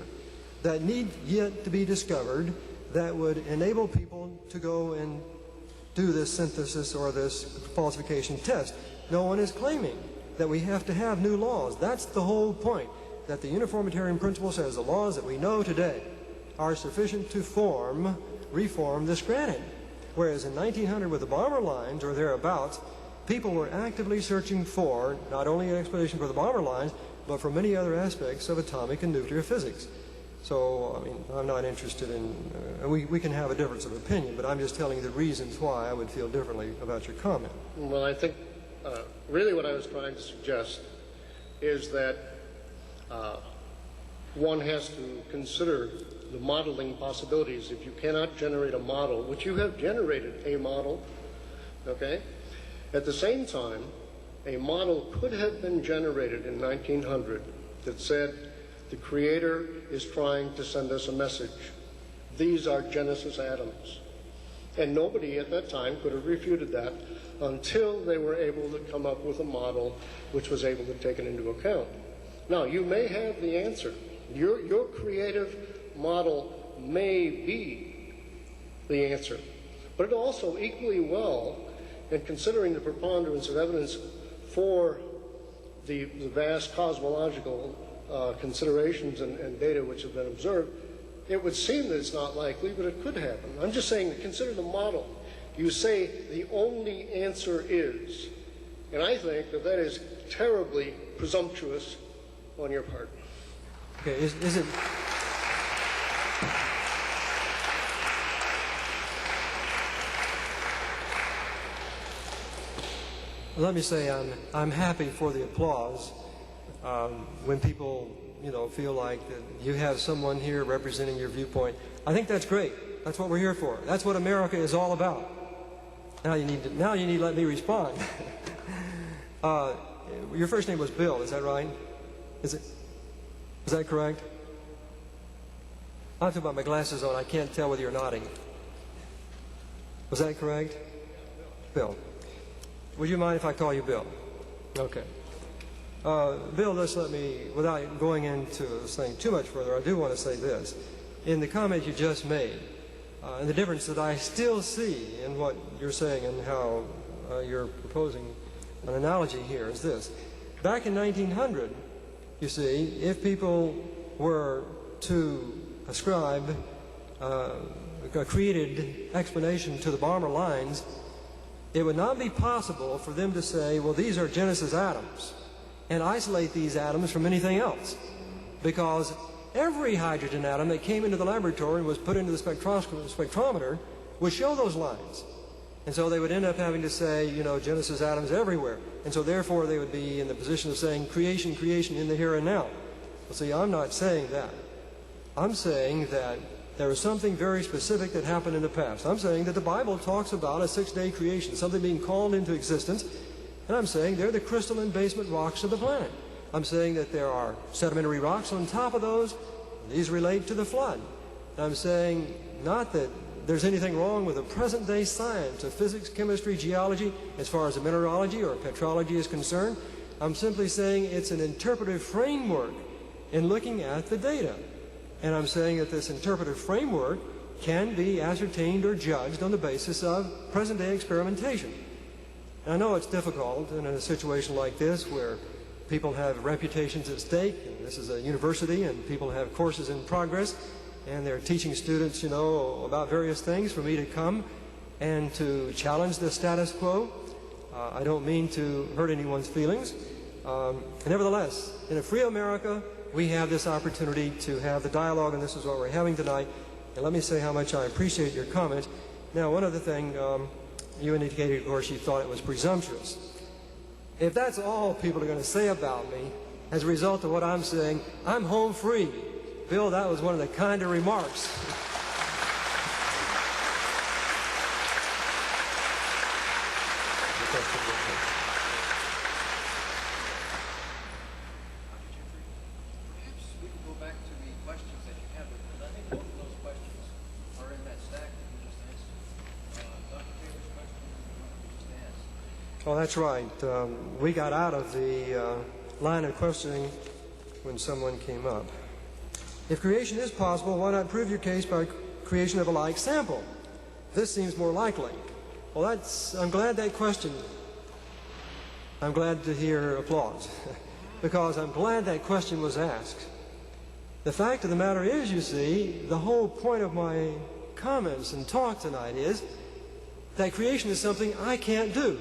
that need yet to be discovered that would enable people to go and do this synthesis or this falsification test. No one is claiming that we have to have new laws. That's the whole point, that the uniformitarian principle says the laws that we know today are sufficient to reform this granite. Whereas in 1900 with the Balmer lines or thereabouts, people were actively searching for not only an explanation for the Balmer lines, but for many other aspects of atomic and nuclear physics. So, I mean, I'm not interested in, we can have a difference of opinion, but I'm just telling you the reasons why I would feel differently about your comment. Well, I think really what I was trying to suggest is that one has to consider the modeling possibilities. If you cannot generate a model, which you have generated a model, okay? At the same time, a model could have been generated in 1900 that said, the Creator is trying to send us a message. These are Genesis atoms. And nobody at that time could have refuted that until they were able to come up with a model which was able to take it into account. Now, you may have the answer. Your creative model may be the answer. But it also equally well, and considering the preponderance of evidence for the vast cosmological considerations and data which have been observed, it would seem that it's not likely, but it could happen. I'm just saying that consider the model. You say the only answer is, and I think that that is terribly presumptuous on your part. Okay, is it... Let me say I'm happy for the applause when people, feel like that you have someone here representing your viewpoint. I think that's great. That's what we're here for. That's what America is all about. Now you need to let me respond. Your first name was Bill, is that right? Is that correct? I have to put my glasses on. I can't tell whether you're nodding. Was that correct? Bill. Would you mind if I call you Bill? Okay. Bill, just let me, without going into saying too much further, I do want to say this. In the comment you just made, and the difference that I still see in what you're saying and how you're proposing an analogy here is this. Back in 1900, you see, if people were to ascribe a created explanation to the bomber lines, it would not be possible for them to say, well, these are Genesis atoms, and isolate these atoms from anything else. Because every hydrogen atom that came into the laboratory and was put into the spectrometer would show those lines. And so they would end up having to say, Genesis atoms everywhere. And so therefore they would be in the position of saying creation, creation in the here and now. Well, see, I'm not saying that. I'm saying that there was something very specific that happened in the past. I'm saying that the Bible talks about a 6-day creation, something being called into existence, and I'm saying they're the crystalline basement rocks of the planet. I'm saying that there are sedimentary rocks on top of those, and these relate to the flood. And I'm saying not that there's anything wrong with the present-day science of physics, chemistry, geology, as far as the mineralogy or petrology is concerned. I'm simply saying it's an interpretive framework in looking at the data. And I'm saying that this interpretive framework can be ascertained or judged on the basis of present-day experimentation. And I know it's difficult in a situation like this where people have reputations at stake, and this is a university, and people have courses in progress, and they're teaching students, about various things for me to come and to challenge the status quo. I don't mean to hurt anyone's feelings. Nevertheless, in a free America, we have this opportunity to have the dialogue, and this is what we're having tonight. And let me say how much I appreciate your comments. Now, one other thing, you indicated, of course, you thought it was presumptuous. If that's all people are going to say about me as a result of what I'm saying, I'm home free. Bill, that was one of the kinder remarks. Oh, that's right. We got out of the line of questioning when someone came up. If creation is possible, why not prove your case by creation of a like sample? This seems more likely. Well, I'm glad that question. I'm glad to hear applause because I'm glad that question was asked. The fact of the matter is, you see, the whole point of my comments and talk tonight is that creation is something I can't do.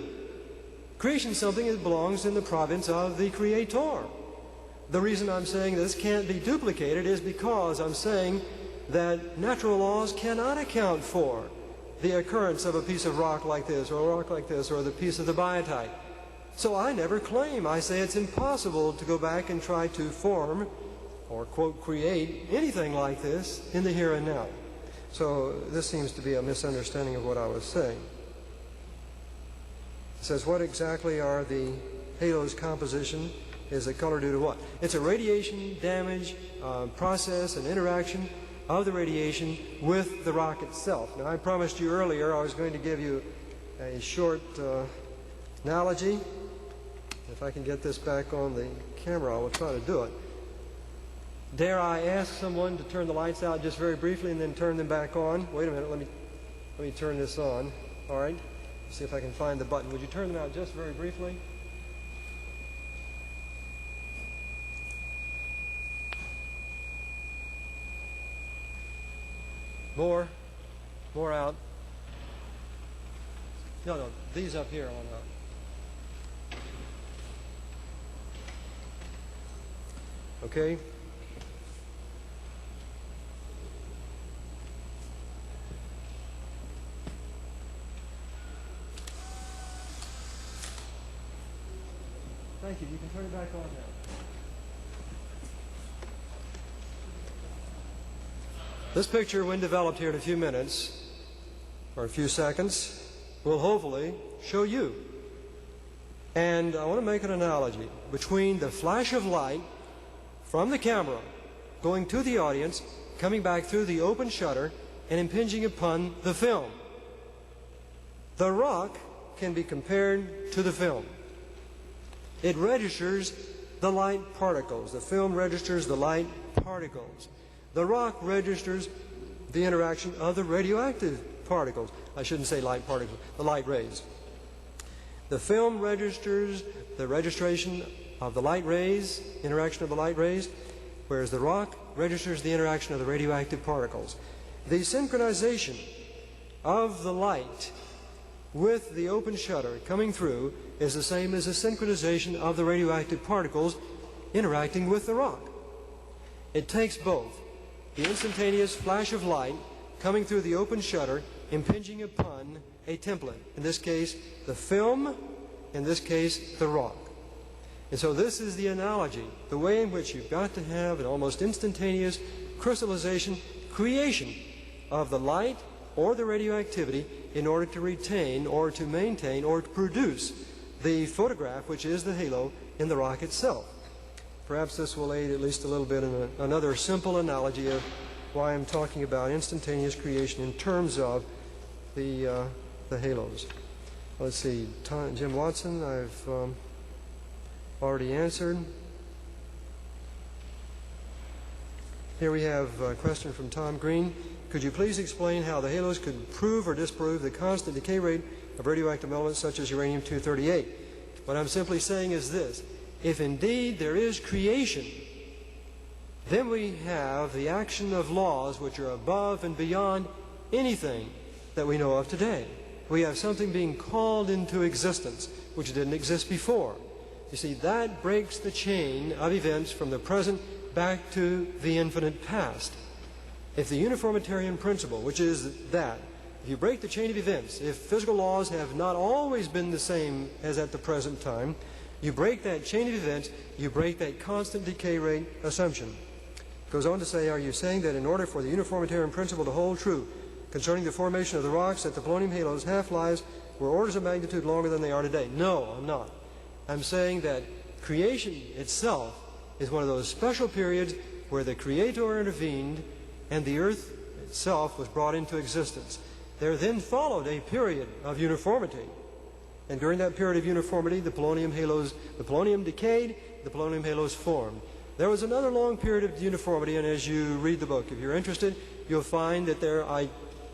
Creation is something that belongs in the province of the Creator. The reason I'm saying this can't be duplicated is because I'm saying that natural laws cannot account for the occurrence of a piece of rock like this, or a rock like this, or the piece of the biotite. So I never claim. I say it's impossible to go back and try to form or, quote, create anything like this in the here and now. So this seems to be a misunderstanding of what I was saying. It says, what exactly are the halos composition? Is the color due to what? It's a radiation damage process and interaction of the radiation with the rock itself. Now, I promised you earlier I was going to give you a short analogy. If I can get this back on the camera, I will try to do it. Dare I ask someone to turn the lights out just very briefly and then turn them back on? Wait a minute, let me turn this on. All right, see if I can find the button. Would you turn them out just very briefly? More out. No, these up here on up. Okay. Thank you. You can turn it back on now. This picture, when developed here in a few minutes, or a few seconds, will hopefully show you. And I want to make an analogy between the flash of light from the camera going to the audience, coming back through the open shutter, and impinging upon the film. The rock can be compared to the film. It registers the light particles. The film registers the light particles. The rock registers the interaction of the radioactive particles. I shouldn't say light particles, the light rays. The film registers the registration of the light rays, interaction of the light rays, whereas the rock registers the interaction of the radioactive particles. The synchronization of the light with the open shutter coming through is the same as the synchronization of the radioactive particles interacting with the rock. It takes both the instantaneous flash of light coming through the open shutter, impinging upon a template, in this case the film, in this case the rock. And so this is the analogy, the way in which you've got to have an almost instantaneous crystallization, creation of the light or the radioactivity in order to retain or to maintain or to produce the photograph, which is the halo in the rock itself. Perhaps this will aid at least a little bit in another simple analogy of why I'm talking about instantaneous creation in terms of the halos. Let's see, Jim Watson, I've already answered. Here we have a question from Tom Green. Could you please explain how the halos could prove or disprove the constant decay rate of radioactive elements such as uranium-238? What I'm simply saying is this. If indeed there is creation, then we have the action of laws which are above and beyond anything that we know of today. We have something being called into existence which didn't exist before. You see, that breaks the chain of events from the present back to the infinite past. If the uniformitarian principle, which is that, if you break the chain of events, if physical laws have not always been the same as at the present time, you break that chain of events, you break that constant decay rate assumption. It goes on to say, are you saying that in order for the uniformitarian principle to hold true concerning the formation of the rocks, that the polonium halos' half-lives were orders of magnitude longer than they are today? No, I'm not. I'm saying that creation itself is one of those special periods where the Creator intervened and the earth itself was brought into existence. There then followed a period of uniformity. And during that period of uniformity, the polonium decayed, the polonium halos formed. There was another long period of uniformity, and as you read the book, if you're interested, you'll find that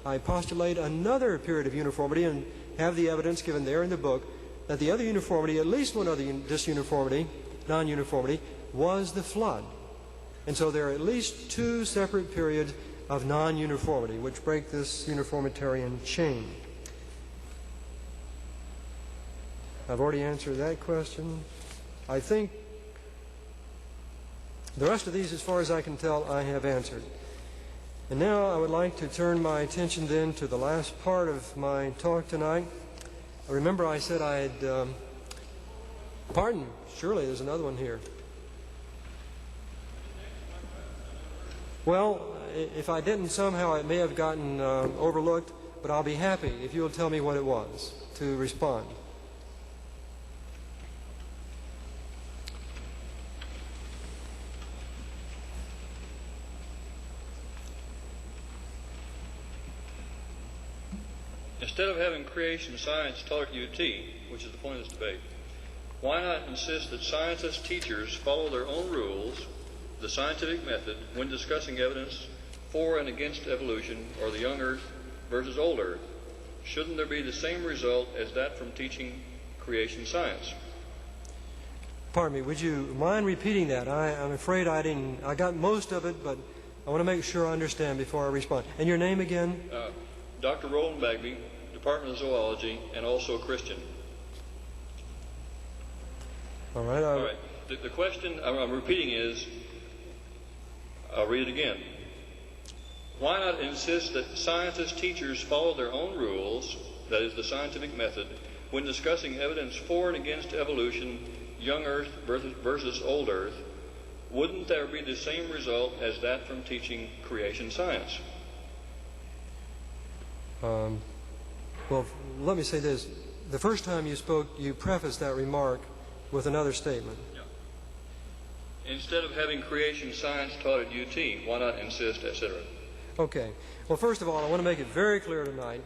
I postulate another period of uniformity and have the evidence given there in the book that the other uniformity, at least one other disuniformity, non-uniformity, was the flood. And so there are at least two separate periods of non-uniformity which break this uniformitarian chain. I've already answered that question. I think the rest of these, as far as I can tell, I have answered. And now I would like to turn my attention then to the last part of my talk tonight. Remember I said I had... pardon, surely there's another one here. Well, if I didn't somehow, it may have gotten overlooked, but I'll be happy if you'll tell me what it was to respond. Instead of having creation science taught at UT, which is the point of this debate, why not insist that scientists, teachers follow their own rules, the scientific method, when discussing evidence for and against evolution or the young Earth versus old Earth? Shouldn't there be the same result as that from teaching creation science? Pardon me, would you mind repeating that? I'm afraid I got most of it, but I want to make sure I understand before I respond. And your name again? Dr. Roland Bagby, Department of Zoology, and also a Christian. All right. All right. The question I'm repeating is, I'll read it again. Why not insist that scientists, teachers follow their own rules, that is the scientific method, when discussing evidence for and against evolution, young Earth versus old Earth? Wouldn't there be the same result as that from teaching creation science? Well, let me say this. The first time you spoke, you prefaced that remark with another statement. Yeah. Instead of having creation science taught at UT, why not insist, etc.? Okay. Well, first of all, I want to make it very clear tonight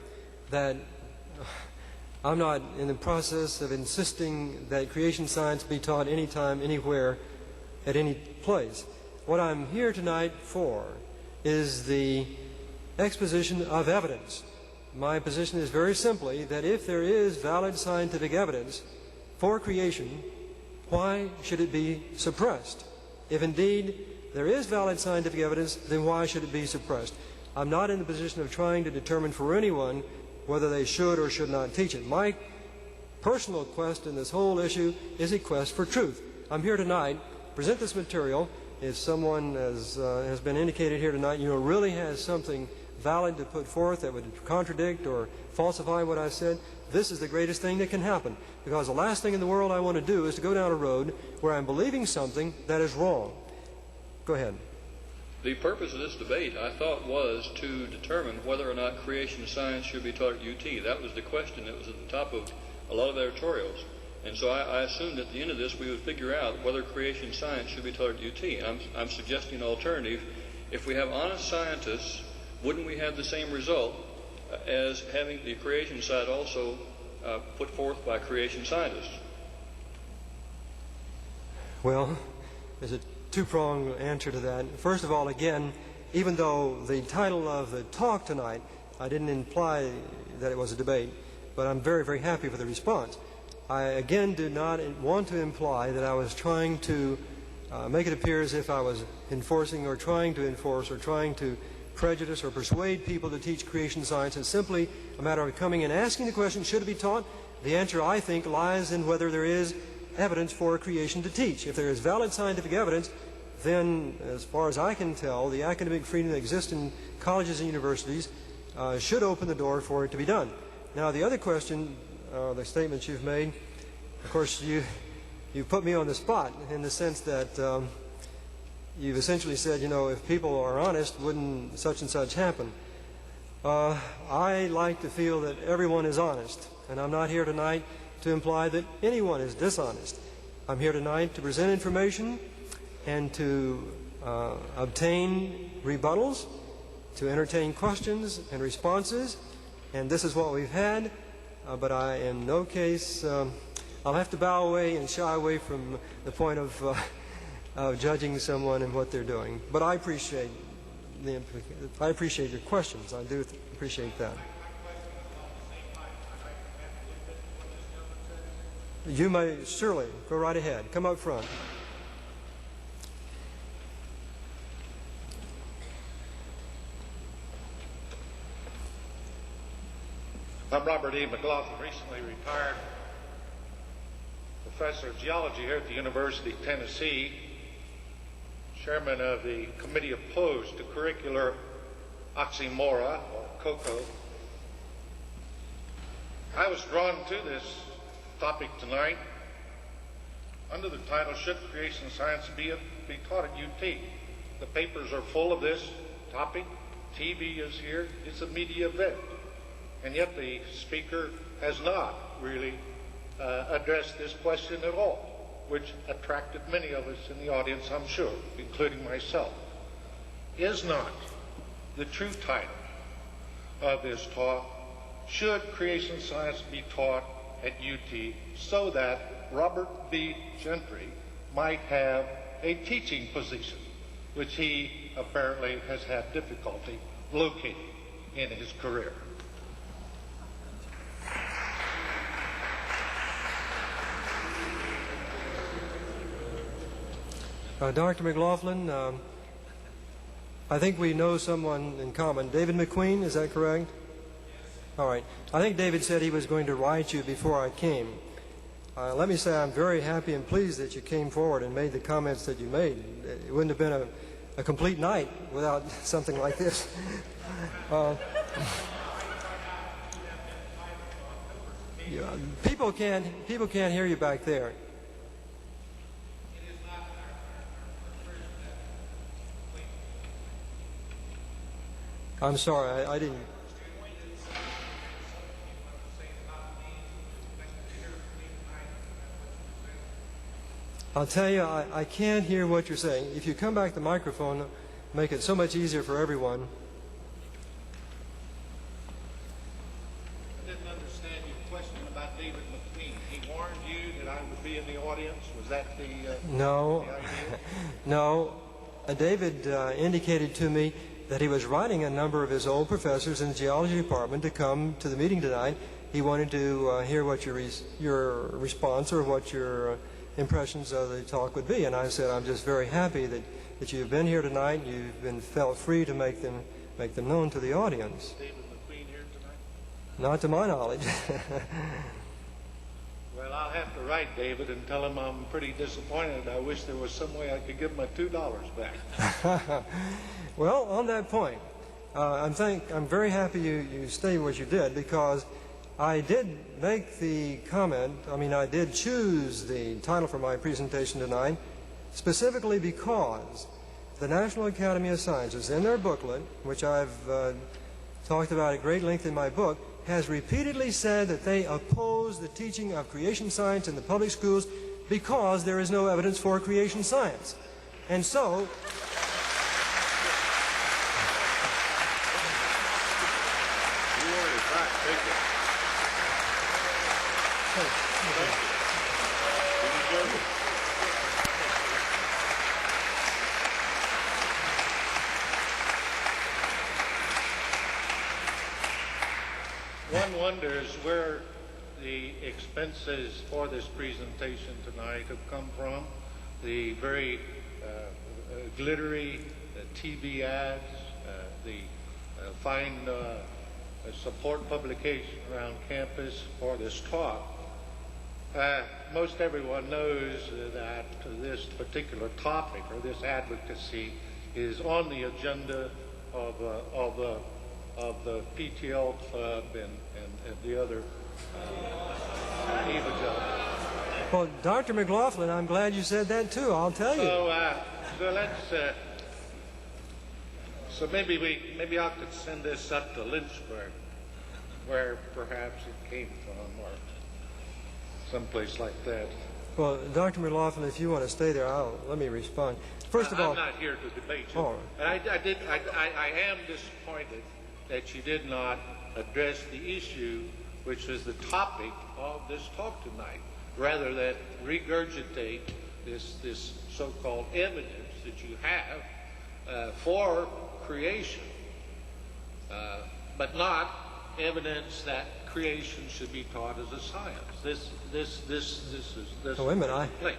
that I'm not in the process of insisting that creation science be taught anytime, anywhere, at any place. What I'm here tonight for is the exposition of evidence. My position is very simply that if there is valid scientific evidence for creation, why should it be suppressed? If indeed there is valid scientific evidence, then why should it be suppressed? I'm not in the position of trying to determine for anyone whether they should or should not teach it. My personal quest in this whole issue is a quest for truth. I'm here tonight to present this material. If someone, as has been indicated here tonight, really has something valid to put forth that would contradict or falsify what I've said, this is the greatest thing that can happen. Because the last thing in the world I want to do is to go down a road where I'm believing something that is wrong. Go ahead. The purpose of this debate, I thought, was to determine whether or not creation science should be taught at UT. That was the question that was at the top of a lot of editorials. And so I assumed at the end of this we would figure out whether creation science should be taught at UT. And I'm suggesting an alternative. If we have honest scientists, wouldn't we have the same result as having the creation side also put forth by creation scientists? Well, there's a two-pronged answer to that. First of all, again, even though the title of the talk tonight, I didn't imply that it was a debate, but I'm very, very happy for the response. I, again, do not want to imply that I was trying to make it appear as if I was enforcing or trying to enforce or trying to prejudice or persuade people to teach creation science. It's simply a matter of coming and asking the question, should it be taught? The answer, I think, lies in whether there is evidence for creation to teach. If there is valid scientific evidence, then, as far as I can tell, the academic freedom that exists in colleges and universities should open the door for it to be done. Now, the other question, the statements you've made, of course, you put me on the spot in the sense that you've essentially said, if people are honest, wouldn't such and such happen. I like to feel that everyone is honest, and I'm not here tonight to imply that anyone is dishonest. I'm here tonight to present information and to obtain rebuttals, to entertain questions and responses, and this is what we've had, but I, in no case, I'll have to bow away and shy away from the point of judging someone and what they're doing. But I appreciate your questions. I do appreciate that. You may surely go right ahead. Come up front. I'm Robert E. McLaughlin, recently retired professor of geology here at the University of Tennessee, chairman of the committee opposed to curricular oxymora, or COCO. I was drawn to this topic tonight under the title, Should Creation Science be Taught at UT? The papers are full of this topic. TV is here. It's a media event. And yet the speaker has not really addressed this question at all, which attracted many of us in the audience, I'm sure, including myself. Is not the true title of this talk should creation science be taught at UT so that Robert B. Gentry might have a teaching position, which he apparently has had difficulty locating in his career. Dr. McLaughlin, I think we know someone in common. David McQueen, is that correct? All right. I think David said he was going to write you before I came. Let me say I'm very happy and pleased that you came forward and made the comments that you made. It wouldn't have been a complete night without something like this. People can't hear you back there. I'm sorry, I didn't. I'll tell you, I can't hear what you're saying. If you come back to the microphone, make it so much easier for everyone. I didn't understand your question about David McQueen. He warned you that I would be in the audience. Was that the No, the idea? no. David indicated to me that he was writing a number of his old professors in the geology department to come to the meeting tonight. He wanted to hear what your response or what your impressions of the talk would be. And I said, I'm just very happy that you've been here tonight. You've been felt free to make them known to the audience. David McQueen here tonight? Not to my knowledge. Well, I'll have to write David and tell him I'm pretty disappointed. I wish there was some way I could give him my $2 back. Well, on that point, I'm very happy you stayed what you did, because I did make the comment, I did choose the title for my presentation tonight specifically because the National Academy of Sciences, in their booklet, which I've talked about at great length in my book, has repeatedly said that they oppose the teaching of creation science in the public schools because there is no evidence for creation science. And so, One wonders where the expenses for this presentation tonight have come from. The very glittery TV ads, the fine support publication around campus for this talk. Most everyone knows that this particular topic or this advocacy is on the agenda of the PTL Club and the other evangelical. well, Dr. McLaughlin, I'm glad you said that too. I'll tell you. So maybe I could send this up to Lynchburg, where perhaps it came from, or someplace like that. Well, Dr. McLaughlin, if you want to stay there, let me respond. First of all, I'm not here to debate you. Oh. I am disappointed that you did not address the issue, which is the topic of this talk tonight, rather than regurgitate this so-called evidence that you have for creation, but not evidence that creation should be taught as a science. This oh, wait a minute. All right.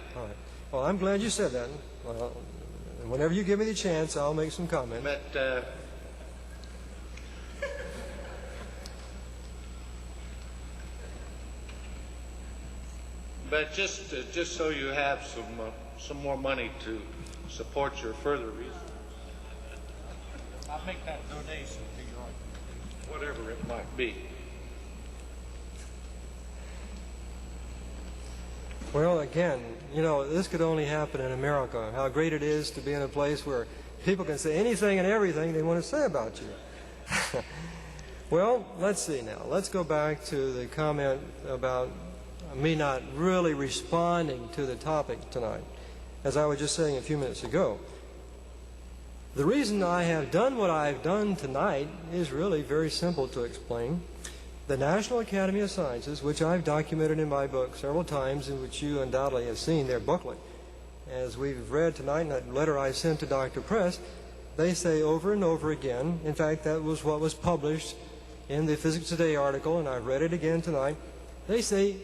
Well, I'm glad you said that. Well, whenever you give me the chance, I'll make some comments. But just so you have some more money to support your further research, I'll make that donation to your, whatever it might be. Well, again, this could only happen in America. How great it is to be in a place where people can say anything and everything they want to say about you. Well, let's see now. Let's go back to the comment about me not really responding to the topic tonight, as I was just saying a few minutes ago. The reason I have done what I've done tonight is really very simple to explain. The National Academy of Sciences, which I've documented in my book several times, and which you undoubtedly have seen their booklet, as we've read tonight in that letter I sent to Dr. Press, they say over and over again, in fact, that was what was published in the Physics Today article, and I've read it again tonight, they say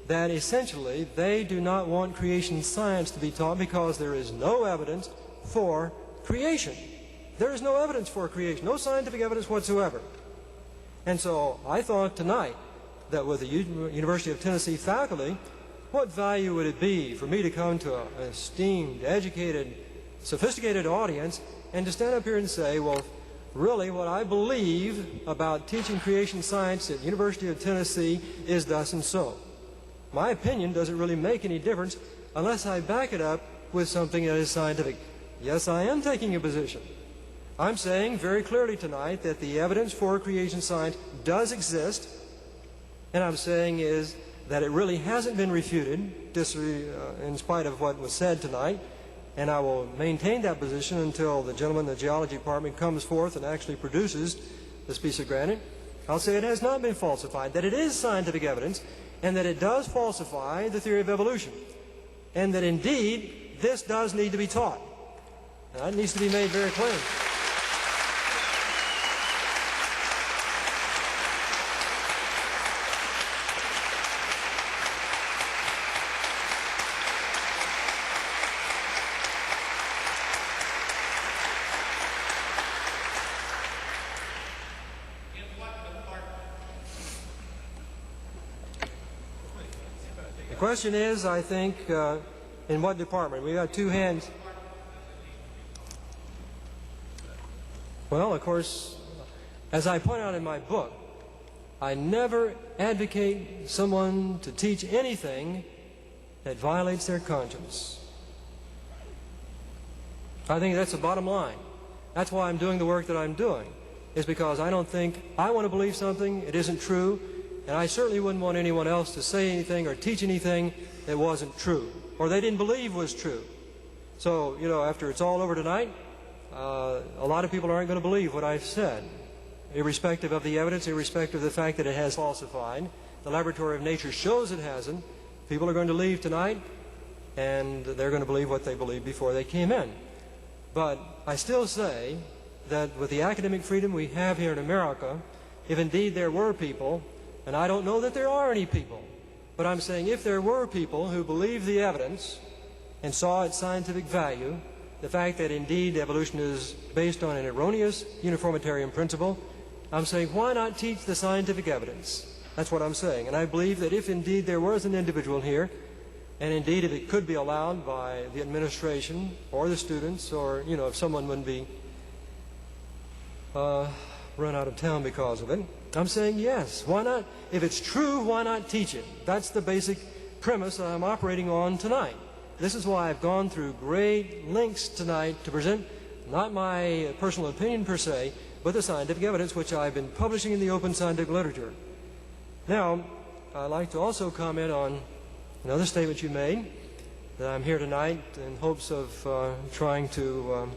that essentially they do not want creation science to be taught because there is no evidence for creation. There is no evidence for creation, no scientific evidence whatsoever. And so I thought tonight that with the University of Tennessee faculty, what value would it be for me to come to an esteemed, educated, sophisticated audience and to stand up here and say, well, really what I believe about teaching creation science at the University of Tennessee is thus and so. My opinion doesn't really make any difference unless I back it up with something that is scientific. Yes, I am taking a position. I'm saying very clearly tonight that the evidence for creation science does exist, and I'm saying is that it really hasn't been refuted in spite of what was said tonight, and I will maintain that position until the gentleman in the geology department comes forth and actually produces this piece of granite. I'll say it has not been falsified, that it is scientific evidence, and that it does falsify the theory of evolution, and that indeed this does need to be taught. Now, that needs to be made very plain. The question is, I think, in what department? We've got two hands. Well, of course, as I point out in my book, I never advocate someone to teach anything that violates their conscience. I think that's the bottom line. That's why I'm doing the work that I'm doing, is because I don't think I want to believe something, it isn't true, and I certainly wouldn't want anyone else to say anything or teach anything that wasn't true, or they didn't believe was true. So, you know, after it's all over tonight, a lot of people aren't going to believe what I've said, irrespective of the evidence, irrespective of the fact that it has falsified. The laboratory of nature shows it hasn't. People are going to leave tonight, and they're going to believe what they believed before they came in. But I still say that with the academic freedom we have here in America, if indeed there were people, and I don't know that there are any people, but I'm saying if there were people who believed the evidence and saw its scientific value, the fact that indeed evolution is based on an erroneous uniformitarian principle, I'm saying why not teach the scientific evidence? That's what I'm saying. And I believe that if indeed there was an individual here, and indeed if it could be allowed by the administration or the students, or, you know, if someone wouldn't be run out of town because of it, I'm saying yes. Why not? If it's true, why not teach it? That's the basic premise that I'm operating on tonight. This is why I've gone through great lengths tonight to present not my personal opinion per se, but the scientific evidence which I've been publishing in the open scientific literature. Now, I'd like to also comment on another statement you made, that I'm here tonight in hopes of trying to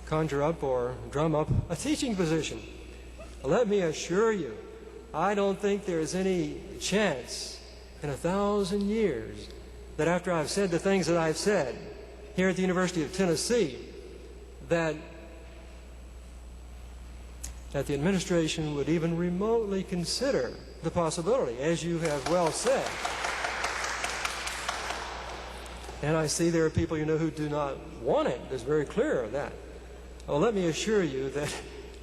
conjure up or drum up a teaching position. Let me assure you, I don't think there's any chance in 1,000 years that after I've said the things that I've said here at the University of Tennessee, that the administration would even remotely consider the possibility, as you have well said. And I see there are people you know who do not want it. It's very clear of that. Well, let me assure you that,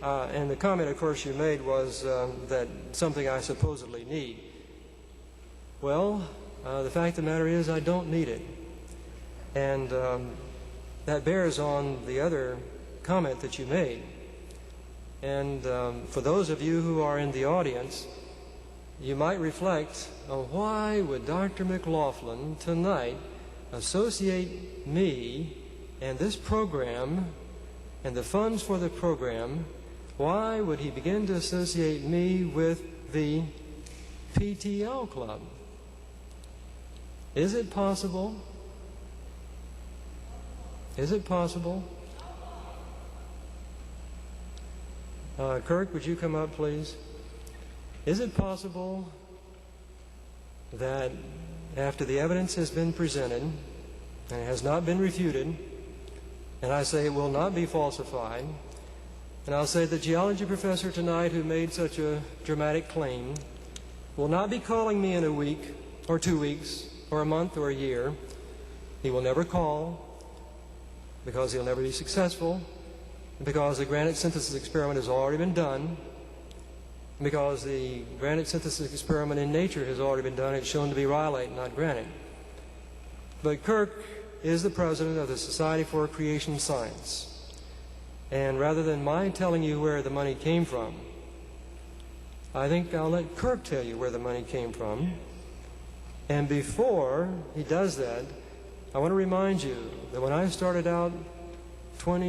and the comment, of course, you made was that something I supposedly need. Well, the fact of the matter is I don't need it. And that bears on the other comment that you made. And for those of you who are in the audience, you might reflect on why would Dr. McLaughlin tonight associate me and this program and the funds for the program, why would he begin to associate me with the PTL Club? Is it possible? Is it possible? Kirk, would you come up, please? Is it possible that after the evidence has been presented and has not been refuted, and I say it will not be falsified, and I'll say the geology professor tonight who made such a dramatic claim will not be calling me in a week or 2 weeks or a month or a year. He will never call because he'll never be successful, because the granite synthesis experiment has already been done, because the granite synthesis experiment in nature has already been done. It's shown to be rhyolite, not granite. But Kirk is the president of the Society for Creation Science. And rather than my telling you where the money came from, I think I'll let Kirk tell you where the money came from. And before he does that, I want to remind you that when I started out 4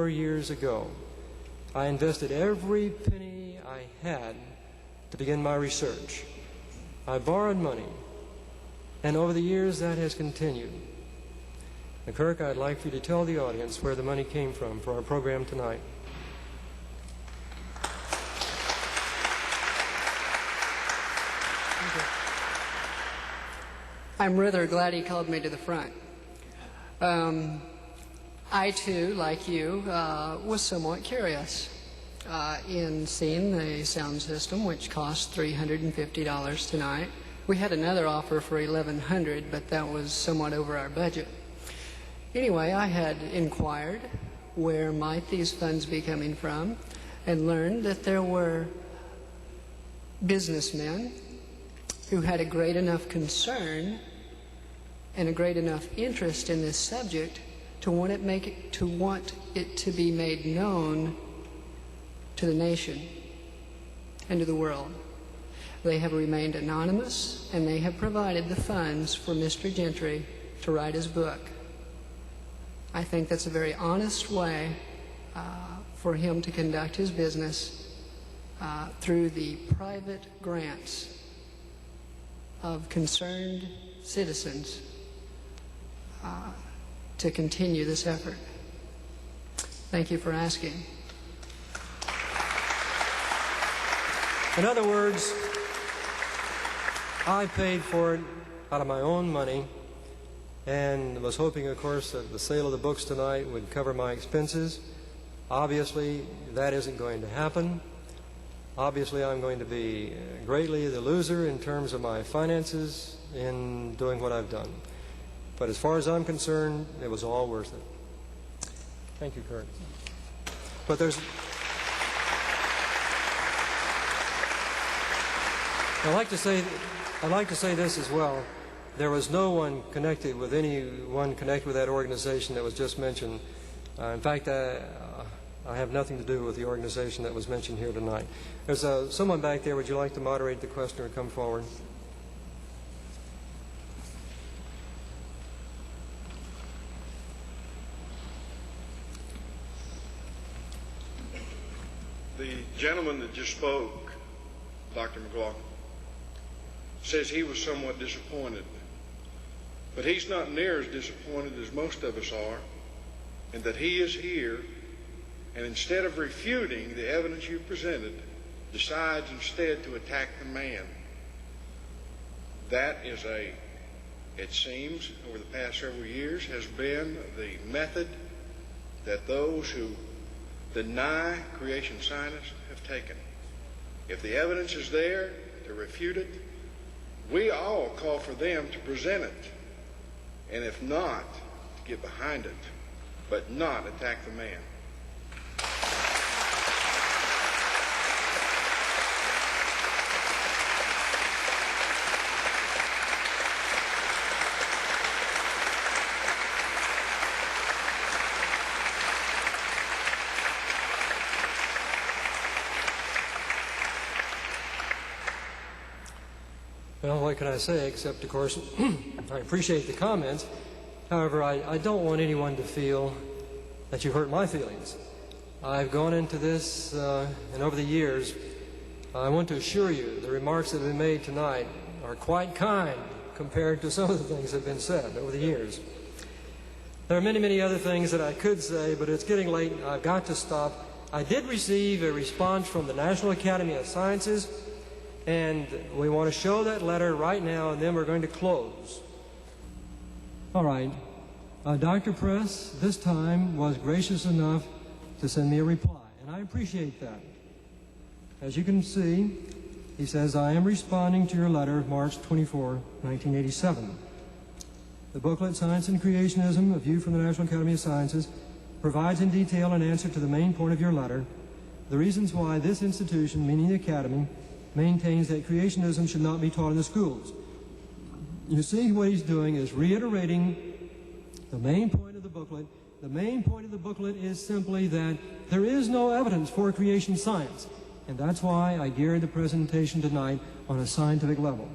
years ago, I invested every penny I had to begin my research. I borrowed money, and over the years that has continued. And Kirk, I'd like for you to tell the audience where the money came from for our program tonight. I'm rather glad he called me to the front. I, too, like you, was somewhat curious in seeing the sound system, which cost $350 tonight. We had another offer for $1,100, but that was somewhat over our budget. Anyway, I had inquired where might these funds be coming from and learned that there were businessmen who had a great enough concern and a great enough interest in this subject to want it to be made known to the nation and to the world. They have remained anonymous, and they have provided the funds for Mr. Gentry to write his book. I think that's a very honest way for him to conduct his business through the private grants of concerned citizens to continue this effort. Thank you for asking. In other words, I paid for it out of my own money and was hoping, of course, that the sale of the books tonight would cover my expenses. Obviously, that isn't going to happen. Obviously, I'm going to be greatly the loser in terms of my finances in doing what I've done. But as far as I'm concerned, it was all worth it. Thank you, Kurt. But I'd like to say this as well. There was no one connected with that organization that was just mentioned. In fact, I have nothing to do with the organization that was mentioned here tonight. There's someone back there. Would you like to moderate the question or come forward? The gentleman that just spoke, Dr. McLaughlin, says he was somewhat disappointed. But he's not near as disappointed as most of us are, and that he is here, and instead of refuting the evidence you presented, decides instead to attack the man. That is it seems, over the past several years, has been the method that those who deny creation scientists have taken. If the evidence is there to refute it, we all call for them to present it. And if not, to get behind it, but not attack the man. Well, what can I say except, of course, I appreciate the comments. However, I don't want anyone to feel that you hurt my feelings. I've gone into this, and over the years, I want to assure you the remarks that have been made tonight are quite kind compared to some of the things that have been said over the years. There are many, many other things that I could say, but it's getting late and I've got to stop. I did receive a response from the National Academy of Sciences, and we want to show that letter right now, and then we're going to close. All right. Dr. Press, this time, was gracious enough to send me a reply, and I appreciate that. As you can see, he says, I am responding to your letter of March 24, 1987. The booklet, Science and Creationism, A View from the National Academy of Sciences, provides in detail an answer to the main point of your letter, the reasons why this institution, meaning the Academy, maintains that creationism should not be taught in the schools. You see, what he's doing is reiterating the main point of the booklet. The main point of the booklet is simply that there is no evidence for creation science, and that's why I geared the presentation tonight on a scientific level.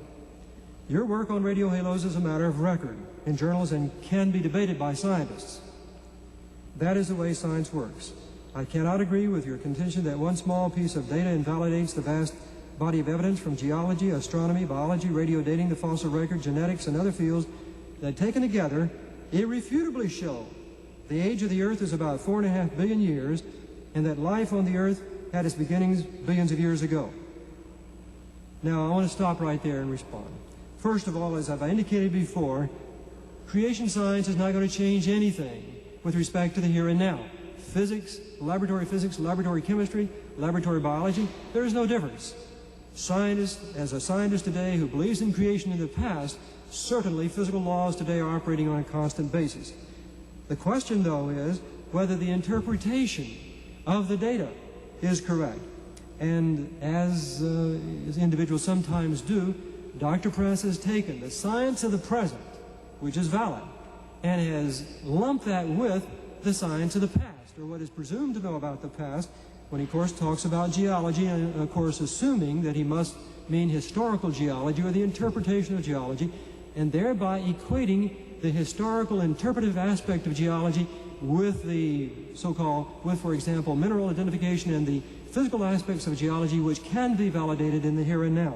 Your work on radio halos is a matter of record in journals and can be debated by scientists. That is the way science works. I cannot agree with your contention that one small piece of data invalidates the vast body of evidence from geology, astronomy, biology, radio dating, the fossil record, genetics, and other fields that, taken together, irrefutably show the age of the Earth is about 4.5 billion years, and that life on the Earth had its beginnings billions of years ago. Now, I want to stop right there and respond. First of all, as I've indicated before, creation science is not going to change anything with respect to the here and now. Physics, laboratory chemistry, laboratory biology, there is no difference. As a scientist today who believes in creation in the past, certainly physical laws today are operating on a constant basis. The question, though, is whether the interpretation of the data is correct. And as individuals sometimes do, Dr. Press has taken the science of the present, which is valid, and has lumped that with the science of the past, or what is presumed to know about the past, when he, of course, talks about geology, and, of course, assuming that he must mean historical geology or the interpretation of geology, and thereby equating the historical interpretive aspect of geology with the so-called, for example, mineral identification and the physical aspects of geology which can be validated in the here and now.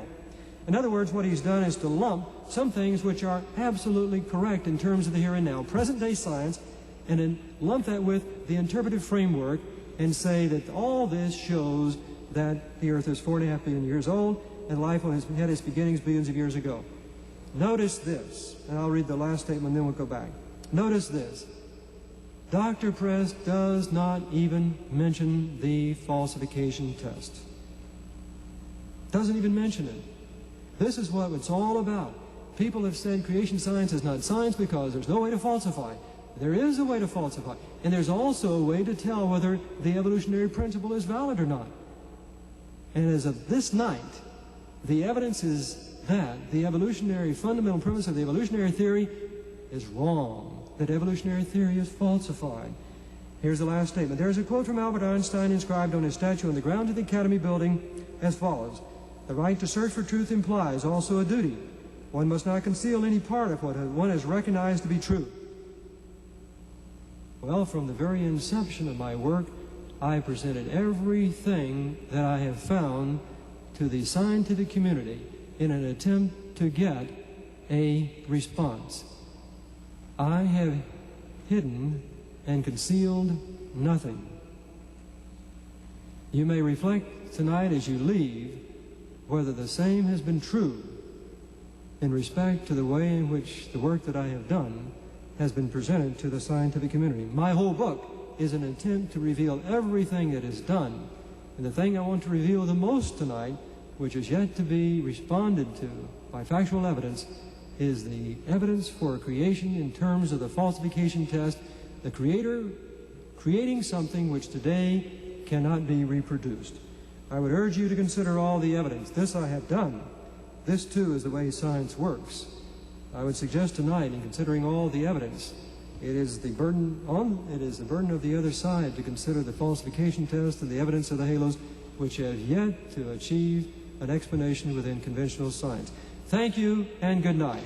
In other words, what he's done is to lump some things which are absolutely correct in terms of the here and now, present-day science, and then lump that with the interpretive framework and say that all this shows that the Earth is 4.5 billion years old and life had its beginnings billions of years ago. Notice this, and I'll read the last statement, then we'll go back. Notice this. Dr. Press does not even mention the falsification test. Doesn't even mention it. This is what it's all about. People have said creation science is not science because there's no way to falsify. There is a way to falsify. And there's also a way to tell whether the evolutionary principle is valid or not. And as of this night, the evidence is that the evolutionary fundamental premise of the evolutionary theory is wrong, that evolutionary theory is falsified. Here's the last statement. There's a quote from Albert Einstein inscribed on his statue on the grounds of the Academy building as follows. The right to search for truth implies also a duty. One must not conceal any part of what one has recognized to be true. Well, from the very inception of my work, I presented everything that I have found to the scientific community in an attempt to get a response. I have hidden and concealed nothing. You may reflect tonight as you leave whether the same has been true in respect to the way in which the work that I have done has been presented to the scientific community. My whole book is an attempt to reveal everything that is done. And the thing I want to reveal the most tonight, which is yet to be responded to by factual evidence, is the evidence for creation in terms of the falsification test, the creator creating something which today cannot be reproduced. I would urge you to consider all the evidence. This I have done. This, too, is the way science works. I would suggest tonight, in considering all the evidence, it is the burden of the other side to consider the falsification test and the evidence of the halos, which have yet to achieve an explanation within conventional science. Thank you, and good night.